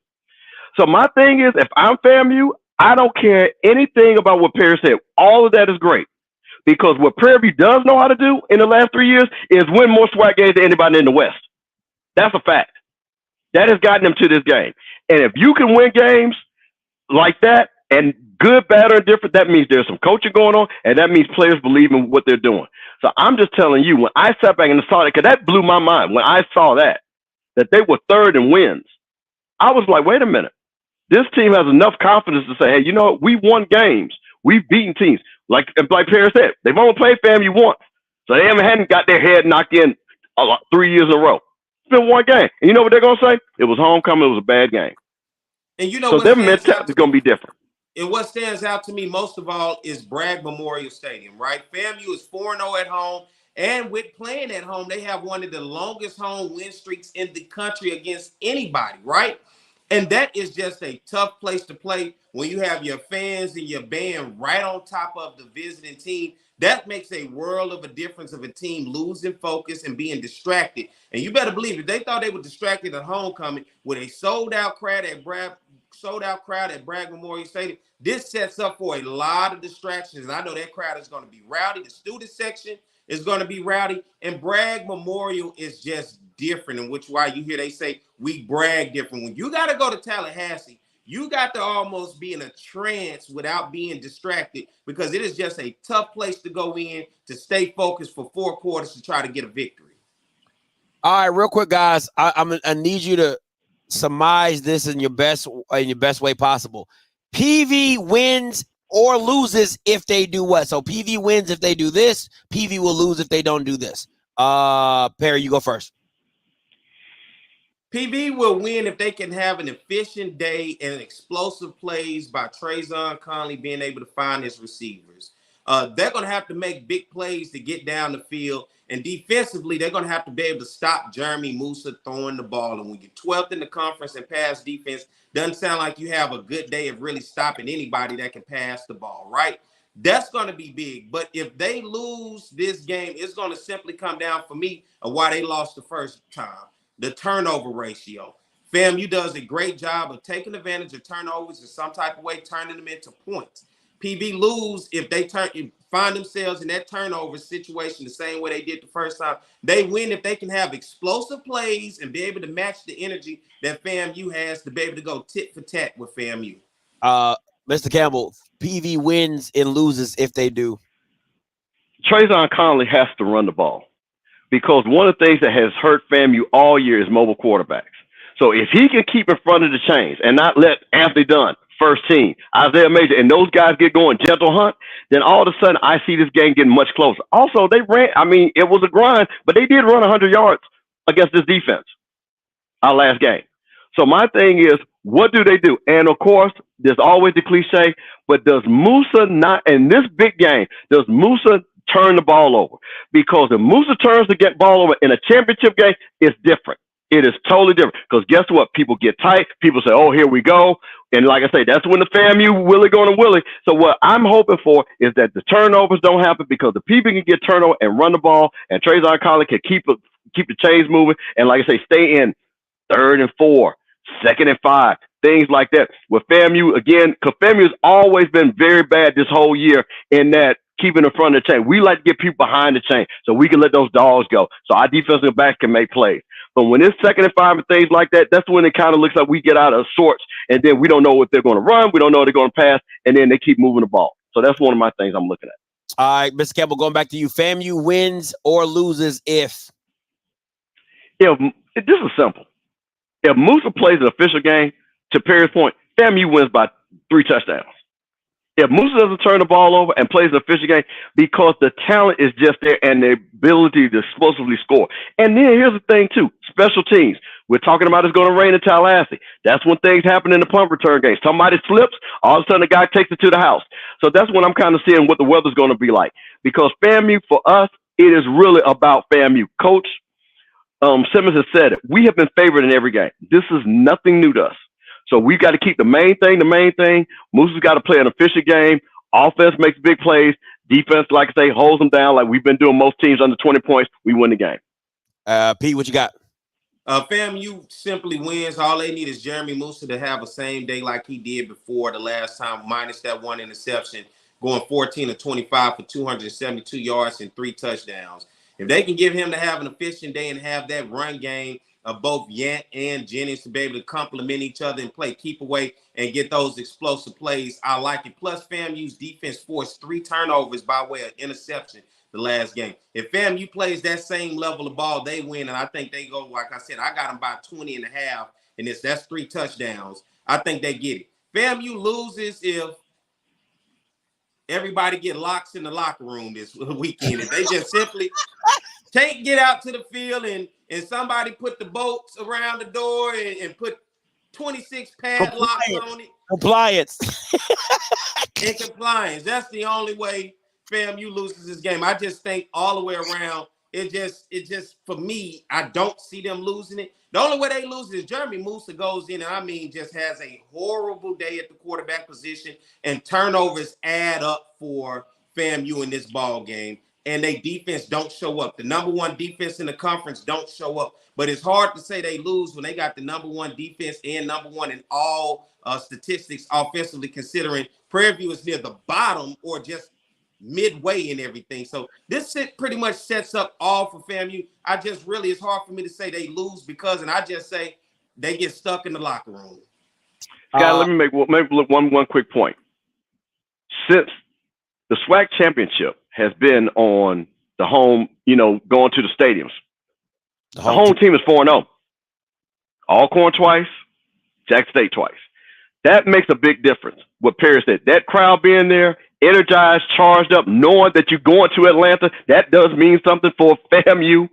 So my thing is, if I'm FAMU, I don't care anything about what Perry said. All of that is great. Because what Prairie View does know how to do in the last 3 years is win more SWAC games than anybody in the West. That's a fact. That has gotten them to this game. And if you can win games like that, and good, bad, or indifferent, that means there's some coaching going on, and that means players believe in what they're doing. So I'm just telling you, when I sat back and saw that, because that blew my mind when I saw that they were 3rd in wins, I was like, wait a minute. This team has enough confidence to say, hey, you know what? We won games We've beaten teams. Like Perry said, they've only played FAMU once. So they hadn't got their head knocked in 3 years in a row. It's been one game. And you know what they're going to say? It was homecoming. It was a bad game. And you know so what their stands mentality out is going to be different. And what stands out to me most of all is Bragg Memorial Stadium, right? FAMU is 4-0 at home. And with playing at home, they have one of the longest home win streaks in the country against anybody, right? And that is just a tough place to play when you have your fans and your band right on top of the visiting team. That makes a world of a difference of a team losing focus and being distracted. And you better believe if they thought they were distracted at homecoming with a sold-out crowd at Bragg Memorial Stadium, this sets up for a lot of distractions. And I know that crowd is going to be rowdy. The student section is going to be rowdy. And Bragg Memorial is just different, in which why you hear they say we brag different. When you got to go to Tallahassee, you got to almost be in a trance without being distracted, because it is just a tough place to go in to stay focused for 4 quarters to try to get a victory. All right, real quick, guys. I need you to surmise this in your best way possible. PV wins or loses if they do what? So PV wins if they do this. PV will lose if they don't do this. Perry, you go first. PV will win if they can have an efficient day and explosive plays by Trayvon Conley being able to find his receivers. They're going to have to make big plays to get down the field. And defensively, they're going to have to be able to stop Jeremy Musa throwing the ball. And when you're 12th in the conference in pass defense, doesn't sound like you have a good day of really stopping anybody that can pass the ball, right? That's going to be big. But if they lose this game, it's going to simply come down for me of why they lost the first time. The turnover ratio. FAMU does a great job of taking advantage of turnovers in some type of way, turning them into points. PV lose if they find themselves in that turnover situation the same way they did the first time. They win if they can have explosive plays and be able to match the energy that FAMU has to be able to go tit for tat with FAMU. Mr. Campbell, PV wins and loses if they do. Trayvon Conley has to run the ball, because one of the things that has hurt FAMU all year is mobile quarterbacks. So if he can keep in front of the chains and not let Anthony Dunn, first team, Isaiah Major, and those guys get going, Gentle Hunt, then all of a sudden I see this game getting much closer. Also, they ran, it was a grind, but they did run 100 yards against this defense our last game. So my thing is, what do they do? And of course, there's always the cliche, but does Musa not, in this big game, does Musa turn the ball over? Because if Musa turns the ball over in a championship game, it's different. It is totally different. Because guess what? People get tight. People say, oh, here we go. And like I say, that's when the FAMU Willie going to Willie. So what I'm hoping for is that the turnovers don't happen, because the people can get turnover and run the ball, and Trayvon Conley can keep the chains moving. And like I say, stay in 3rd and 4, 2nd and 5, things like that. With FAMU, again, because FAMU has always been very bad this whole year in that keeping in front of the chain. We like to get people behind the chain so we can let those dogs go, so our defensive backs can make plays. But when it's 2nd and 5 and things like that, that's when it kind of looks like we get out of sorts, and then we don't know what they're going to run, we don't know what they're going to pass, and then they keep moving the ball. So that's one of my things I'm looking at. All right, Mr. Campbell, going back to you. FAMU wins or loses if? This is simple. If Musa plays an official game, to Perry's point, FAMU wins by 3 touchdowns. If Musa doesn't turn the ball over and plays an official game, because the talent is just there and the ability to explosively score. And then here's the thing too, special teams. We're talking about it's going to rain in Tallahassee. That's when things happen in the punt return game. Somebody slips, all of a sudden the guy takes it to the house. So that's when I'm kind of seeing what the weather's going to be like. Because FAMU, for us, it is really about FAMU. Coach Simmons has said it. We have been favored in every game. This is nothing new to us. So we got to keep the main thing. Moose's got to play an efficient game. Offense makes big plays. Defense, like I say, holds them down like we've been doing most teams under 20 points. We win the game. Pete, what you got? FAMU simply wins. All they need is Jeremy Musa to have a same day like he did before the last time, minus that 1 interception, going 14 of 25 for 272 yards and 3 touchdowns. If they can give him to have an efficient day and have that run game of both Yant and Jennings to be able to complement each other and play keep away and get those explosive plays, I like it. Plus, FAMU's defense forced 3 turnovers by way of interception the last game. If FAMU plays that same level of ball, they win, and I think they go, like I said, I got them by 20 and a half, and that's 3 touchdowns. I think they get it. FAMU loses if everybody get locks in the locker room this weekend. If they just simply get out to the field and somebody put the bolts around the door and put 26 padlocks on it. Compliance. In compliance. That's the only way FAMU loses this game. I just think all the way around, it just for me, I don't see them losing it. The only way they lose is Jeremy Musa goes in and just has a horrible day at the quarterback position, and turnovers add up for FAMU in this ball game. And they defense don't show up. The number one defense in the conference don't show up. But it's hard to say they lose when they got the number one defense and number one in all statistics offensively, considering Prairie View is near the bottom or just midway in everything. So this pretty much sets up all for FAMU. It's hard for me to say they lose because, and I just say they get stuck in the locker room. Scott, let me make one quick point. Since the SWAC championship has been on the home, going to the stadiums, the home team is 4-0. Alcorn twice, Jack State twice. That makes a big difference. What Perry said, that crowd being there, energized, charged up, knowing that you're going to Atlanta, that does mean something for FAMU.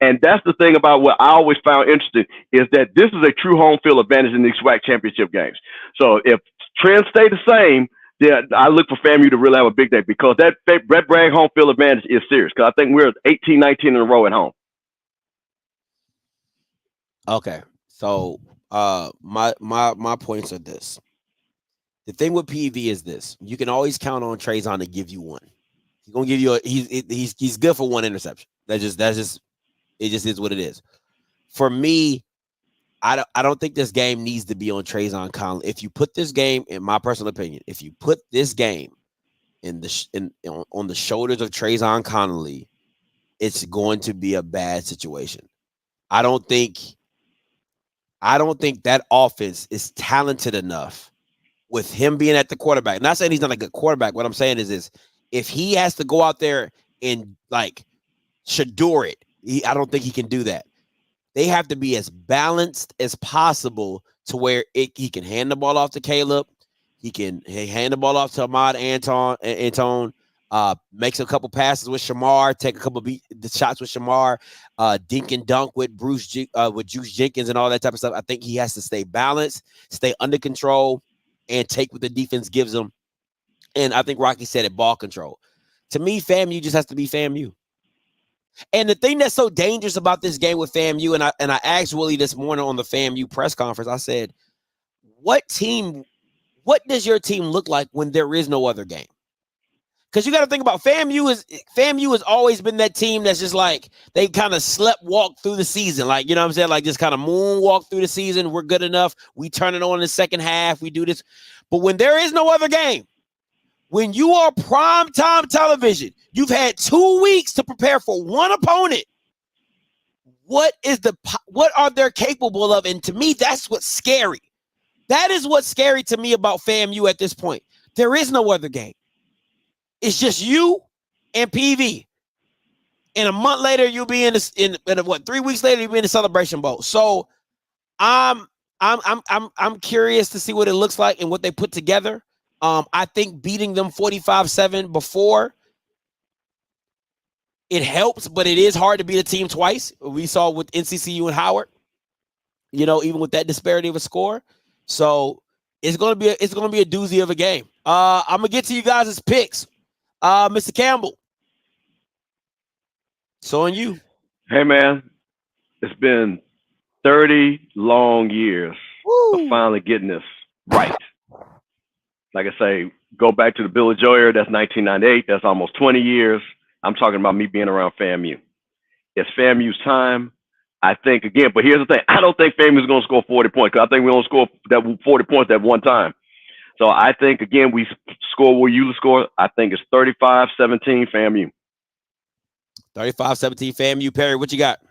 And that's the thing about what I always found interesting is that this is a true home field advantage in these SWAC championship games. So if trends stay the same, then I look for FAMU to really have a big day because that Brett Bragg home field advantage is serious because I think we're 18, 19 in a row at home. Okay. So my points are this. The thing with PV is this: you can always count on Trezon to give you one. He's gonna give you he's good for one interception. It just is what it is. For me, I don't think this game needs to be on Trezon Conley. If you put this game, in my personal opinion, if you put this game on the shoulders of Trezon Conley, it's going to be a bad situation. I don't think that offense is talented enough with him being at the quarterback. Not saying he's not a good quarterback. What I'm saying is this: if he has to go out there and Shador it, I don't think he can do that. They have to be as balanced as possible to where he can hand the ball off to Caleb. He can hand the ball off to Ahmad Antone, makes a couple passes with Shamar, take a couple of shots with Shamar, dink and dunk with with Juice Jenkins and all that type of stuff. I think he has to stay balanced, stay under control, and take what the defense gives him. And I think Rocky said it, ball control. To me, FAMU just has to be FAMU. And the thing that's so dangerous about this game with FAMU, and I asked Willie this morning on the FAMU press conference, I said, what does your team look like when there is no other game? Because you got to think about FAMU has always been that team that's just they kind of walk through the season. You know what I'm saying? Just kind of moonwalk through the season. We're good enough. We turn it on in the second half. We do this. But when there is no other game, when you are primetime television, you've had 2 weeks to prepare for one opponent. What are they capable of? And to me, that's what's scary. That is what's scary to me about FAMU at this point. There is no other game. It's just you and PV. And a month later, you'll be in 3 weeks later, you'll be in the Celebration Bowl. So I'm curious to see what it looks like and what they put together. I think beating them 45-7 before, it helps, but it is hard to beat a team twice. We saw with NCCU and Howard, even with that disparity of a score. So it's gonna be a doozy of a game. I'm gonna get to you guys' picks. Mr. Campbell, so on you. Hey man, it's been 30 long years of finally getting this right. Like I say, go back to the Billy Joe era. That's 1998. That's almost 20 years. I'm talking about me being around FAMU. It's FAMU's time. I think, again, but here's the thing. I don't think FAMU is going to score 40 points because I think we only score that 40 points that one time. So I think, again, we score where you score. I think it's 35-17 FAMU. 35-17 FAMU. Perry, what you got?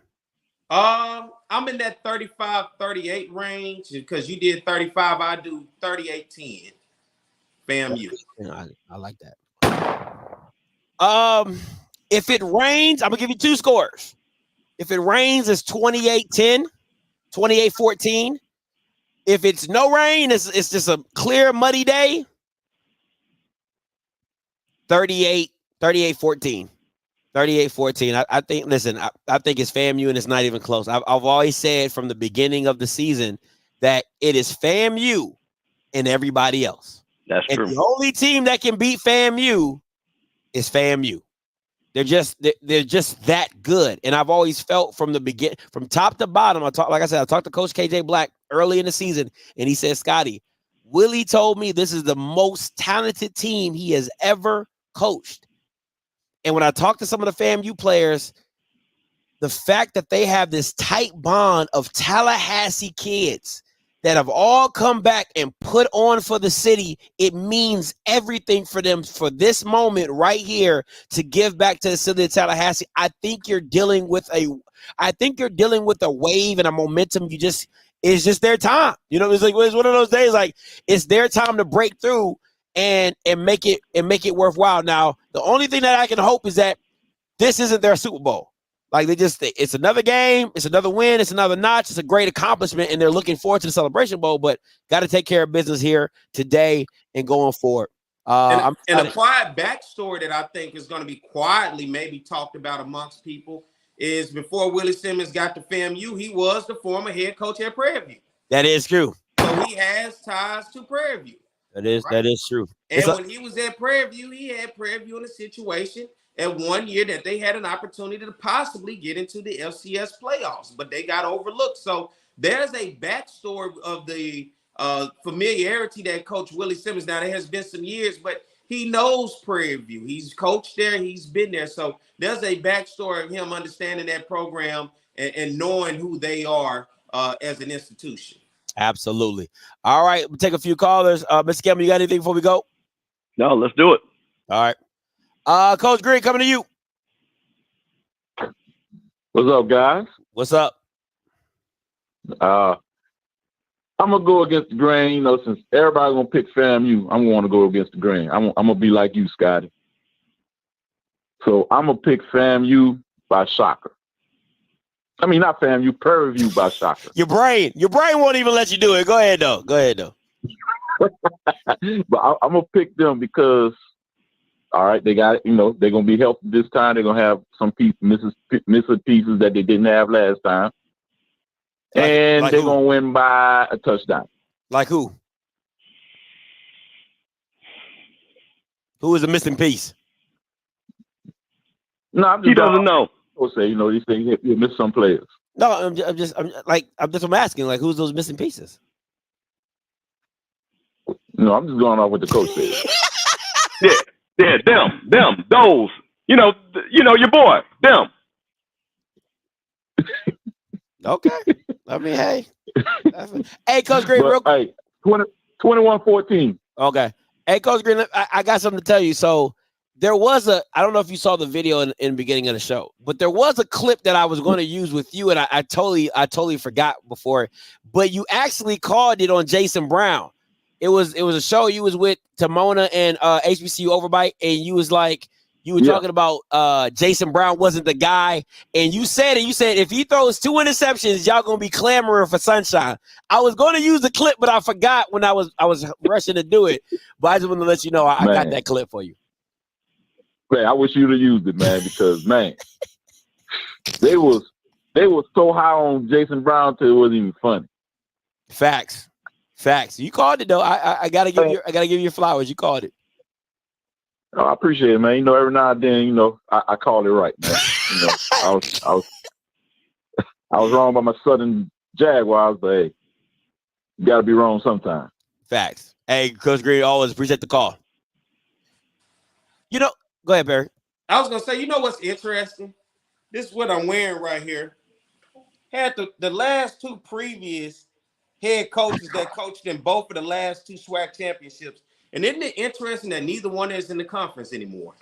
I'm in that 35-38 range because you did 35. I do 38-10. FAMU. I like that. If it rains, I'm gonna give you two scores. If it rains, it's 28-10, 28-14. If it's no rain, it's just a clear, muddy day. 38-14. 38-14. I think, listen, I think it's FAMU and it's not even close. I've always said from the beginning of the season that it is FAMU and everybody else. That's and true. The only team that can beat FAMU is FAMU. They're just that good. And I've always felt from the beginning, from top to bottom. I talked to Coach KJ Black early in the season, and he said, Scotty, Willie told me this is the most talented team he has ever coached. And when I talked to some of the FAMU players, the fact that they have this tight bond of Tallahassee kids that have all come back and put on for the city, it means everything for them for this moment right here to give back to the city of Tallahassee. I think you're dealing with a wave and a momentum. It's just their time. You know, it's one of those days, like it's their time to break through and make it worthwhile. Now, the only thing that I can hope is that this isn't their Super Bowl. Like it's another game, it's another win, it's another notch, it's a great accomplishment, and they're looking forward to the Celebration Bowl, but got to take care of business here today and going forward. And a quiet backstory that I think is going to be quietly maybe talked about amongst people is before Willie Simmons got to FAMU, he was the former head coach at Prairie View. That is true. So he has ties to Prairie View. That is true. And when he was at Prairie View, he had Prairie View in a situation at 1 year that they had an opportunity to possibly get into the FCS playoffs, but they got overlooked. So there's a backstory of the familiarity that Coach Willie Simmons. Now, there has been some years, but he knows Prairie View. He's coached there. He's been there. So there's a backstory of him understanding that program and knowing who they are as an institution. Absolutely. All right, we'll take a few callers. Mr. Campbell, you got anything before we go? No, let's do it. All right. Coach Green, coming to you. What's up, guys? What's up? I'm gonna go against the grain. You know, since everybody's gonna pick FAMU, I'm gonna go against the grain. I'm gonna be like you, Scotty. So I'm gonna pick FAMU by shocker. I mean, not FAMU, Prairie View by shocker. Your brain won't even let you do it. Go ahead, though. But I'm gonna pick them because, all right, they got it. You know, they're gonna be healthy this time. They're gonna have some missing pieces that they didn't have last time, and they're gonna win by a touchdown. Like who? Who is the missing piece? No, I'm just, he doesn't know. We'll say, you know, these things you miss some players. No, I'm asking, like, who's those missing pieces? No, I'm just going off what the coach said. Yeah, them, those. You know, your boy, them. Okay. I mean, hey. Hey, Coach Green, real quick. Hey, 21-14. Okay. Hey, Coach Green, I got something to tell you. So there was I don't know if you saw the video in the beginning of the show, but there was a clip that I was going to use with you, and I totally forgot before. But you actually called it on Jason Brown. It was a show you was with Timona and HBCU Overbite, and you was like, you were talking about Jason Brown wasn't the guy, and you said if he throws 2 interceptions, y'all gonna be clamoring for sunshine. I was going to use the clip, but I forgot when I was rushing to do it. But I just want to let you know I got that clip for you. Man, I wish you'd have used it, man, because man, they was so high on Jason Brown till it wasn't even funny. Facts. You called it though. I gotta give you your flowers. You called it. Oh, I appreciate it, man. You know, every now and then, you know, I call it right, man. You know, I was wrong by my Southern Jaguars, but hey, you gotta be wrong sometime. Facts. Hey, Coach Green, always appreciate the call. You know, go ahead, Barry. I was gonna say, you know what's interesting? This is what I'm wearing right here. Had the last 2 previous head coaches that coached in both of the last 2 SWAC championships. And isn't it interesting that neither one is in the conference anymore?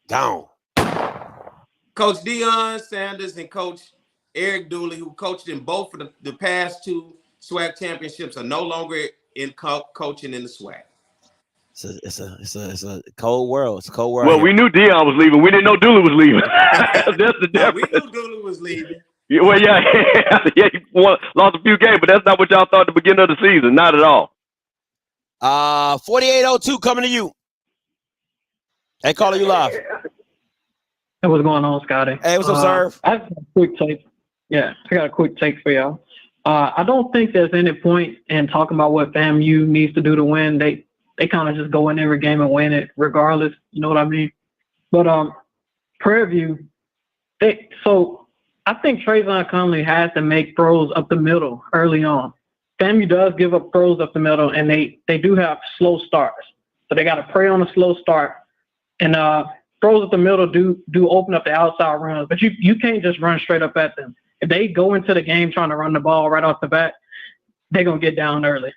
Down. Coach Deion Sanders and Coach Eric Dooley, who coached in both of the past 2 SWAC championships, are no longer in coaching in the SWAC. It's a cold world. It's a cold world. Well, we knew Deion was leaving. We didn't know Dooley was leaving. That's the difference. We knew Dooley was leaving. Well, yeah, he lost a few games, but that's not what y'all thought at the beginning of the season. Not at all. 4802 coming to you. Hey, caller, you live. Hey, what's going on, Scotty? Hey, what's up, Serve? I have a quick take. Yeah, I got a quick take for y'all. I don't think there's any point in talking about what FAMU needs to do to win. They kind of just go in every game and win it regardless. You know what I mean? But Prairie View, so I think Trayvon Conley has to make throws up the middle early on. FAMU does give up throws up the middle, and they do have slow starts. So they got to prey on a slow start. And throws up the middle do open up the outside runs, but you can't just run straight up at them. If they go into the game trying to run the ball right off the bat, they're going to get down early.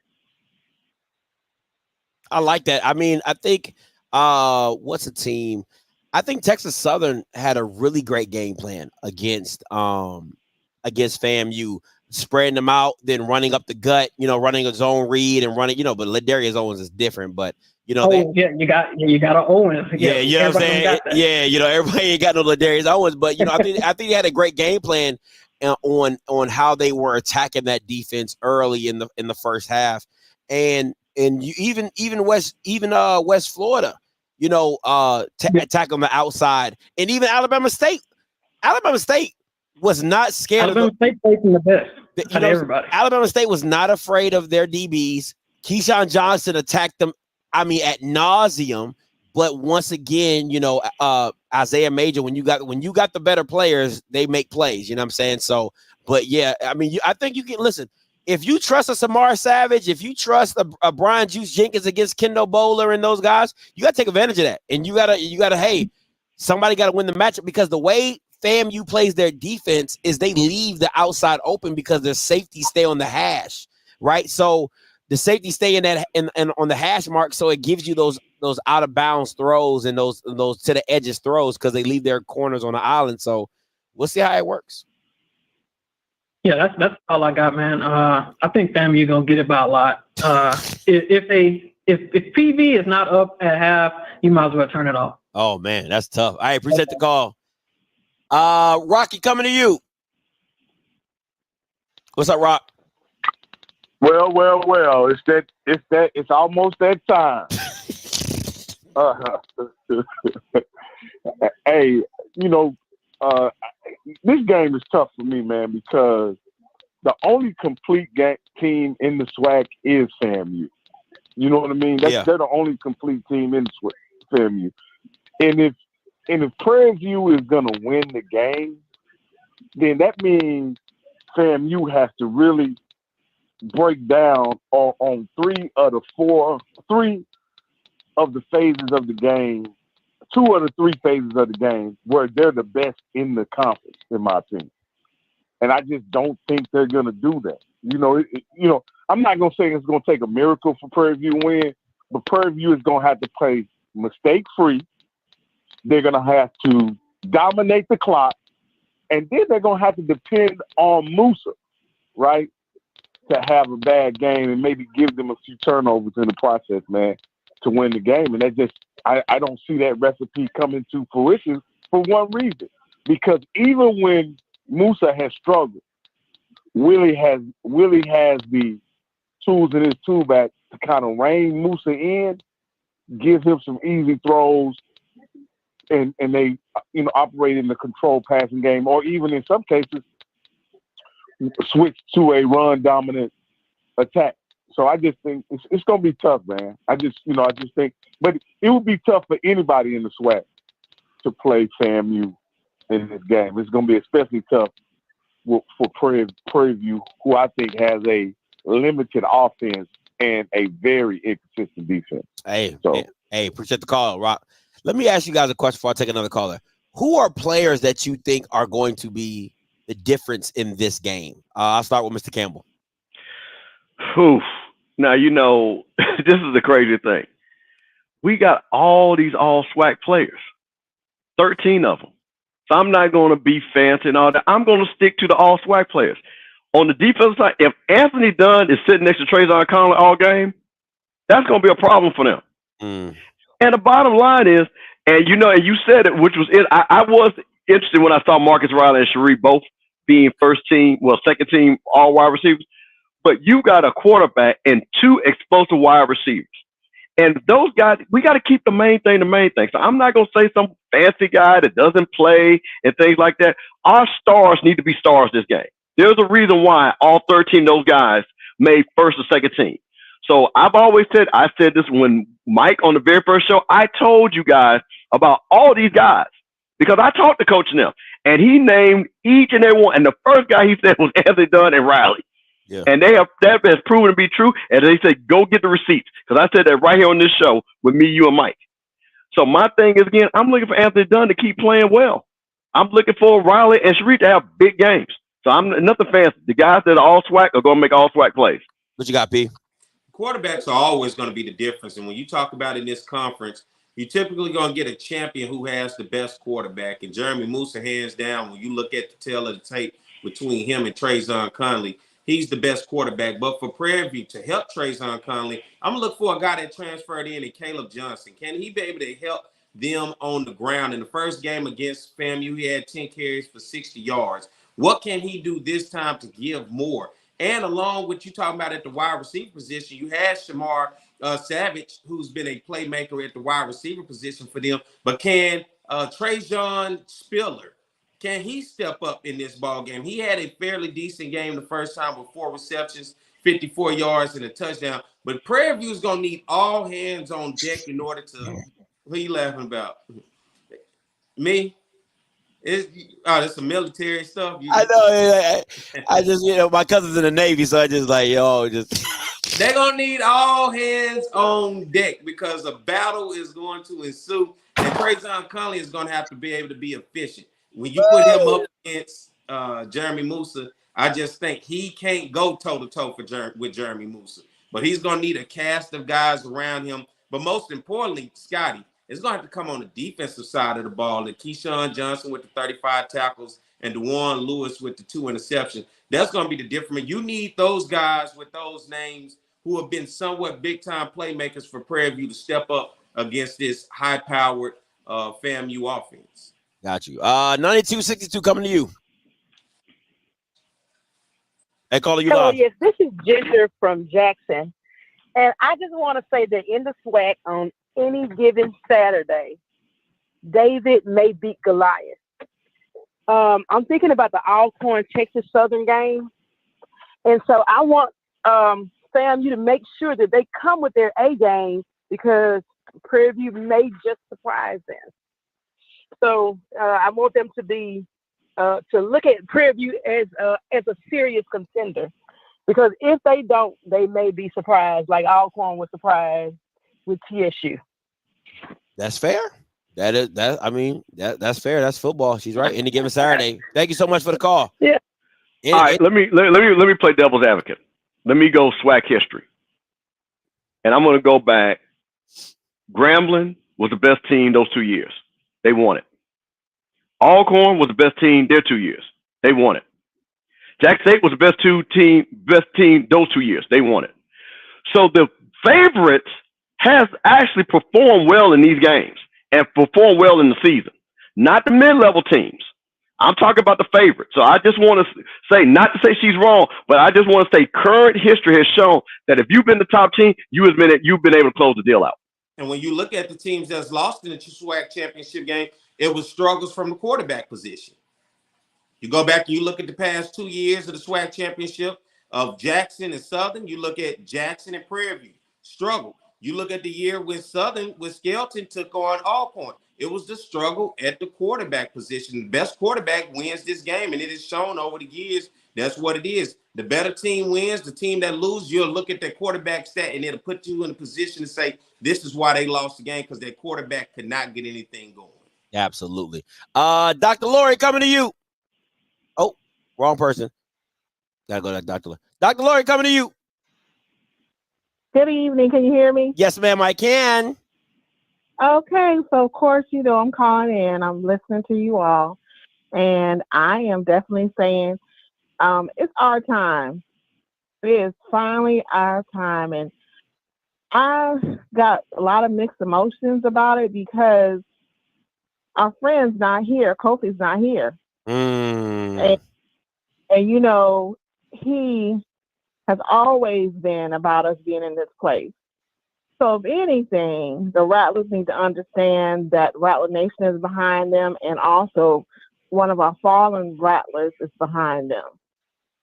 I like that. I mean, I think what's a team? I think Texas Southern had a really great game plan against FAMU, spreading them out, then running up the gut, running a zone read and running, but Ladarius Owens is different, but you got a Owens. Yeah, you know what I'm saying? Yeah, everybody ain't got no Ladarius Owens, but I think they had a great game plan on how they were attacking that defense early in the first half, and you even West Florida, attack on the outside, and even Alabama State was not scared. Alabama State facing the best out of everybody. Alabama State was not afraid of their DBs. Keyshawn Johnson attacked them, ad nauseum. But once again, Isaiah Major, when you got the better players, they make plays. You know what I'm saying? So, but yeah, I mean, I think you can listen. If you trust a Samar Savage, if you trust a Brian Juice Jenkins against Kendall Bowler and those guys, you got to take advantage of that. And you gotta, hey, somebody got to win the matchup, because the way FAMU plays their defense is they leave the outside open because their safeties stay on the hash, right? So the safety stay in that and on the hash mark, so it gives you those out of bounds throws and those to the edges throws, because they leave their corners on the island. So we'll see how it works. Yeah, that's all I got, man. I think FAMU gonna get it by a lot. If PV is not up at half, you might as well turn it off. Oh man, that's tough. I appreciate the call. Rocky, coming to you. What's up, Rock? Well. It's almost that time. Hey, this game is tough for me, man, because the only complete team in the SWAC is FAMU. You know what I mean? They're the only complete team in FAMU. And if Prairie View is gonna win the game, then that means FAMU has to really break down on three of the phases of the game, 2 of the 3 phases of the game where they're the best in the conference, in my opinion. And I just don't think they're going to do that. I'm not going to say it's going to take a miracle for Prairie View to win, but Prairie View is going to have to play mistake-free. They're going to have to dominate the clock, and then they're going to have to depend on Musa, right, to have a bad game and maybe give them a few turnovers in the process, man, to win the game. And that just, I don't see that recipe coming to fruition for one reason. Because even when Musa has struggled, Willie has the tools in his tool bag to kind of rein Musa in, give him some easy throws, and they operate in the controlled passing game, or even in some cases switch to a run dominant attack. So I just think it's going to be tough, man. I just think, but it would be tough for anybody in the SWAC to play FAMU in this game. It's going to be especially tough for Prairie View, who I think has a limited offense and a very inconsistent defense. Hey, appreciate the call, Rock. Let me ask you guys a question before I take another caller. Who are players that you think are going to be the difference in this game? I'll start with Mr. Campbell. Oof. Now, this is the crazy thing. We got all these all SWAC players, 13 of them. So I'm not going to be fancy and all that. I'm going to stick to the all SWAC players. On the defensive side, if Anthony Dunn is sitting next to Trayvon Conley all game, that's going to be a problem for them. And the bottom line is, and you said it, which was it. I was interested when I saw Marcus Riley and Sharif both being second team all wide receivers. But you got a quarterback and 2 explosive wide receivers. And those guys, we got to keep the main thing. So I'm not going to say some fancy guy that doesn't play and things like that. Our stars need to be stars this game. There's a reason why all 13 of those guys made first or second team. So I've always said, I said this when Mike on the very first show, I told you guys about all these guys because I talked to Coach now, and he named each and every one. And the first guy he said was Anthony Dunn and Riley. Yeah. And that has proven to be true. And they said, go get the receipts. Because I said that right here on this show with me, you, and Mike. So my thing is, again, I'm looking for Anthony Dunn to keep playing well. I'm looking for Riley and Sharif to have big games. So I'm nothing fancy. The guys that are all SWAC are going to make all SWAC plays. What you got, P? Quarterbacks are always going to be the difference. And when you talk about in this conference, you're typically going to get a champion who has the best quarterback. And Jeremy Musa, hands down, when you look at the tail of the tape between him and Trayvon Conley, he's the best quarterback. But for Prairie View to help Trayvon Conley, I'm going to look for a guy that transferred in and Caleb Johnson. Can he be able to help them on the ground? In the first game against FAMU, he had 10 carries for 60 yards. What can he do this time to give more? And along with you talking about at the wide receiver position, you had Shamar Savage, who's been a playmaker at the wide receiver position for them. But can Trajan Spiller, can he step up in this ball game? He had a fairly decent game the first time with 4 receptions, 54 yards, and a touchdown. But Prairie View is going to need all hands on deck in order to – what are you laughing about? Me? It's some military stuff. I know. I just, my cousin's in the Navy, so I just like, They're going to need all hands on deck because a battle is going to ensue. And Trayvon Conley is going to have to be able to be efficient. When you put him up against Jeremy Musa, I just think he can't go toe-to-toe with Jeremy Musa. But he's going to need a cast of guys around him. But most importantly, Scotty, it's going to have to come on the defensive side of the ball. And Keyshawn Johnson with the 35 tackles and DeJuan Lewis with the 2 interceptions. That's going to be the difference. You need those guys with those names who have been somewhat big-time playmakers for Prairie View to step up against this high-powered FAMU offense. Got you. 9262 coming to you. Hey, caller, you Hello, live. yes, this is Ginger from Jackson. And I just want to say that in the SWAC on any given Saturday, David may beat Goliath. I'm thinking about the Alcorn Texas Southern game. And so I want FAMU to make sure that they come with their A game because Prairie View may just surprise them. So I want them to be to look at Prairie View as a serious contender, because if they don't, they may be surprised, like Alcorn was surprised with TSU. That's fair. That's fair. That's football. She's right. Any given Saturday. Thank you so much for the call. Yeah. All right, let me play devil's advocate. Let me go SWAC history, and I'm going to go back. Grambling was the best team those 2 years. They won it. Alcorn was the best team their 2 years. They won it. Jackson State was the best team those 2 years. They won it. So the favorites has actually performed well in these games and performed well in the season. Not the mid-level teams. I'm talking about the favorites. So I just want to say, not to say she's wrong, but I just want to say current history has shown that if you've been the top team, you've been able to close the deal out. And when you look at the teams that's lost in the SWAC championship game, it was struggles from the quarterback position. You go back and you look at the past 2 years of the SWAC championship of Jackson and Southern. You look at Jackson and Prairie View, struggle. You look at the year with Southern, with Skelton took on Alcorn. It was the struggle at the quarterback position. The best quarterback wins this game, and it is shown over the years. That's what it is. The better team wins. The team that loses, you'll look at their quarterback stat, and it'll put you in a position to say, this is why they lost the game, because their quarterback could not get anything going. Absolutely. Dr. Lori, coming to you. Oh, wrong person. Gotta go to Dr. Lori. Dr. Lori, coming to you. Good evening. Can you hear me? Yes, ma'am, I can. Okay, so of course, I'm calling in. I'm listening to you all. And I am definitely saying it's our time. It is finally our time. And I got a lot of mixed emotions about it because our friend's not here. Kofi's not here. And he has always been about us being in this place. So if anything, the Rattlers need to understand that Rattler Nation is behind them, and also one of our fallen Rattlers is behind them.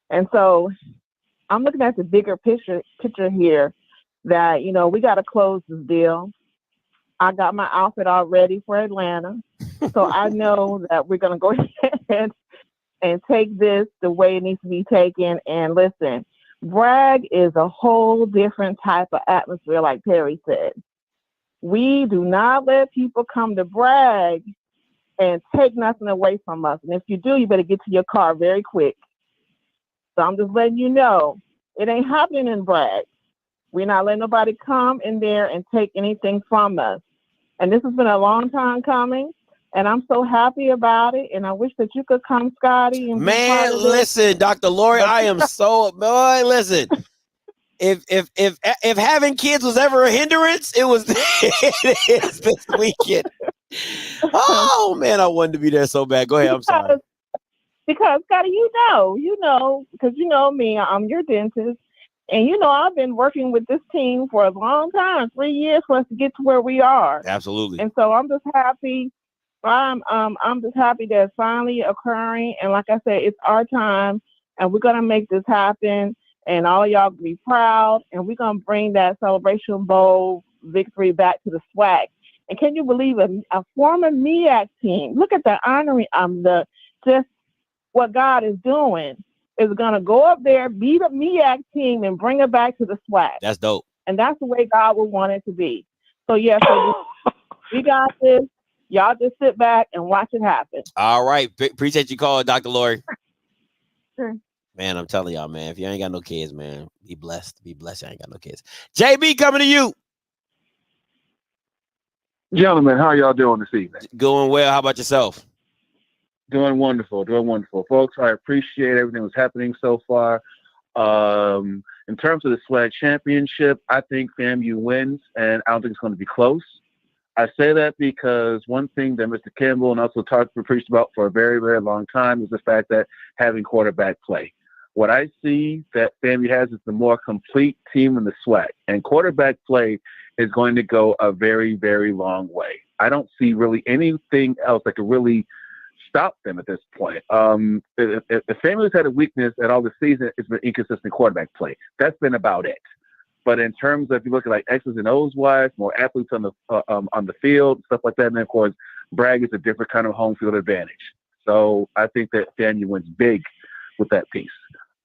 And so I'm looking at the bigger picture here that, you know, we got to close this deal. I got my outfit all ready for Atlanta. So I know that we're going to go ahead and take this the way it needs to be taken. And listen, Bragg is a whole different type of atmosphere, like Perry said. We do not let people come to Bragg and take nothing away from us. And if you do, you better get to your car very quick. So I'm just letting you know, it ain't happening in Bragg. We're not letting nobody come in there and take anything from us. And this has been a long time coming, and I'm so happy about it. And I wish that you could come, Scotty. And Man, listen, Dr. Lori, I am so boy. Listen, if having kids was ever a hindrance, it was it is this weekend. Oh man, I wanted to be there so bad. Go ahead. I'm sorry. Because Scotty, you know, because you know me, I'm your dentist. And, you know, I've been working with this team for a long time, 3 years for us to get to where we are. Absolutely. And so I'm just happy. I'm just happy that it's finally occurring. And like I said, it's our time, and we're going to make this happen. And all of y'all be proud. And we're going to bring that Celebration Bowl victory back to the SWAC. And can you believe a former MEAC team? Look at the honoring, just what God is doing. Is going to go up there, beat a MEAC team, and bring it back to the SWAC. That's dope. And that's the way God would want it to be. So, yeah, we got this. Y'all just sit back and watch it happen. All right. Appreciate you calling, Dr. Lori. Sure. Man, I'm telling y'all, man, if you ain't got no kids, man, be blessed. Be blessed. You ain't got no kids. JB, coming to you. Gentlemen, how are y'all doing this evening? Going well. How about yourself? Doing wonderful, folks. I appreciate everything that's happening so far. In terms of the SWAC championship, I think FAMU wins, and I don't think it's going to be close. I say that because one thing that Mr. Campbell and also preached about for a very, very long time is the fact that having quarterback play. What I see that FAMU has is the more complete team in the SWAC, and quarterback play is going to go a very, very long way. I don't see really anything else that could really stop them at this point. If FAMU's had a weakness at all this season, it's been inconsistent quarterback play. That's been about it. But in terms of, if you look at like X's and O's wise, more athletes on the field, stuff like that, and then of course, Bragg is a different kind of home field advantage. So I think that FAMU wins big with that piece.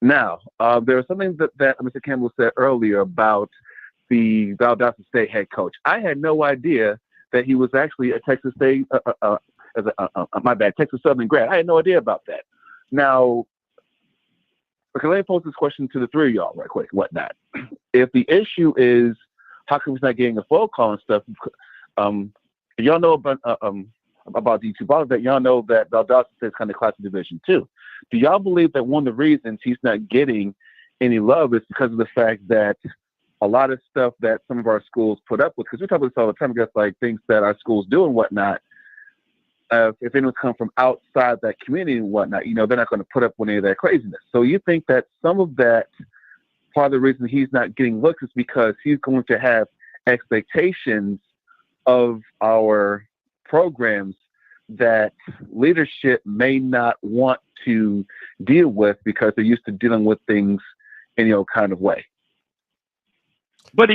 Now, there was something that Mr. Campbell said earlier about the Valdosta State head coach. I had no idea that he was actually a Texas State Texas Southern grad. I had no idea about that. Now, okay, let me pose this question to the three of y'all right quick, whatnot. If the issue is how come he's not getting a phone call and stuff, y'all know about the YouTube ball that y'all know that Valdosta is kind of class of Division 2. Do y'all believe that one of the reasons he's not getting any love is because of the fact that a lot of stuff that some of our schools put up with, because we talk about this all the time, I guess, like things that our schools do and whatnot, if anyone come from outside that community and whatnot, you know, they're not going to put up with any of that craziness. So you think that some of that, part of the reason he's not getting looks is because he's going to have expectations of our programs that leadership may not want to deal with because they're used to dealing with things in your kind of way. But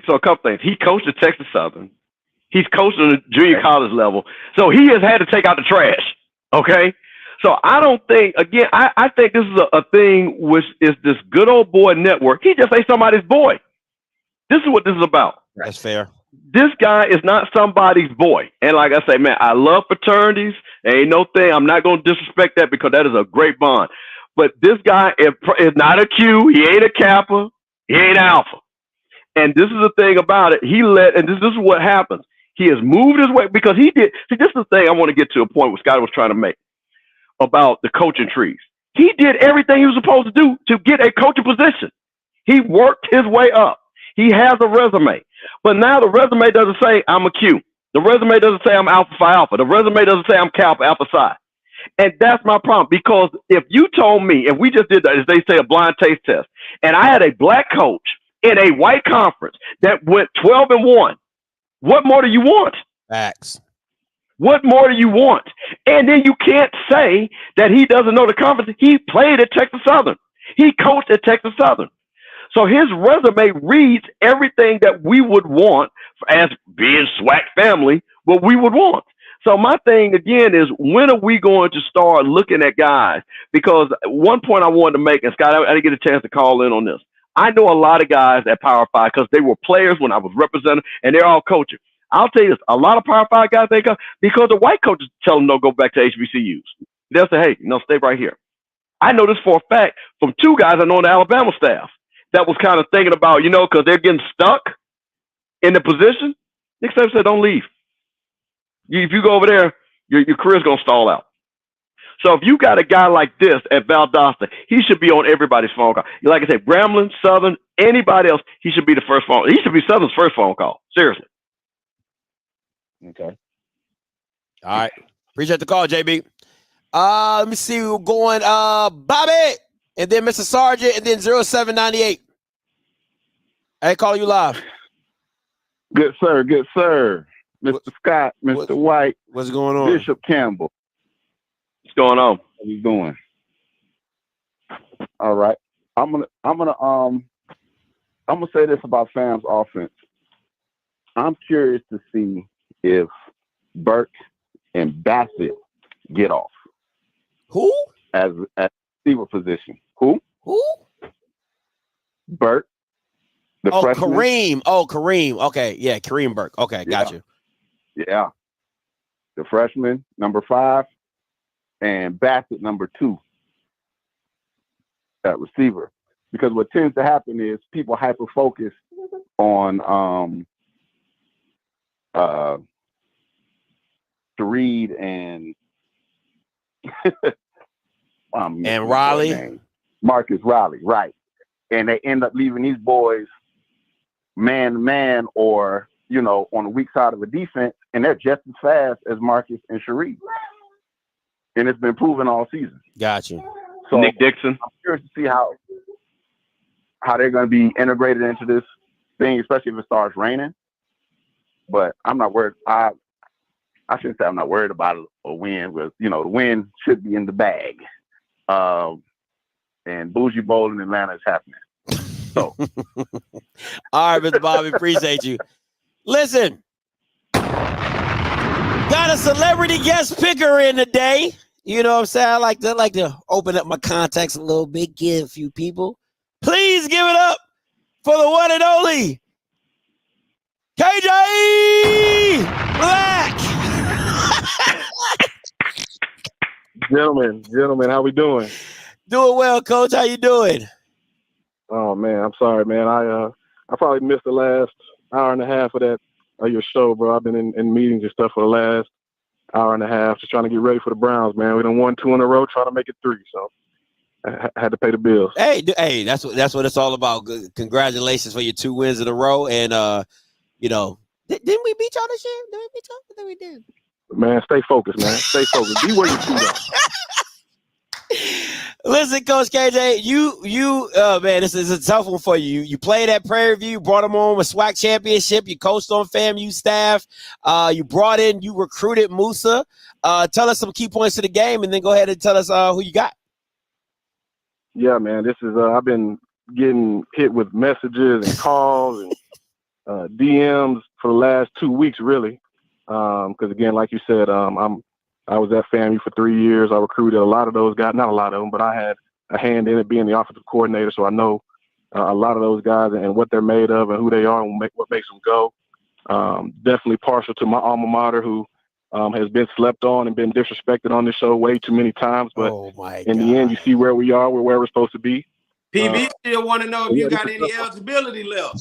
so a couple things. He coached at Texas Southern. He's coached on the junior college level. So he has had to take out the trash. Okay. So I don't think, again, I think this is a thing which is this good old boy network. He just ain't somebody's boy. This is what this is about. That's fair. This guy is not somebody's boy. And like I say, man, I love fraternities. There ain't no thing. I'm not going to disrespect that because that is a great bond. But this guy is not a Q. He ain't a Kappa. He ain't Alpha. And this is the thing about it. And this is what happens. He has moved his way because he did. See, this is the thing I want to get to a point what Scott was trying to make about the coaching trees. He did everything he was supposed to do to get a coaching position. He worked his way up. He has a resume. But now the resume doesn't say I'm a Q. The resume doesn't say I'm Alpha Phi Alpha. The resume doesn't say I'm Kappa Alpha Psi. And that's my problem, because if you told me, if we just did that, as they say, a blind taste test, and I had a black coach in a white conference that went 12-1. What more do you want? Facts. What more do you want? And then you can't say that he doesn't know the conference. He played at Texas Southern. He coached at Texas Southern. So his resume reads everything that we would want as being SWAC family, what we would want. So my thing again is, when are we going to start looking at guys? Because one point I wanted to make, and Scott, I didn't get a chance to call in on this. I know a lot of guys at Power 5 because they were players when I was representing, and they're all coaching. I'll tell you this, a lot of Power 5 guys, they go because the white coaches tell them don't go back to HBCUs. They'll say, hey, stay right here. I know this for a fact from 2 guys I know on the Alabama staff that was kind of thinking about, because they're getting stuck in the position. Nick Saban said, don't leave. If you go over there, your career's going to stall out. So if you got a guy like this at Valdosta, he should be on everybody's phone call. Like I said, Grambling, Southern, anybody else, he should be the first phone. He should be Southern's first phone call. Seriously. Okay. All right. Appreciate the call, JB. Let me see. We're going Bobby, and then Mr. Sargent, and then 0798. Hey, call you live. Good sir. Good sir. Mr. Scott, Mr. White. What's going on? Bishop Campbell. What's going on? How you doing? All right. I'm gonna say this about Fam's offense. I'm curious to see if Burke and Bassett get off. Who? As receiver position. Who? Burke. The freshman. Kareem. Oh, Kareem. Okay. Yeah, Kareem Burke. Okay, got you. Yeah. The freshman, number 5, and Bassett, number 2 at receiver. Because what tends to happen is people hyper-focus on Reed and and Raleigh. Marcus Raleigh, right. And they end up leaving these boys man-to-man or, on the weak side of a defense, and they're just as fast as Marcus and Sharif. And it's been proven all season. Got you. So Nick Dixon. I'm curious to see how they're going to be integrated into this thing, especially if it starts raining. But I'm not worried. I shouldn't say I'm not worried about a win, but the win should be in the bag. And Bougie Bowl in Atlanta is happening. So, all right, Mr. Bobby, appreciate you. Listen, got a celebrity guest picker in today. You know what I'm saying? I like to open up my contacts a little bit, give a few people. Please give it up for the one and only KJ Black. Gentlemen, how we doing? Doing well, Coach. How you doing? Oh man, I'm sorry, man. I probably missed the last hour and a half of your show, bro. I've been in meetings and stuff for the last hour and a half, just trying to get ready for the Browns, man. We done won 2 in a row, trying to make it 3, so I had to pay the bills. Hey, that's what it's all about. Good. Congratulations for your 2 wins in a row, and didn't we beat y'all this year? Did we beat y'all? I think we did. Man, stay focused, man. Stay focused. Be where you shoot at. Listen, Coach KJ, you man, this is a tough one for you. You played at Prairie View, brought them on a SWAC championship. You coached on FAMU staff. You recruited Musa. Tell us some key points of the game, and then go ahead and tell us who you got. Yeah, man, this is I've been getting hit with messages and calls and DMs for the last 2 weeks, really. Because again, like you said, I was at FAMU for 3 years. I recruited a lot of those guys, not a lot of them, but I had a hand in it being the offensive coordinator. So I know a lot of those guys and what they're made of and who they are and what makes them go. Definitely partial to my alma mater, who has been slept on and been disrespected on this show way too many times. But in the end, you see where we are. We're where we're supposed to be. PB still want to know if you got any eligibility left.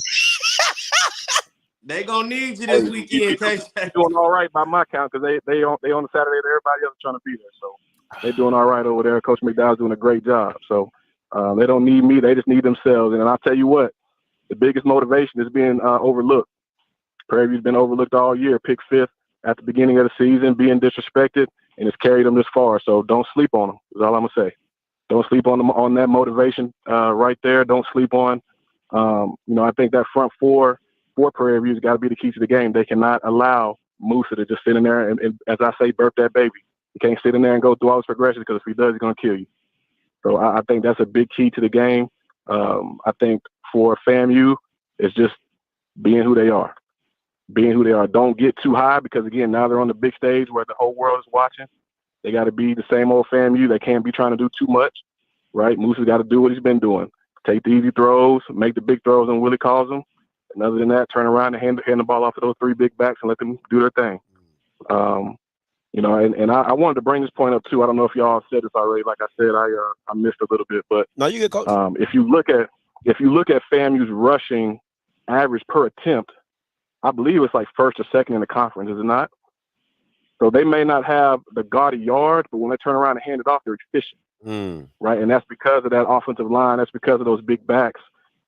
They gonna need you this weekend. They're doing all right by my count because they on the Saturday. Everybody else is trying to be there, so they're doing all right over there. Coach McDowell's doing a great job. So they don't need me; they just need themselves. And I'll tell you what, the biggest motivation is being overlooked. Prairie View's been overlooked all year. Picked 5th at the beginning of the season, being disrespected, and it's carried them this far. So don't sleep on them. Is all I'm gonna say. Don't sleep on them on that motivation right there. Don't sleep on I think that front four for Prairie View's got to be the key to the game. They cannot allow Musa to just sit in there and as I say, birth that baby. He can't sit in there and go through all his progressions because if he does, he's going to kill you. So I think that's a big key to the game. I think for FAMU, it's just being who they are. Being who they are. Don't get too high because, again, now they're on the big stage where the whole world is watching. They got to be the same old FAMU. They can't be trying to do too much, right? Moose's got to do what he's been doing. Take the easy throws, make the big throws when Willie calls them. And other than that, turn around and hand the ball off to those three big backs and let them do their thing. I wanted to bring this point up too. I don't know if y'all said this already. Like I said, I missed a little bit, but no, you get coach. If you look at FAMU's rushing average per attempt, I believe it's like first or second in the conference, is it not? So they may not have the gaudy yards, but when they turn around and hand it off, they're efficient, right? And that's because of that offensive line. That's because of those big backs.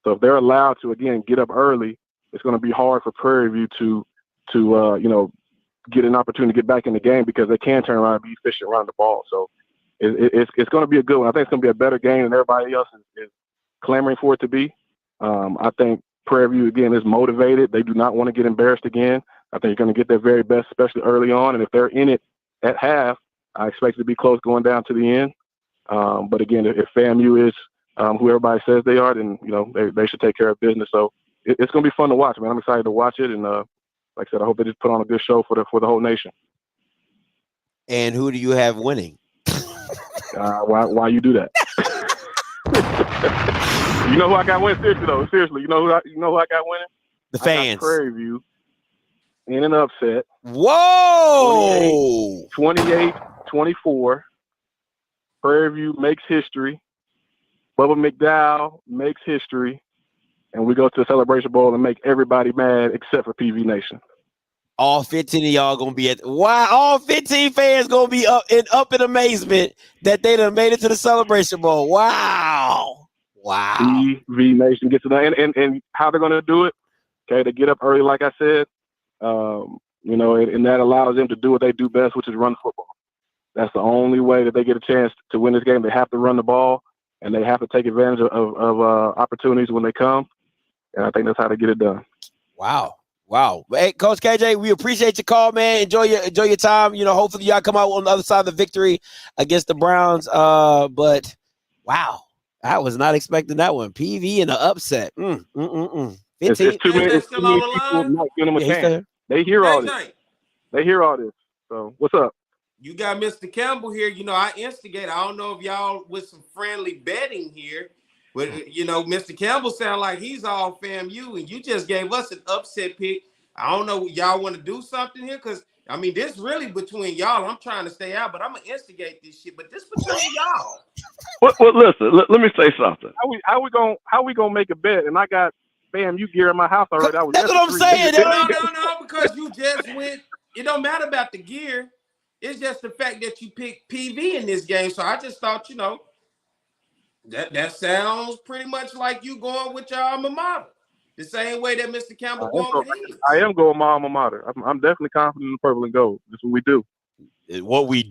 So if they're allowed to, again, get up early, it's going to be hard for Prairie View to get an opportunity to get back in the game because they can turn around and be efficient around the ball. So it's going to be a good one. I think it's going to be a better game than everybody else is clamoring for it to be. I think Prairie View, again, is motivated. They do not want to get embarrassed again. I think they're going to get their very best, especially early on. And if they're in it at half, I expect it to be close going down to the end. But again, if FAMU is who everybody says they are, then they should take care of business. So it's going to be fun to watch, man. I'm excited to watch it, and like I said, I hope they just put on a good show for the whole nation. And who do you have winning? Why you do that? You know who I got winning? Seriously though, seriously, you know who I got winning? The fans. Prairie View in an upset. Whoa! 28-24. Prairie View makes history. Bubba McDowell makes history. And we go to the Celebration Bowl and make everybody mad except for PV Nation. All 15 of y'all gonna be all 15 fans gonna be up in amazement that they done made it to the Celebration Bowl. Wow. PV Nation gets it done. And how they're gonna do it, okay, they get up early, like I said, and that allows them to do what they do best, which is run football. That's the only way that they get a chance to win this game. They have to run the ball, and they have to take advantage of opportunities when they come. And I think that's how they get it done. Wow. Hey, Coach KJ, we appreciate your call, man. Enjoy your time. Hopefully y'all come out on the other side of the victory against the Browns. But wow, I was not expecting that one. PV in the upset. 15. It's too many people not giving them a chance. They hear all this. They hear all this. So what's up? You got Mr. Campbell here. I instigate. I don't know if y'all with some friendly betting here. But, Mr. Campbell sound like he's all FAMU, and you just gave us an upset pick. I don't know, y'all want to do something here? Because, this really between y'all. I'm trying to stay out, but I'm going to instigate this shit. But this between y'all. Well, listen, let me say something. How we gonna make a bet? And I got FAMU gear in my house already. That's what I'm saying. No, because you just went. It don't matter about the gear. It's just the fact that you picked PV in this game. So I just thought, that sounds pretty much like you going with your alma mater. The same way that Mr. Campbell going with his. I am going with my alma mater. I'm definitely confident in the purple and gold. That's what we do. What we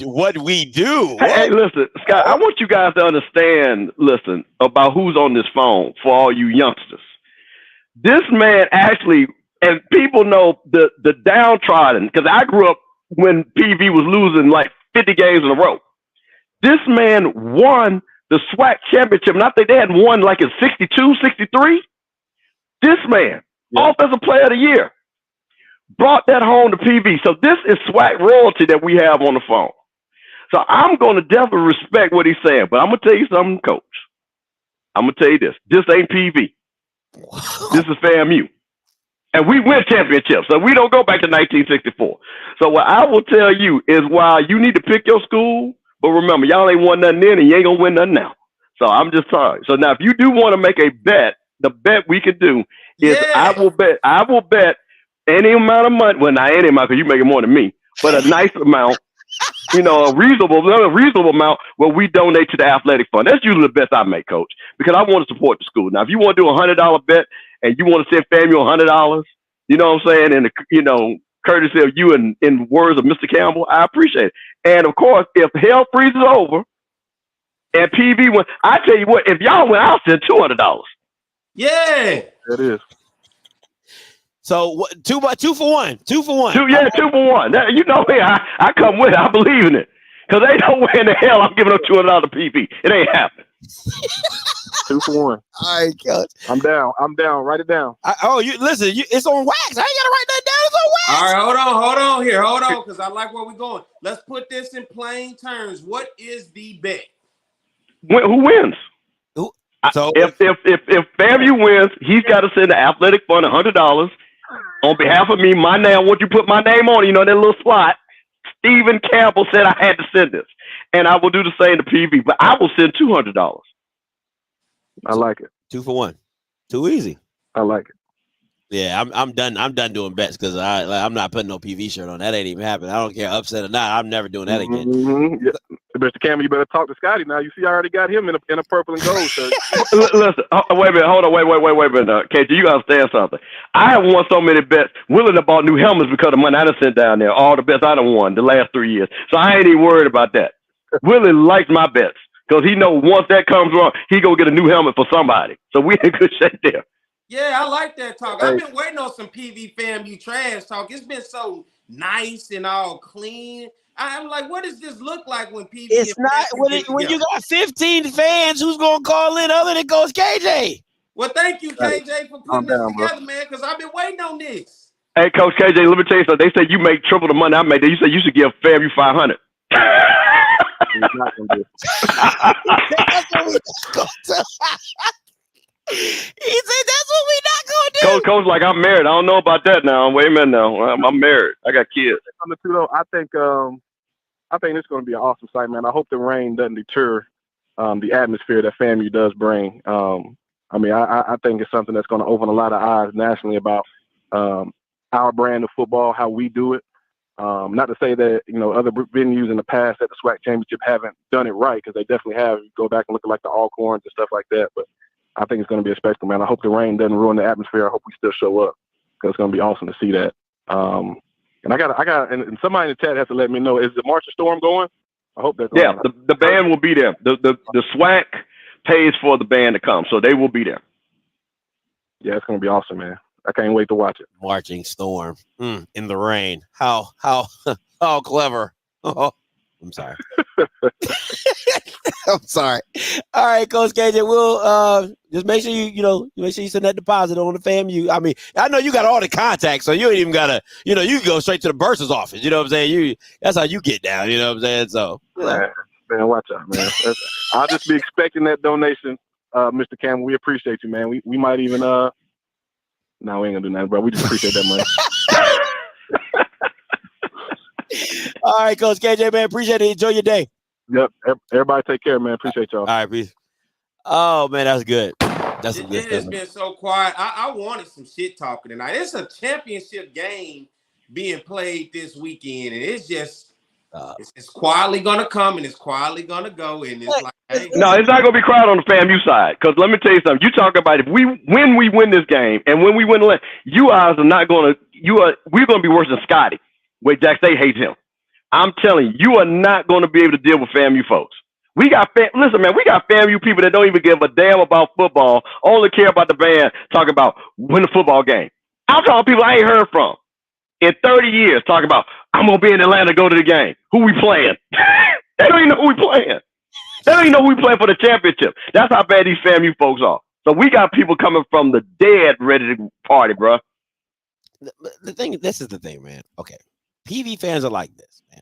do. Hey, listen, Scott, I want you guys to understand, about who's on this phone for all you youngsters. This man actually, and people know the downtrodden, because I grew up when PV was losing like 50 games in a row. This man won the SWAC championship, and I think they had won like in 62, 63. This man, Offensive Player of the Year, brought that home to PV. So this is SWAC royalty that we have on the phone. So I'm going to definitely respect what he's saying, but I'm going to tell you something, Coach. I'm going to tell you this. This ain't PV. Wow. This is FAMU. And we win championships, so we don't go back to 1964. So what I will tell you is while you need to pick your school, but remember, y'all ain't won nothing then, and you ain't going to win nothing now. So I'm just sorry. So now if you do want to make a bet, the bet we could do is I will bet any amount of money. Well, not any amount because you're making more than me, but a nice amount, a reasonable amount where we donate to the athletic fund. That's usually the best I make, Coach, because I want to support the school. Now, if you want to do $100 bet and you want to send FAMU $100, you know what I'm saying? And, courtesy of you and in words of Mr. Campbell, I appreciate it. And, of course, if hell freezes over and PV went, I tell you what, if y'all went, I'll send $200. Yeah. It is. So two for one. 2 for 1. 2 for 1. You know me, I come with it. I believe in it. Because ain't no way in the hell I'm giving up $200 PP. It ain't happening. 2 for 1. All right, coach. I'm down. Write it down. You listen. It's on wax. I ain't gotta write that down. It's on wax. All right, hold on, because I like where we're going. Let's put this in plain terms. What is the bet? Who wins? So if FAMU wins, he's got to send the athletic fund $100 on behalf of me. My name. Once you put my name on, that little slot. Stephen Campbell said I had to send this, and I will do the same to PV. But I will send $200. I like it. 2 for 1. Too easy. I like it. Yeah, I'm done. I'm done doing bets because I'm not putting no PV shirt on. That ain't even happening. I don't care upset or not. I'm never doing that again. Mm-hmm. Yeah. Mr. Campbell, you better talk to Scotty now. You see, I already got him in a purple and gold shirt. Listen, wait a minute. Hold on. Wait a minute. KJ, you got to understand something. I have won so many bets. Willie done bought new helmets because of the money I done sent down there. All the bets I done won the last 3 years. So I ain't even worried about that. Willie likes my bets because he know once that comes wrong, he gonna get a new helmet for somebody. So we in good shape there. Yeah, I like that talk. I've been waiting on some PV FAMU trash talk. It's been so nice and all clean. I'm like, what does this look like when PV? It's not when you got 15 fans. Who's gonna call in other than Coach KJ? Well, thank you, KJ, for putting this together, man. Because I've been waiting on this. Hey, Coach KJ, let me tell you something. They said you make triple the money I made. You said you should give FAMU 500. He's not gonna do it. He said that's what we not gonna do. Coach, like I'm married. I don't know about that now. Wait a minute now. I'm married. I got kids. I think it's going to be an awesome site, man. I hope the rain doesn't deter the atmosphere that FAMU does bring. I think it's something that's going to open a lot of eyes nationally about our brand of football, how we do it. Not to say that other venues in the past at the SWAC championship haven't done it right, because they definitely have. You go back and look at like the Alcorns and stuff like that, but I think it's going to be a spectacle, man. I hope the rain doesn't ruin the atmosphere. I hope we still show up, because it's going to be awesome to see that. And I got, and somebody in the chat has to let me know, is the March of Storm going? I hope that's going. Yeah, the band will be there. The SWAC pays for the band to come, so they will be there. Yeah, it's going to be awesome, man. I can't wait to watch it. Marching storm in the rain. How clever. Oh, I'm sorry. I'm sorry. All right, Coach KJ, we'll just make sure you send that deposit on the FAMU. I mean, I know you got all the contacts, so you ain't even gotta, you can go straight to the bursar's office. You know what I'm saying? That's how you get down. You know what I'm saying? So, man, watch out, man. I'll just be expecting that donation, Mr. Campbell. We appreciate you, man. We might even no, we ain't gonna do nothing, bro. We just appreciate that money. All right, Coach KJ, man. Appreciate it. Enjoy your day. Yep. Everybody take care, man. Appreciate y'all. All right, peace. Oh, man, that's good. That's good. It has been so quiet. I wanted some shit talking tonight. It's a championship game being played this weekend, and it's just it's quietly gonna come and it's quietly gonna go, and it's like, hey. No, it's not gonna be crowded on the FAMU side. Because let me tell you something. You talk about when we win this game and when we win the you guys are not gonna we're gonna be worse than Scotty. Where Jack State hates him. I'm telling you, you are not going to be able to deal with FAMU folks. Listen, man, we got FAMU people that don't even give a damn about football, only care about the band, talking about win the football game. I'm talking people I ain't heard from in 30 years, talking about, I'm going to be in Atlanta, go to the game. Who we playing? They don't even know who we playing. They don't even know who we playing for the championship. That's how bad these FAMU folks are. So we got people coming from the dead ready to party, bro. This is the thing, man. Okay. PV fans are like this, man.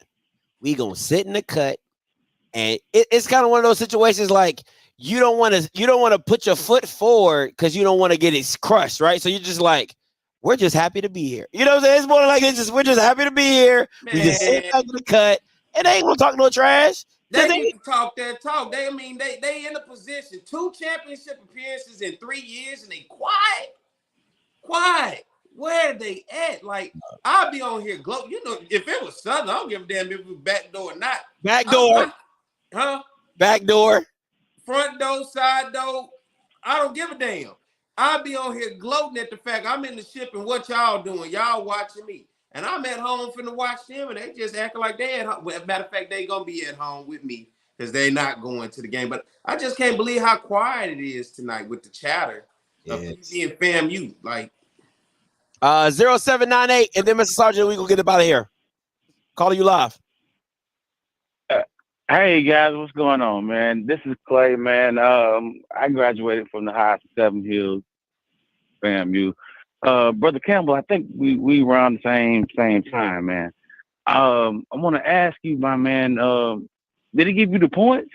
We gonna sit in the cut, and it's kind of one of those situations like you don't want to put your foot forward because you don't want to get it crushed, right? So you're just like, we're just happy to be here. You know what I'm saying? It's more like we're just happy to be here. Man. We just sit back in the cut, and they ain't gonna talk no trash. They need to talk that talk. They in a position, 2 championship appearances in 3 years, and they quiet. Where are they at? Like, I'll be on here glow. If it was Southern, I don't give a damn if it was back door or not. Back door. Back door. Front door, side door. I don't give a damn. I'll be on here gloating at the fact I'm in the ship and what y'all doing. Y'all watching me. And I'm at home finna watch them, and they just acting like they at home. Well, matter of fact, they gonna be at home with me because they not going to the game. But I just can't believe how quiet it is tonight with the chatter. of PV and FAMU. Like 0798, and then Mr. Sergeant, we gonna get up out of here. Calling you live. Hey guys, what's going on, man? This is Clay, man. I graduated from the high of 7 Hills, FAMU. Brother Campbell, I think we around the same time, man. I want to ask you, my man, did he give you the points?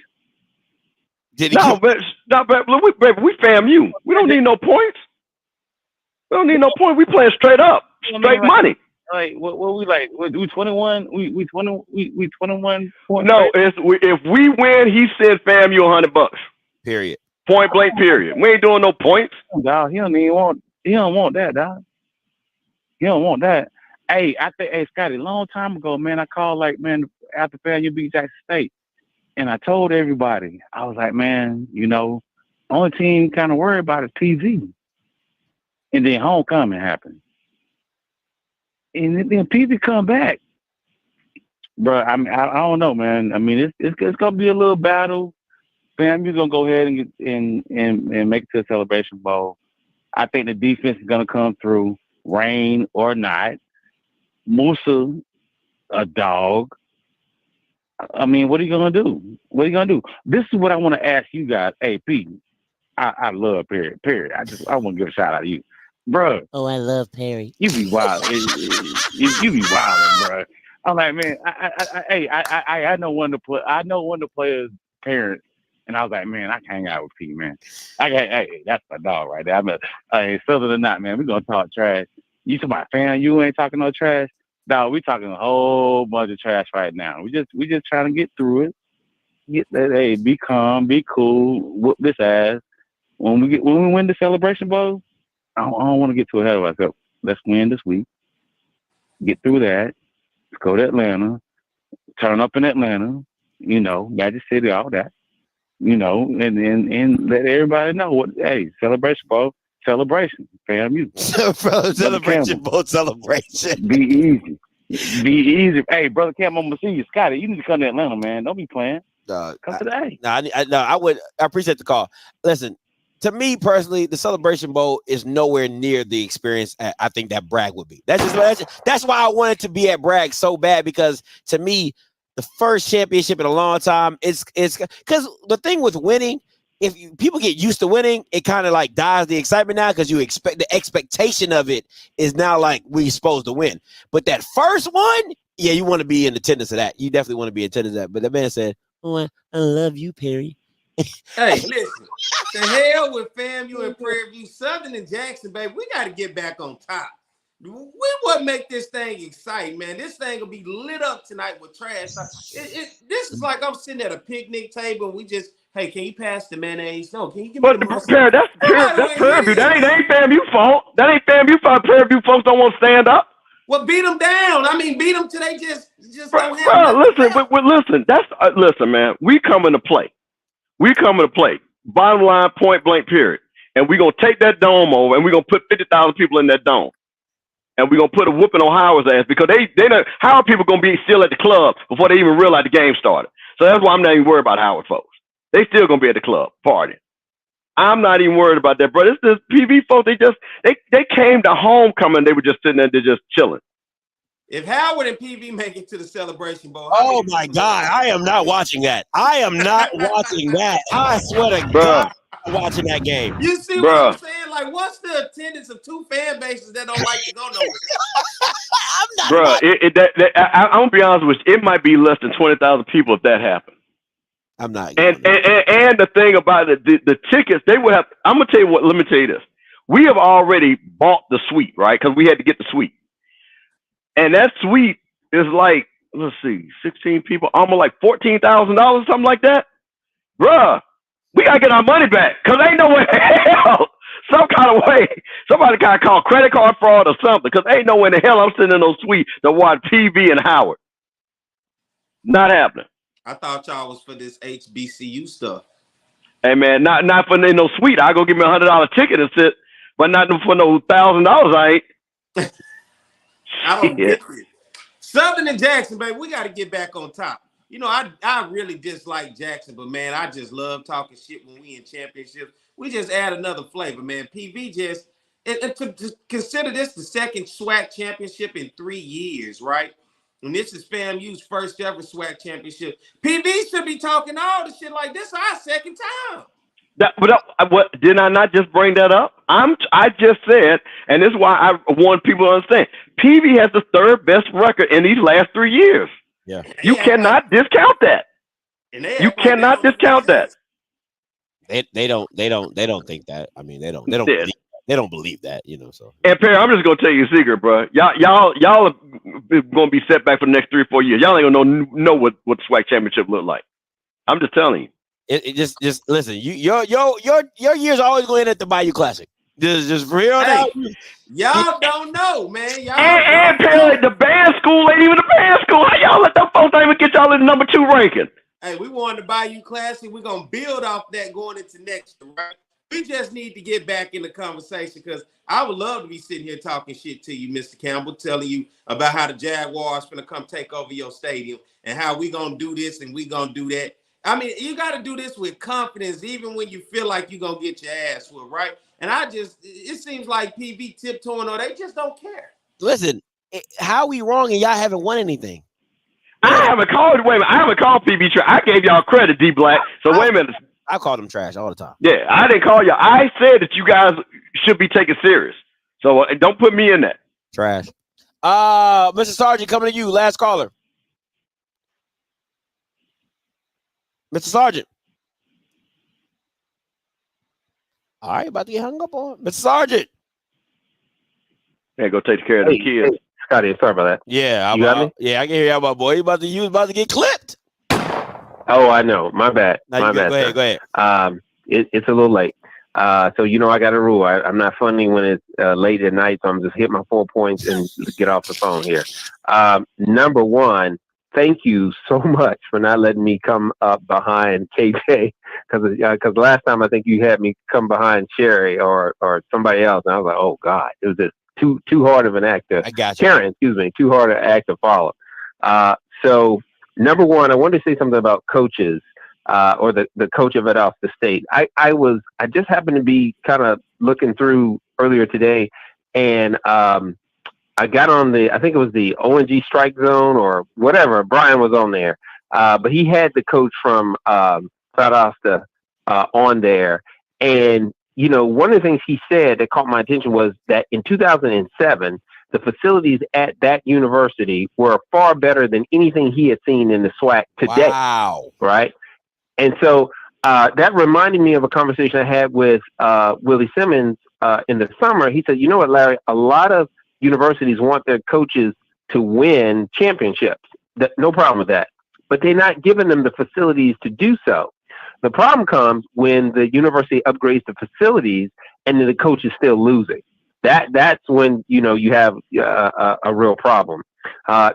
No, but we FAMU. We don't need no points. We don't need no points. We playing straight up, straight money. Like what we like? We 21. We 21 points. No, if we win, he sent FAMU $100. Period. Point blank. Period. We ain't doing no points. Dog, he don't want that, dog. He don't want that. Hey, Scotty, a long time ago, man, I called after FAMU beat Jackson State, and I told everybody, I was like, man, only team kind of worried about is PV, and then homecoming happened. And then PV come back, bro. I mean, I don't know, man. I mean, it's gonna be a little battle. FAMU's gonna go ahead and make it to a Celebration Bowl. I think the defense is gonna come through, rain or not. Musa, a dog. I mean, what are you gonna do? What are you gonna do? This is what I want to ask you guys. Hey, Pete, I love Perry. I want to give a shout out to you. Bro. Oh, I love Perry. You be wild. you be wilding, bro. I'm like, man, I know one of the players' parents, and I was like, man, I can't hang out with Pete, man. Hey, that's my dog right there. Hey, other than that, man, we gonna talk trash. You talking about you ain't talking no trash. Dog, we talking a whole bunch of trash right now. We just trying to get through it. Get that. Hey, be calm, be cool. Whoop this ass. When we win the Celebration Bowl, I don't want to get too ahead of ourselves. Let's win this week. Get through that. Let's go to Atlanta. Turn up in Atlanta. Magic City, all that. And let everybody know what. Hey, Celebration Bowl, celebration, FAMU. Celebration Bowl, celebration. Be easy. Hey, Brother Cam, I'm gonna see you, Scotty. You need to come to Atlanta, man. Don't be playing. Come today. I appreciate the call. Listen. To me personally, the Celebration Bowl is nowhere near the experience I think that Bragg would be. That's why I wanted to be at Bragg so bad, because to me, the first championship in a long time, it's because the thing with winning, if people get used to winning, it kind of like dies the excitement now, because you expect the expectation of it is now like we're supposed to win. But that first one, yeah, you want to be in attendance of that. You definitely want to be in attendance of that. But the man said, "Oh, I love you, Perry." Hey, listen, the hell with FAMU and Prairie View, Southern and Jackson, baby. We got to get back on top. We want to make this thing exciting, man. This thing will be lit up tonight with trash. This is like I'm sitting at a picnic table and we just, hey, can you pass the mayonnaise? No, can you give me the mustard? That's Prairie View. That ain't FAMU fault. That ain't FAMU fault. Prairie View folks don't want to stand up. Well, beat them down. I mean, beat them till they just don't have listen. Listen, man. We coming to play. We coming to play. Bottom line, point blank, period. And we're going to take that dome over, and we're going to put 50,000 people in that dome. And we're going to put a whooping on Howard's ass, because they know Howard people going to be still at the club before they even realize the game started. So that's why I'm not even worried about Howard folks. They still going to be at the club partying. I'm not even worried about that, bro. It's this PV folks. They came to homecoming. They were just sitting there, they're just chilling. If Howard and PV make it to the Celebration Bowl, oh my God, I am not watching that. I am not watching that. I swear to God, I'm watching that game. You see what I'm saying? Like, what's the attendance of two fan bases that don't like to go nowhere? I'm not. I'm gonna be honest with you. It might be less than 20,000 people if that happened. I'm not. And the thing about it, the tickets, they would have. I'm gonna tell you what. Let me tell you this. We have already bought the suite, right? Because we had to get the suite. And that suite is like, let's see, 16 people, almost like $14,000, something like that. Bruh, we got to get our money back, because ain't no way in hell, some kind of way, somebody got to call credit card fraud or something, because ain't no way in the hell I'm sitting in no suite to watch PV and Howard. Not happening. I thought y'all was for this HBCU stuff. Hey, man, not for no suite. I go give me $100 ticket and sit, but not for no $1,000, I ain't. I don't get it. Southern and Jackson, baby, we got to get back on top. I really dislike Jackson, but man, I just love talking shit when we in championships. we just add another flavor, man. PV just and to consider this the second SWAC championship in 3 years, right? And this is FAMU's first ever SWAC championship. PV should be talking all the shit like this our second time. What did I not just bring that up? I just said, and this is why I want people to understand. PV has the third best record in these last 3 years. Yeah, you cannot discount that. You cannot discount that. They don't think that. I mean, they don't believe that, you know. So, and Perry, I'm just gonna tell you a secret, bro. Y'all are gonna be set back for the next 3 or 4 years. Y'all ain't gonna know what the SWAC championship look like. I'm just telling you. It just listen. Your years are always going at the Bayou Classic. Just real. Hey, y'all don't know, man. Y'all and Perry, the band school ain't even the band school. How y'all let them folks even get y'all in the number 2 ranking? Hey, we won the Bayou Classic. We're gonna build off that going into next year, right? We just need to get back in the conversation because I would love to be sitting here talking shit to you, Mr. Campbell, telling you about how the Jaguars gonna come take over your stadium and how we gonna do this and we gonna do that. I mean, you got to do this with confidence, even when you feel like you're going to get your ass whooped, right? And it seems like PV tiptoeing or they just don't care. Listen, how we wrong and y'all haven't won anything? I haven't called PV trash. I gave y'all credit, D Black. So wait a minute. I call them trash all the time. Yeah, I didn't call y'all. I said that you guys should be taken serious. So don't put me in that. Trash. Mr. Sargent, coming to you. Last caller. Mr. Sargent. All right, about to get hung up on. Mr. Sargent. Yeah, go take care of the kids. Hey, Scotty, sorry about that. I Yeah, can hear y'all, my boy. You about to get clipped. Oh, I know. My bad. My bad. Go ahead. It's a little late. So I got a rule. I'm not funny when it's late at night, so I'm just hit my 4 points and get off the phone here. Number one, thank you so much for not letting me come up behind KJ because last time I think you had me come behind Sherry or somebody else, and I was like, oh God, it was just too hard of an act to. I got you. Karen, excuse me, too hard an act to follow. So number one, I wanted to say something about coaches or the coach of Valdosta State. I just happened to be kind of looking through earlier today, and I got on I think it was the ONG strike zone or whatever. Brian was on there, but he had the coach from Valdosta on there. And, one of the things he said that caught my attention was that in 2007, the facilities at that university were far better than anything he had seen in the SWAC today. Wow. Right. And so that reminded me of a conversation I had with Willie Simmons in the summer. He said, you know what, Larry, a lot of universities want their coaches to win championships. No problem with that. But they're not giving them the facilities to do so. The problem comes when the university upgrades the facilities and then the coach is still losing. That's when, you have a real problem.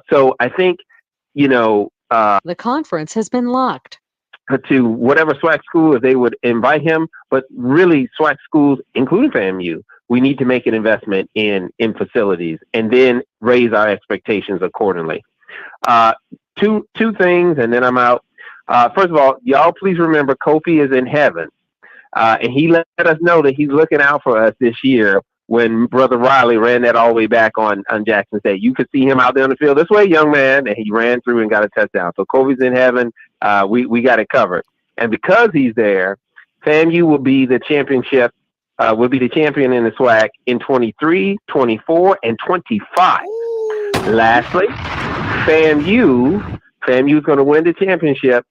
So I think, the conference has been locked. To whatever SWAC school, if they would invite him, but really SWAC schools, including FAMU, we need to make an investment in facilities and then raise our expectations accordingly. Two things, and then I'm out. First of all, y'all please remember Kofi is in heaven. And he let us know that he's looking out for us this year when Brother Riley ran that all the way back on Jackson State. You could see him out there on the field this way, young man, and he ran through and got a touchdown. So Kofi's in heaven. We got it covered. And because he's there, FAMU will be the championship, will be the champion in the SWAC in 23, 24, and 25. Lastly, FAMU is going to win the championship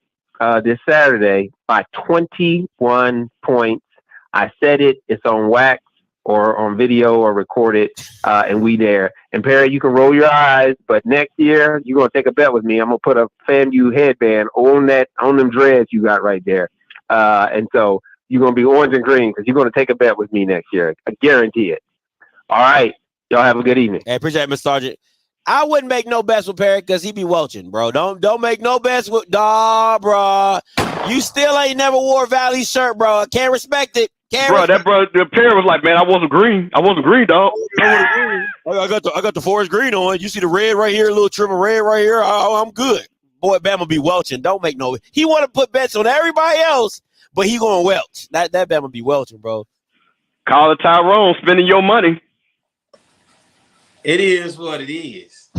this Saturday by 21 points. I said it. It's on wax or on video or recorded, and we there. And Perry, you can roll your eyes, but next year you're gonna take a bet with me. I'm gonna put a FAMU headband on them dreads you got right there, and so you're gonna be orange and green because you're gonna take a bet with me next year. I guarantee it. All right, y'all have a good evening. Hey, appreciate it, Mr. Sargent. I wouldn't make no bets with Perry because he be welching, bro. Don't make no bets with bro. You still ain't never wore Valley shirt, bro. I can't respect it. The Perry was like, man, I wasn't green, dog. I got the forest green on. You see the red right here, a little trim of red right here. I'm good. Boy, Bama be welching. Don't make no. He want to put bets on everybody else, but he going to welch. That Bama be welching, bro. Call it Tyrone spending your money. It is what it is.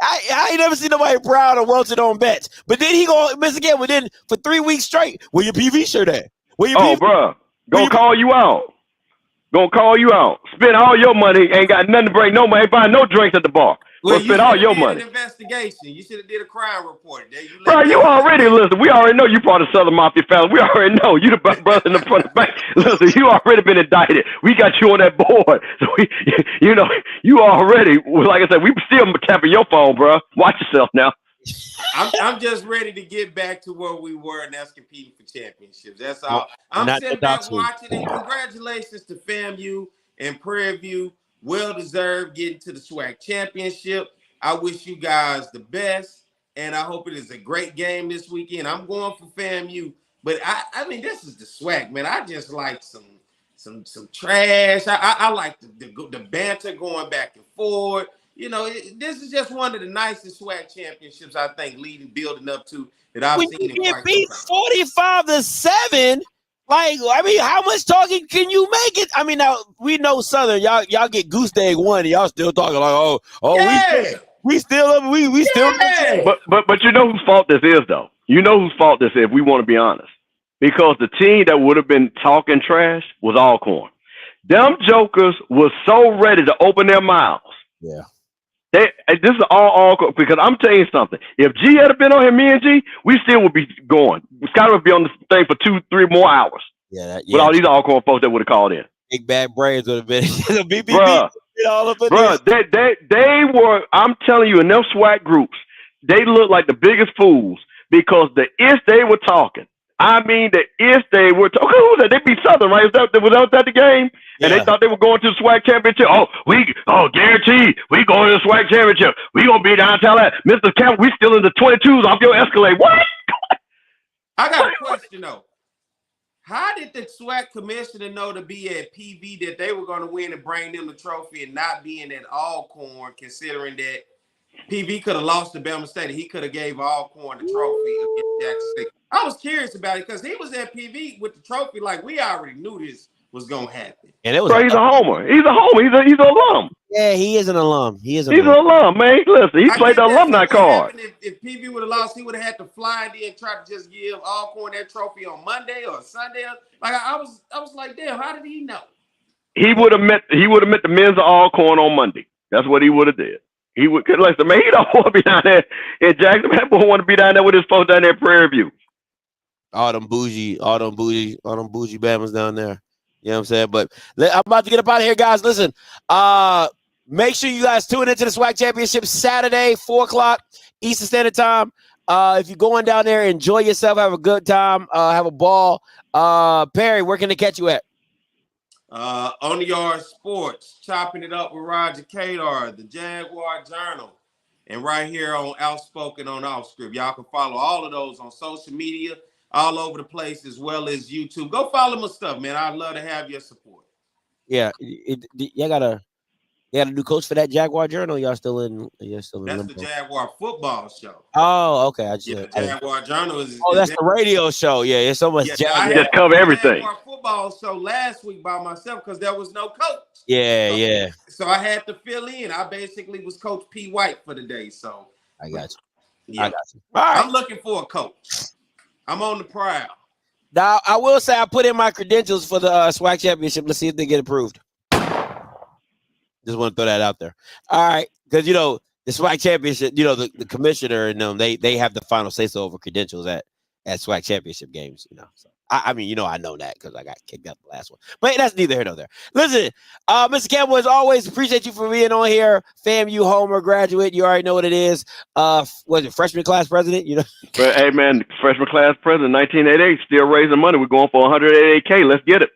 I ain't never seen nobody proud of welching on bets. But then he going to miss again. But then for 3 weeks straight, where your PV shirt at? Where your PV? Bro, gonna call you out. Spend all your money. Ain't got nothing to bring no money. Ain't buying no drinks at the bar. Well, Go spend all your money. An investigation. You should have did a crime report. Bro, you already listen. We already know you part of Southern Mafia family. We already know you the brother in the front of the bank. Listen, you already been indicted. We got you on that board, so you already. Like I said, we still tapping your phone, bro. Watch yourself now. I'm just ready to get back to where we were, and that's competing for championships. That's all. I'm sitting back watching, and congratulations to FAMU and Prairie View. Well deserved getting to the SWAC championship. I wish you guys the best, and I hope it is a great game this weekend. I'm going for FAMU, but I mean this is the SWAC, man. I just like some trash. I like the banter going back and forth. This is just one of the nicest SWAC championships I think building up to that I've seen. You get beat 45-7. Like, I mean, how much talking can you make it? I mean, now we know Southern, y'all get goose egg one, and y'all still talking like, yeah. we still. But you know whose fault this is, though. You know whose fault this is. If we want to be honest, because the team that would have been talking trash was Alcorn. Them jokers was so ready to open their mouths. Yeah. This is all because I'm telling you something. If G had been on here, me and G, we still would be going. Scott would be on this thing for 2-3 more hours. Yeah. With all these Alcorn folks that would have called in. Big bad brains would have been. Bruh, they were. I'm telling you, in them SWAC groups, they looked like the biggest fools because they were talking. I mean, they were talking. Who was that? They beat Southern, right? Was that the game? Yeah. And they thought they were going to the SWAC championship. Guaranteed, we going to the SWAC championship. We gonna be downtown. Mr. Campbell, we still in the 22s off your Escalade. What? I got a question though. How did the SWAC commissioner know to be at PV that they were going to win and bring them the trophy and not being at Alcorn, considering that PV could have lost to Bama State and he could have gave Alcorn the trophy against Jackson State? I was curious about it because he was at PV with the trophy. Like, we already knew this was going to happen. And it was he's a homer. He's a homer. He's an alum. Yeah, he is an alum. He's an alum, man. Listen, he played the alumni card. If PV would have lost, he would have had to fly in and try to just give Alcorn that trophy on Monday or Sunday. Like, I was like, damn, how did he know? He would have met the men's of Alcorn on Monday. That's what he would have did. He would, listen, man, he don't want to be down there in Jackson. Man, boy want to be down there with his folks down there in Prairie View. All them bougie Bamas down there. You know what I'm saying? But I'm about to get up out of here, guys. Listen, make sure you guys tune into the SWAC Championship Saturday, 4:00 Eastern Standard Time. If you're going down there, enjoy yourself, have a good time, have a ball. Perry, where can they catch you at? On the Yard Sports, chopping it up with Roger Kadar, the Jaguar Journal, and right here on Outspoken on OffScript. Y'all can follow all of those on social media, all over the place, as well as YouTube. Go follow my stuff, man. I'd love to have your support. Yeah, y'all got a new coach for that Jaguar Journal. Y'all still in? That's the Jaguar football show. Oh, okay. Jaguar Journal is. Oh, that's the radio show. Yeah, it's so much. I just cover everything. Jaguar football show last week by myself because there was no coach. Yeah. So I had to fill in. I basically was Coach P. White for the day. So I got you. Yeah. I got you. All right. I'm looking for a coach. I'm on the prowl. Now, I will say I put in my credentials for the SWAC Championship. Let's see if they get approved. Just want to throw that out there. All right. Because, the SWAC Championship, the commissioner and them, they have the final say-so over credentials at SWAC Championship games, So, I mean, I know that because I got kicked out the last one. But that's neither here nor there. Listen, Mr. Campbell, as always, appreciate you for being on here. FAMU Homer graduate. You already know what it is. Was it freshman class president? But, hey, man, freshman class president, 1988, still raising money. We're going for $188K. Let's get it.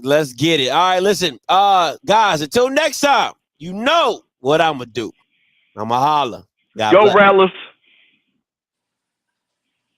Let's get it. All right, listen, guys, until next time, you know what I'm going to do. I'm going to holler. God Go bless. Rattlers.